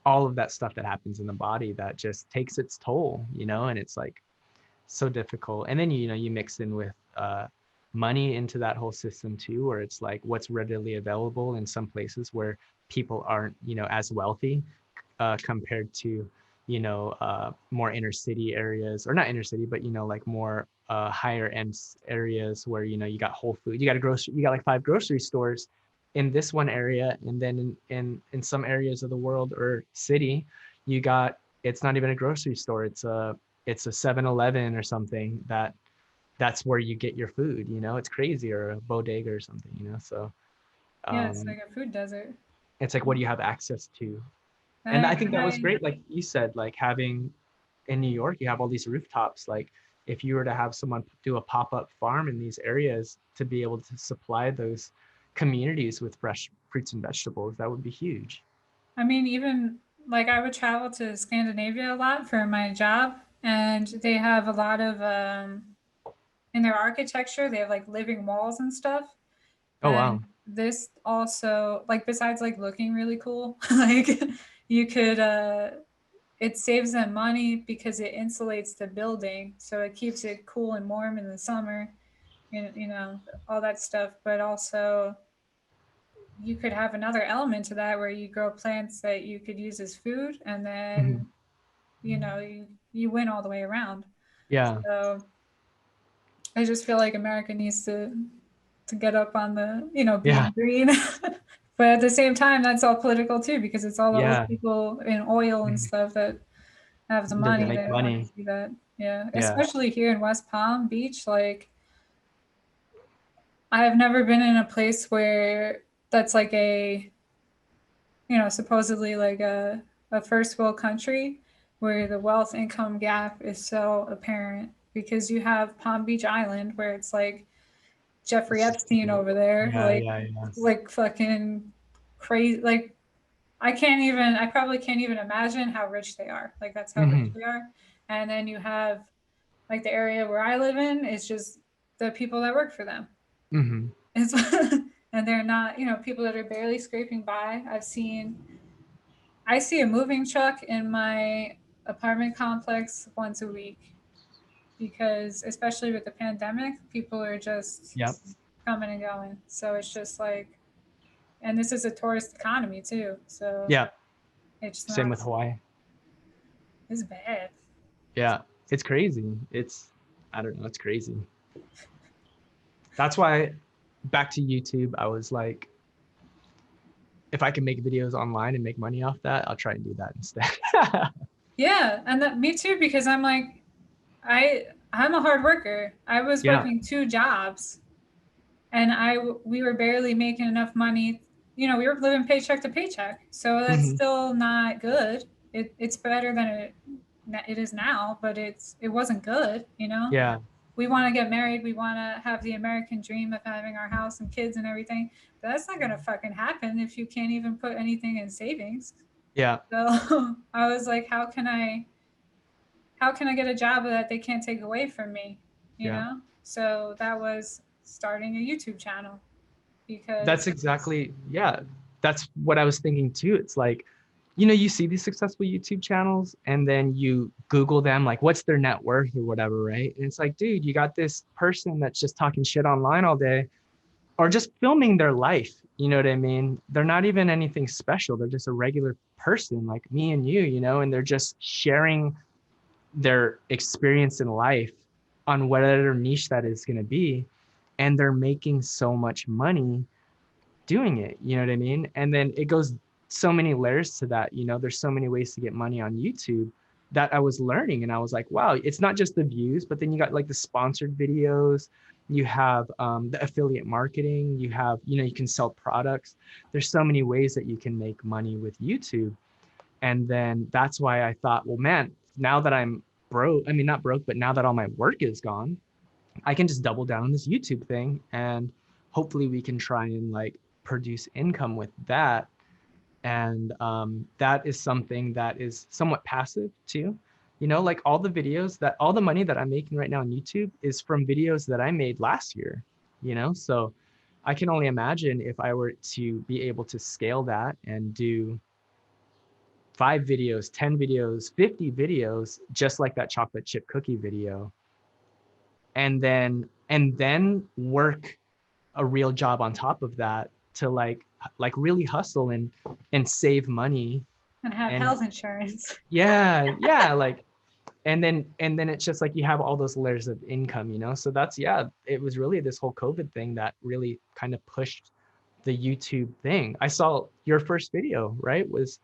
Speaker 2: all of that stuff that happens in the body that just takes its toll, and it's like so difficult. And then you mix in with money into that whole system too, where it's like what's readily available in some places where people aren't as wealthy compared to more inner city areas, or not inner city, but like more higher end areas where you got Whole Food, you got like 5 grocery stores in this one area, and then in some areas of the world or city, it's not even a grocery store, it's a 7-Eleven or something that's where you get your food. It's crazy, or a bodega or something. So
Speaker 1: yeah, it's
Speaker 2: um
Speaker 1: like a food desert.
Speaker 2: it's like, what do you have access to? And
Speaker 1: And
Speaker 2: I think that was great, like you said, like having in New York, you have all these rooftops. Like if you were to have someone do a pop-up farm in these areas to be able to supply those communities with fresh fruits and vegetables, that would be huge.
Speaker 1: I mean, even like I would travel to Scandinavia a lot for my job, and they have a lot of, in their architecture, they have like living walls and stuff.
Speaker 2: Oh
Speaker 1: And
Speaker 2: wow.
Speaker 1: this also, like, besides like looking really cool, like you could, it saves them money because it insulates the building. So it keeps it cool and warm in the summer, all that stuff. But also, you could have another element to that where you grow plants that you could use as food, and
Speaker 2: Mhm.
Speaker 1: then, you win all the way around.
Speaker 2: Yeah.
Speaker 1: So I just feel like America needs to get up on the,
Speaker 2: Yeah.
Speaker 1: being green. But at the same time, that's all political too, because it's all those
Speaker 2: Yeah.
Speaker 1: people in oil and
Speaker 2: Mhm.
Speaker 1: stuff that have the
Speaker 2: That
Speaker 1: money
Speaker 2: make
Speaker 1: that want to
Speaker 2: money.
Speaker 1: see that. Yeah,
Speaker 2: Yeah.
Speaker 1: especially here in West Palm Beach. Like, I have never been in a place where that's like supposedly like a first world country where the wealth income gap is so apparent, because you have Palm Beach Island where it's like Jeffrey
Speaker 2: It's just
Speaker 1: Epstein over there,
Speaker 2: yeah, yeah, yeah.
Speaker 1: like fucking crazy. Like, I probably can't even imagine how rich they are. Like, that's how rich
Speaker 2: Hmm.
Speaker 1: they are. And then you have like the area where I live in is just the people that work for them.
Speaker 2: Hmm.
Speaker 1: It's, and they're not, people that are barely scraping by. I see a moving truck in my apartment complex once a week, because especially with the pandemic, people are just
Speaker 2: Yep.
Speaker 1: coming and going. So it's just like, and this is a tourist economy too. So
Speaker 2: Yeah.
Speaker 1: it's
Speaker 2: Same
Speaker 1: not,
Speaker 2: with Hawaii.
Speaker 1: it's bad.
Speaker 2: Yeah. It's crazy. I don't know. It's crazy. That's why back to YouTube, I was like, if I can make videos online and make money off that, I'll try and do that instead.
Speaker 1: Yeah, and that me too, because I'm like, I'm a hard worker. I was
Speaker 2: Yeah.
Speaker 1: working 2 jobs, and we were barely making enough money. You know, we were living paycheck to paycheck, so that's
Speaker 2: Hmm.
Speaker 1: still not good. It's better than it is now, but it wasn't good. You know,
Speaker 2: Yeah.
Speaker 1: we want to get married, we want to have the American dream of having our house and kids and everything, but that's not gonna fucking happen if you can't even put anything in savings.
Speaker 2: Yeah.
Speaker 1: So I was like, how can I get a job that they can't take away from me? You
Speaker 2: Yeah.
Speaker 1: know? So that was starting a YouTube channel
Speaker 2: That's
Speaker 1: because
Speaker 2: exactly, yeah. That's what I was thinking too. It's like, you know, you see these successful YouTube channels and then you Google them, like, what's their net worth or whatever, right? And it's like, dude, you got this person that's just talking shit online all day or just filming their life. You know what I mean? They're not even anything special. They're just a regular person like me and you know, and they're just sharing their experience in life on whatever niche that is going to be. And they're making so much money doing it. You know what I mean? And then it goes so many layers to that. You know, there's so many ways to get money on YouTube that I was learning. And I was like, wow, it's not just the views, but then you got like the sponsored videos. You have the affiliate marketing. You have, you know, you can sell products. There's so many ways that you can make money with YouTube. And then that's why I thought, well, man, now that I'm broke, I mean, not broke, but now that all my work is gone, I can just double down on this YouTube thing and hopefully we can try and like produce income with that. And that is something that is somewhat passive too. You know, like all the money that I'm making right now on YouTube is from videos that I made last year, you know? So I can only imagine if I were to be able to scale that and do 5 videos, 10 videos, 50 videos, just like that chocolate chip cookie video, and then work a real job on top of that to like really hustle and save money.
Speaker 1: and have
Speaker 2: And
Speaker 1: health insurance.
Speaker 2: yeah, like and then it's just like you have all those layers of income, you know. So that's, yeah, it was really this whole COVID thing that really kind of pushed the YouTube thing. I saw your first video, right, was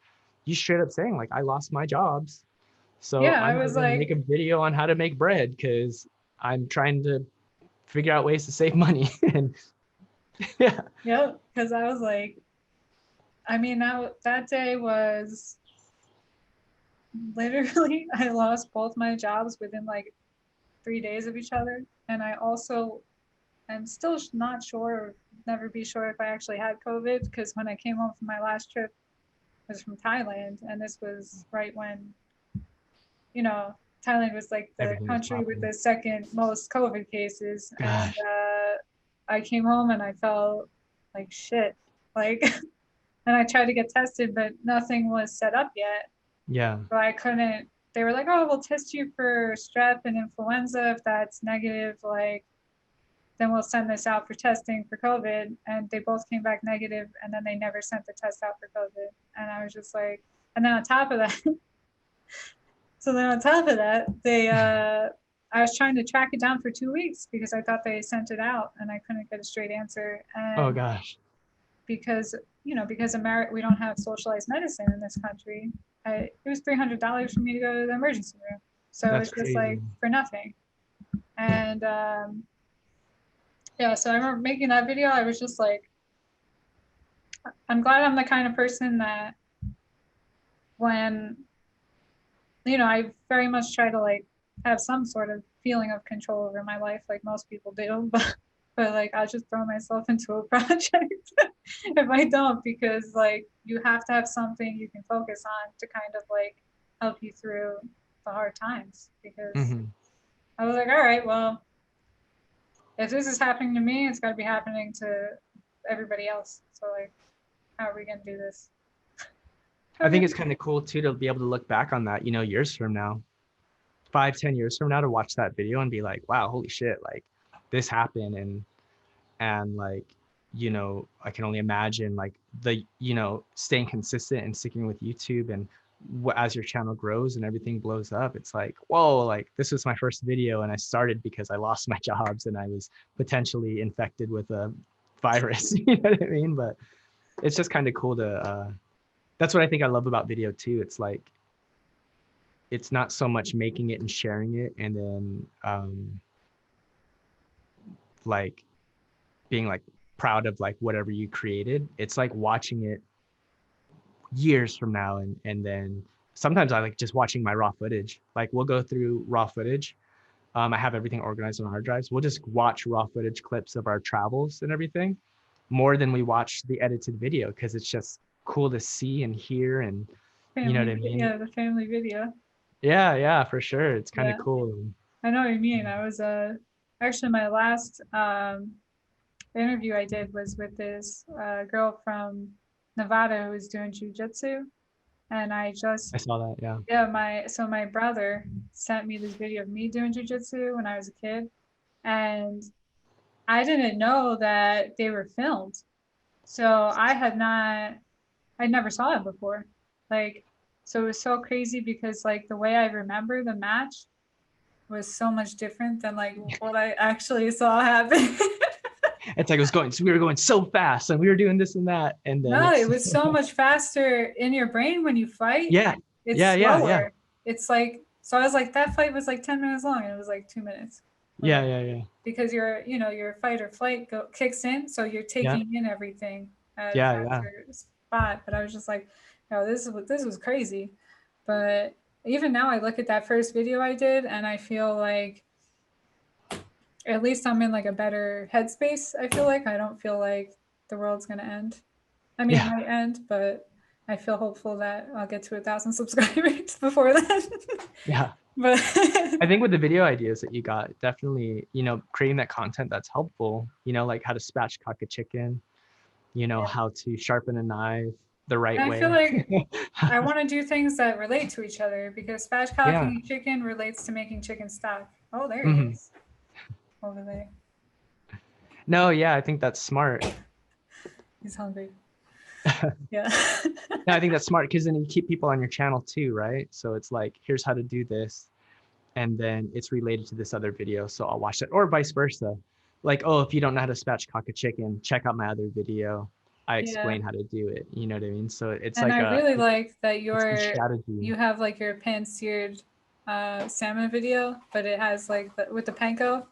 Speaker 2: you straight up saying like, I lost my jobs, so
Speaker 1: Yeah, I
Speaker 2: I'm
Speaker 1: was
Speaker 2: gonna make
Speaker 1: like,
Speaker 2: a video on how to make bread because I'm trying to figure out ways to save money. And yeah.
Speaker 1: yep, because I was like, I mean, that day was literally I lost both my jobs within like 3 days of each other, and I also am still not sure, never be sure if I actually had COVID because when I came home from my last trip was from Thailand, and this was right when, you know, Thailand was like the
Speaker 2: Everything was
Speaker 1: country with
Speaker 2: popping.
Speaker 1: the second most COVID cases, and
Speaker 2: Gosh.
Speaker 1: I came home and I felt like shit, like, and I tried to get tested, but nothing was set up yet,
Speaker 2: Yeah.
Speaker 1: so I couldn't. They were like, "Oh, we'll test you for strep and influenza. If that's negative, like, then we'll send this out for testing for COVID." And they both came back negative, and then they never sent the test out for COVID. And I was just like, and then on top of that, so then on top of that, I was trying to track it down for 2 weeks because I thought they sent it out, and I couldn't get a straight answer.
Speaker 2: Oh
Speaker 1: And
Speaker 2: gosh.
Speaker 1: because because America, we don't have socialized medicine in this country, it was $300 for me to go to the emergency room. So
Speaker 2: That's
Speaker 1: it's just
Speaker 2: crazy.
Speaker 1: like for nothing. And yeah, so I remember making that video. I was just like, I'm glad I'm the kind of person that when, I very much try to like have some sort of feeling of control over my life, like most people do, but like I'll just throw myself into a project if I don't, because like you have to have something you can focus on to kind of like help you through the hard times. Because
Speaker 2: Hmm.
Speaker 1: I was like, all right, well, if this is happening to me, it's got to be happening to everybody else. So like, how are we gonna do this?
Speaker 2: I think it's kind of cool too to be able to look back on that, you know, years from now, 5, 10 years from now, to watch that video and be like, wow, holy shit, like this happened. And like, you know, I can only imagine like staying consistent and sticking with YouTube. And as your channel grows and everything blows up, it's like, whoa, like this was my first video and I started because I lost my jobs and I was potentially infected with a virus. You know what I mean? But it's just kind of cool to that's what I think I love about video too. It's like it's not so much making it and sharing it and then like being like proud of like whatever you created. It's like watching it years from now and then sometimes I like just watching my raw footage. Like we'll go through raw footage. I have everything organized on hard drives. We'll just watch raw footage clips of our travels and everything more than we watch the edited video because it's just cool to see and hear and you know what I mean?
Speaker 1: Yeah, the family video.
Speaker 2: Yeah, yeah, for sure. It's kind of
Speaker 1: Yeah,
Speaker 2: cool.
Speaker 1: I know what you mean. I was actually my last interview I did was with this girl from Nevada who was doing jujitsu, and I
Speaker 2: I
Speaker 1: just
Speaker 2: saw that. Yeah.
Speaker 1: yeah my brother sent me this video of me doing jujitsu when I was a kid, and I didn't know that they were filmed, so I never saw it before, like so it was so crazy because like the way I remember the match was so much different than like what I actually saw happen.
Speaker 2: It's like it was going, so we were going so fast and we were doing this and that. And then
Speaker 1: No,
Speaker 2: it's,
Speaker 1: it was so much faster in your brain when you fight.
Speaker 2: yeah,
Speaker 1: It's
Speaker 2: yeah, yeah, yeah,
Speaker 1: slower. It's like, so I was like, that fight was like 10 minutes long and it was like 2 minutes.
Speaker 2: yeah, yeah, yeah,
Speaker 1: Because your fight or flight kicks in. So you're
Speaker 2: yeah,
Speaker 1: taking in everything at a
Speaker 2: yeah, yeah,
Speaker 1: faster spot. But I was just like, no, this was crazy. But even now I look at that first video I did and I feel like at least I'm in like a better headspace. I feel like I don't feel like the world's gonna end. I mean, it
Speaker 2: yeah,
Speaker 1: might end, but I feel hopeful that I'll get to 1,000 subscribers before then.
Speaker 2: yeah.
Speaker 1: But
Speaker 2: I think with the video ideas that you got, definitely, you know, creating that content that's helpful, you know, like how to spatchcock a chicken, you know,
Speaker 1: yeah.
Speaker 2: how to sharpen a knife the right
Speaker 1: And I feel
Speaker 2: way.
Speaker 1: like I want to do things that relate to each other because
Speaker 2: Yeah.
Speaker 1: spatchcocking chicken relates to making chicken stock. Oh, there he
Speaker 2: Hmm.
Speaker 1: is over there.
Speaker 2: No, yeah, I think that's smart.
Speaker 1: He's hungry. Yeah.
Speaker 2: No, I think that's smart because then you keep people on your channel too, right? So it's like, here's how to do this. And then it's related to this other video. So I'll watch that or vice versa. Like, oh, if you don't know how to spatchcock a chicken, check out my other video. I
Speaker 1: Yeah.
Speaker 2: explain how to do it. You know what I mean? So it's
Speaker 1: And
Speaker 2: like
Speaker 1: I really like that
Speaker 2: it's good strategy.
Speaker 1: you have like your pan-seared salmon video, but it has like with the panko,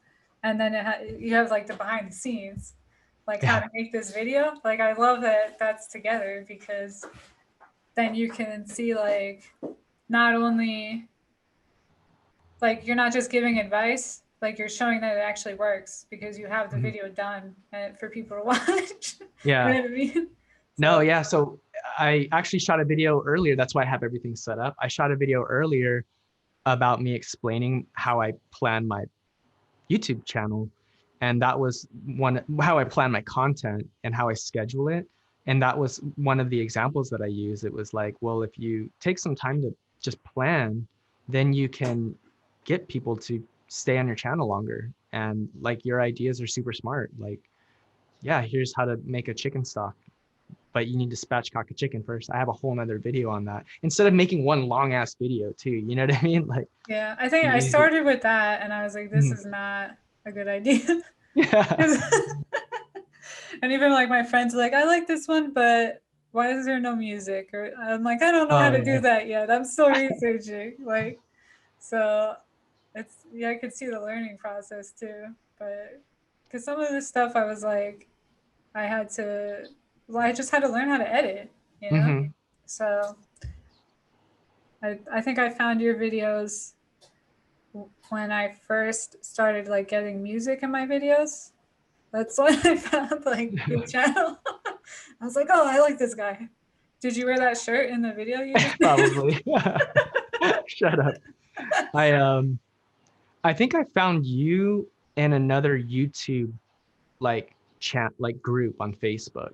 Speaker 1: and then you have like the behind the scenes, like how
Speaker 2: Yeah.
Speaker 1: to make this video. Like I love that that's together because then you can see like not only like you're not just giving advice, like you're showing that it actually works because you have the
Speaker 2: Mhm.
Speaker 1: video done for people to watch. You
Speaker 2: Yeah.
Speaker 1: know what I mean?
Speaker 2: No,
Speaker 1: So
Speaker 2: yeah. So I actually shot a video earlier. That's why I have everything set up. I shot a video earlier about me explaining how I plan my YouTube channel. And that was one how I plan my content and how I schedule it. And that was one of the examples that I use. It was like, well, if you take some time to just plan, then you can get people to stay on your channel longer. And like your ideas are super smart. Like, yeah, here's how to make a chicken stock, but you need to spatchcock a chicken first. I have a whole nother video on that. Instead of making one long ass video too, you know what I mean? Like
Speaker 1: yeah, I think
Speaker 2: you
Speaker 1: I
Speaker 2: use it.
Speaker 1: started with that and I was like, this
Speaker 2: Mhm.
Speaker 1: is not a good idea.
Speaker 2: Yeah.
Speaker 1: And even like my friends are like, I like this one, but why is there no music? Or I'm like, I don't know how
Speaker 2: Oh
Speaker 1: to do
Speaker 2: yeah.
Speaker 1: that yet. I'm still researching. Like, so it's, yeah, I could see the learning process too. But because some of this stuff I was like, I had to, well, I just had to learn how to edit, you know?
Speaker 2: Hmm.
Speaker 1: So I think I found your videos when I first started like getting music in my videos. That's when I found like your channel. I was like, oh, I like this guy. Did you wear that shirt in the video you just did?
Speaker 2: Probably. Shut up. I think I found you in another YouTube like chat like group on Facebook.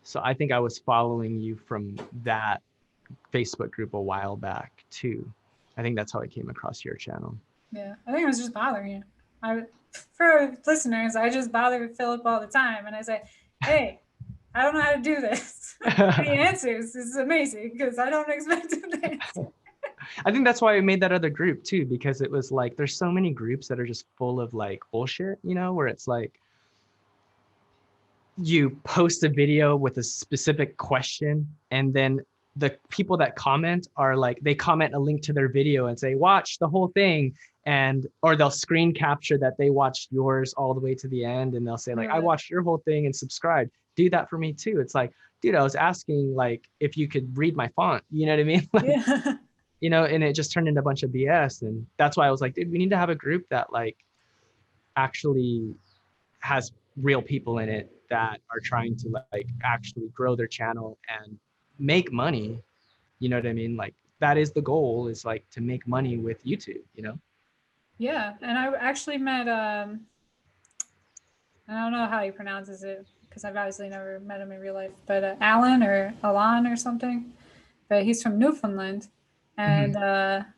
Speaker 2: So I think I was following you from that Facebook group a while back too. I think that's how I came across your channel.
Speaker 1: Yeah, I think I was just bothering you. I, for listeners, I just bother Philip all the time, and I say, hey, I don't know how to do this. And he answers. This is amazing because I don't expect him to answer.
Speaker 2: I think that's why I made that other group too, because it was like there's so many groups that are just full of like bullshit, you know, where it's like you post a video with a specific question, and then the people that comment are like, they comment a link to their video and say watch the whole thing, and or they'll screen capture that they watched yours all the way to the end, and they'll say like, I
Speaker 1: Really?
Speaker 2: watched your whole thing and subscribed. Do that for me too. It's like, dude, I was asking like if you could read my font, you know what I mean? Like,
Speaker 1: Yeah.
Speaker 2: and it just turned into a bunch of BS. And that's why I was like, dude, we need to have a group that like actually has real people in it that are trying to like actually grow their channel and make money. You know what I mean? Like that is the goal, is like to make money with YouTube.
Speaker 1: Yeah. And I actually met I don't know how he pronounces it because I've obviously never met him in real life, but Alan or Alan or something. But he's from Newfoundland, and
Speaker 2: Mm-hmm.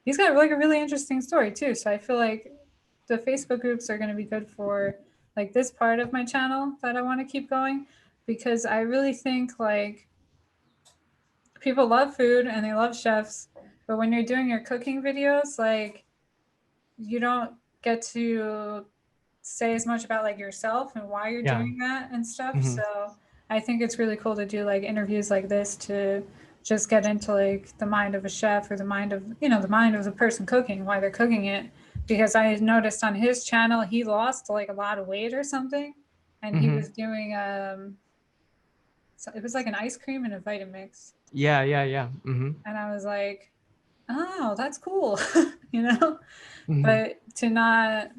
Speaker 1: he's got like a really interesting story too. So I feel like the Facebook groups are going to be good for like this part of my channel that I want to keep going, because I really think like people love food and they love chefs, but when you're doing your cooking videos, like you don't get to say as much about like yourself and why you're
Speaker 2: Yeah.
Speaker 1: doing that and stuff.
Speaker 2: Mm-hmm.
Speaker 1: So I think it's really cool to do like interviews like this to just get into like the mind of a chef, or the mind of, the mind of the person cooking, why they're cooking it. Because I noticed on his channel he lost like a lot of weight or something, and he
Speaker 2: Mm-hmm.
Speaker 1: was doing so it was like an ice cream and a Vitamix.
Speaker 2: Yeah, yeah, yeah. Mm-hmm.
Speaker 1: And I was like, oh, that's cool, you know?
Speaker 2: Mm-hmm.
Speaker 1: But to not,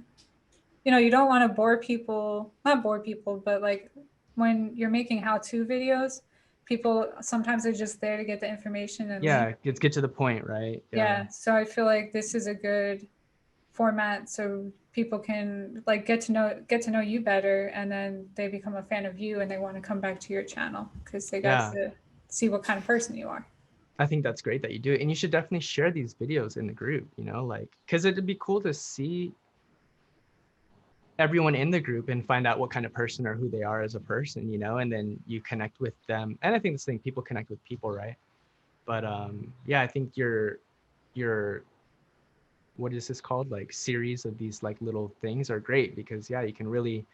Speaker 1: you don't want to bore people, not bore people, but like when you're making how-to videos, people sometimes are just there to get the information and leave.
Speaker 2: Yeah, let's get to the point, right? Yeah.
Speaker 1: Yeah, so I feel like this is a good format so people can like get to know you better, and then they become a fan of you and they want to come back to your channel because they got
Speaker 2: Yeah.
Speaker 1: to see what kind of person you are.
Speaker 2: I think that's great that you do it. And you should definitely share these videos in the group, like, because it'd be cool to see everyone in the group and find out what kind of person or who they are as a person, and then you connect with them. And I think this thing, people connect with people, right? But yeah, I think your what is this called? Like series of these like little things are great because yeah, you can really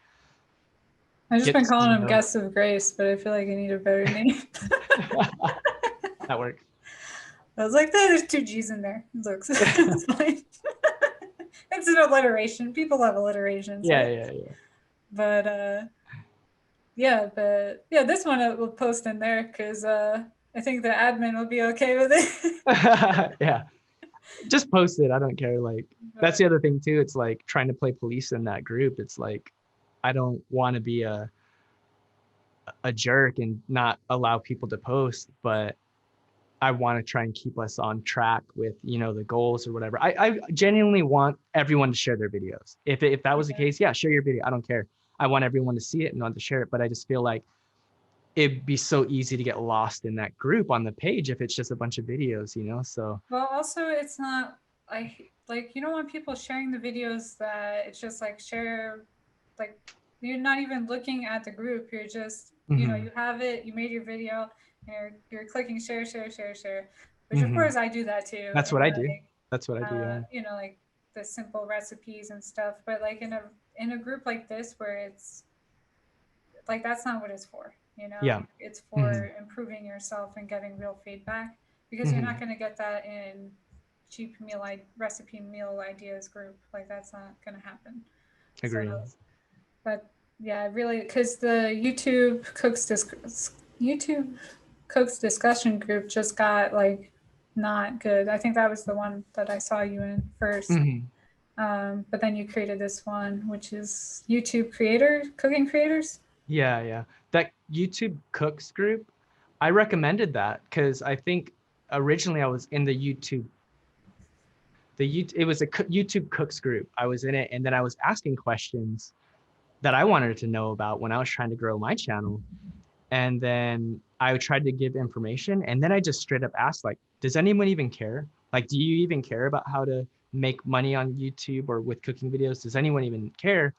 Speaker 1: I've just
Speaker 2: get
Speaker 1: been
Speaker 2: to
Speaker 1: calling them
Speaker 2: know.
Speaker 1: guests of grace, but I feel like I need a better name.
Speaker 2: That works.
Speaker 1: I was like, there's two G's in there. It looks it's fine. It's an alliteration. People love alliterations,
Speaker 2: Yeah,
Speaker 1: right?
Speaker 2: yeah, yeah.
Speaker 1: But but yeah, this one I will post in there because I think the admin will be okay with it.
Speaker 2: Yeah. Just post it. I don't care. Like that's
Speaker 1: But
Speaker 2: the other thing too. It's like trying to play police in that group. It's like I don't want to be a jerk and not allow people to post, but I want to try and keep us on track with, the goals or whatever. I genuinely want everyone to share their videos. If that was the
Speaker 1: yeah,
Speaker 2: case, yeah, share your video. I don't care. I want everyone to see it and want to share it. But I just feel like it'd be so easy to get lost in that group on the page if it's just a bunch of videos. So
Speaker 1: well, also it's not like you don't want people sharing the videos that it's just like share, like you're not even looking at the group. You're just
Speaker 2: hmm
Speaker 1: you have it, you made your video, and you're clicking share, share, share, share. Which of
Speaker 2: hmm
Speaker 1: course I do that too,
Speaker 2: that's what
Speaker 1: and
Speaker 2: I do. That's what I do. Yeah.
Speaker 1: like the simple recipes and stuff. But like in a group like this where it's like that's not what it's for.
Speaker 2: Yeah.
Speaker 1: It's
Speaker 2: hmm
Speaker 1: for improving yourself and getting real feedback, because you're not
Speaker 2: hmm
Speaker 1: going to get that in cheap recipe meal ideas group. Like that's not going to happen. So,
Speaker 2: Agree.
Speaker 1: but yeah, really, because the YouTube cooks discussion group just got like not good. I think that was the one that I saw you in first.
Speaker 2: hmm
Speaker 1: But then you created this one, which is YouTube creator cooking creators.
Speaker 2: Yeah, yeah. That YouTube Cooks group, I recommended that because I think originally I was in it was a YouTube Cooks group. I was in it, and then I was asking questions that I wanted to know about when I was trying to grow my channel. And then I tried to give information, and then I just straight up asked, like, does anyone even care? Like, do you even care about how to make money on YouTube or with cooking videos? Does anyone even care?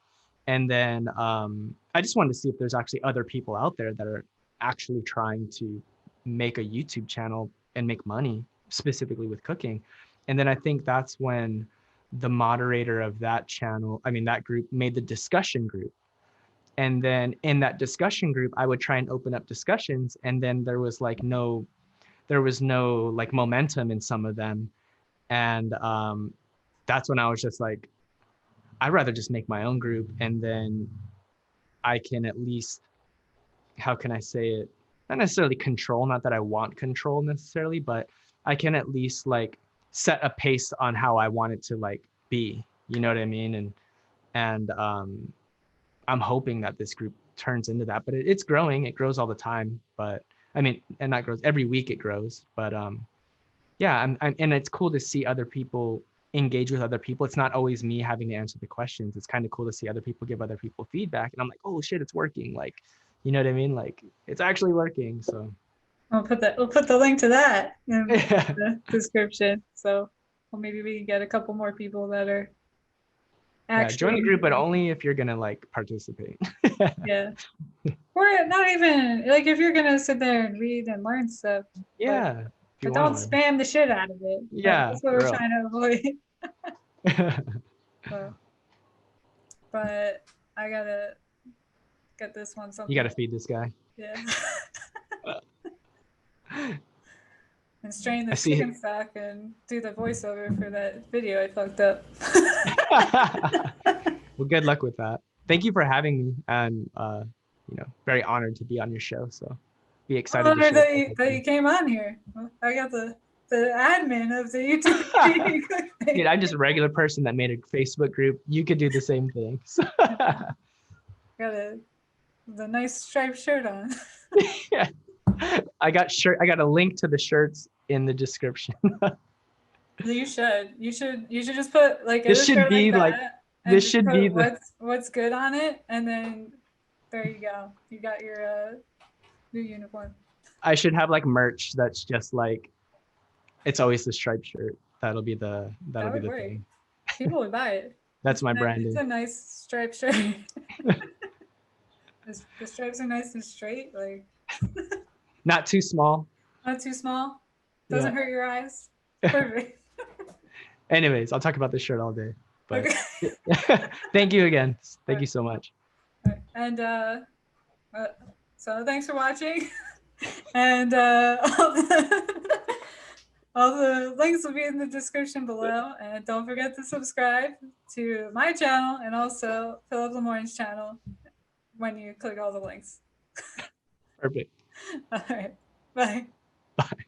Speaker 2: And then I just wanted to see if there's actually other people out there that are actually trying to make a YouTube channel and make money specifically with cooking. And then I think that's when the moderator of that channel, I mean, that group made the discussion group. And then in that discussion group, I would try and open up discussions, and then there was no like momentum in some of them. And that's when I was just like, I'd rather just make my own group, and then I can at least, how can I say it? Not necessarily control, not that I want control necessarily, but I can at least like set a pace on how I want it to like be. You know what I mean? And I'm hoping that this group turns into that, but it's growing. It grows all the time. But I mean, and not grows every week. It grows. But yeah, and it's cool to see other people engage with other people. It's not always me having to answer the questions. It's kind of cool to see other people give other people feedback, and I'm like, oh shit, it's working. Like, you know what I mean? Like, it's actually working. So
Speaker 1: We'll put the link to that in the description. So well, maybe we can get a couple more people that are
Speaker 2: yeah, join the group, but
Speaker 1: actually
Speaker 2: only if you're gonna like participate.
Speaker 1: yeah. Or not even like if you're gonna sit there and read and learn stuff.
Speaker 2: Yeah,
Speaker 1: But don't spam the shit out of it.
Speaker 2: Yeah,
Speaker 1: That's what we're trying to avoid. So, but I gotta get this one something.
Speaker 2: You gotta feed this guy.
Speaker 1: Yeah. And strain the chicken stock and do the voiceover for that video I fucked up.
Speaker 2: Well, good luck with that. Thank you for having me, and you know, very honored to be on your show. So be excited to share
Speaker 1: that you came on here. I got the admin of the YouTube.
Speaker 2: Dude, I'm just a regular person that made a Facebook group. You could do the same thing.
Speaker 1: Got the nice striped shirt on.
Speaker 2: Yeah. I got a link to the shirts in the description.
Speaker 1: You should just put like
Speaker 2: this should be like this should be
Speaker 1: what's good on it, and then there you go. You got your new uniform.
Speaker 2: I should have like merch that's just like, it's always the striped shirt. That'll be the thing.
Speaker 1: People would buy it.
Speaker 2: That's my branding.
Speaker 1: It's a nice striped shirt. The stripes are nice and straight, like
Speaker 2: not too small.
Speaker 1: Not too small. Doesn't hurt your eyes. Perfect.
Speaker 2: Anyways, I'll talk about this shirt all day. But okay. Thank you again. Thank you so much.
Speaker 1: And so thanks for watching. And all the links will be in the description below. And don't forget to subscribe to my channel and also Philip Lemoine's channel when you click all the links.
Speaker 2: Perfect.
Speaker 1: All right. Bye.
Speaker 2: Bye.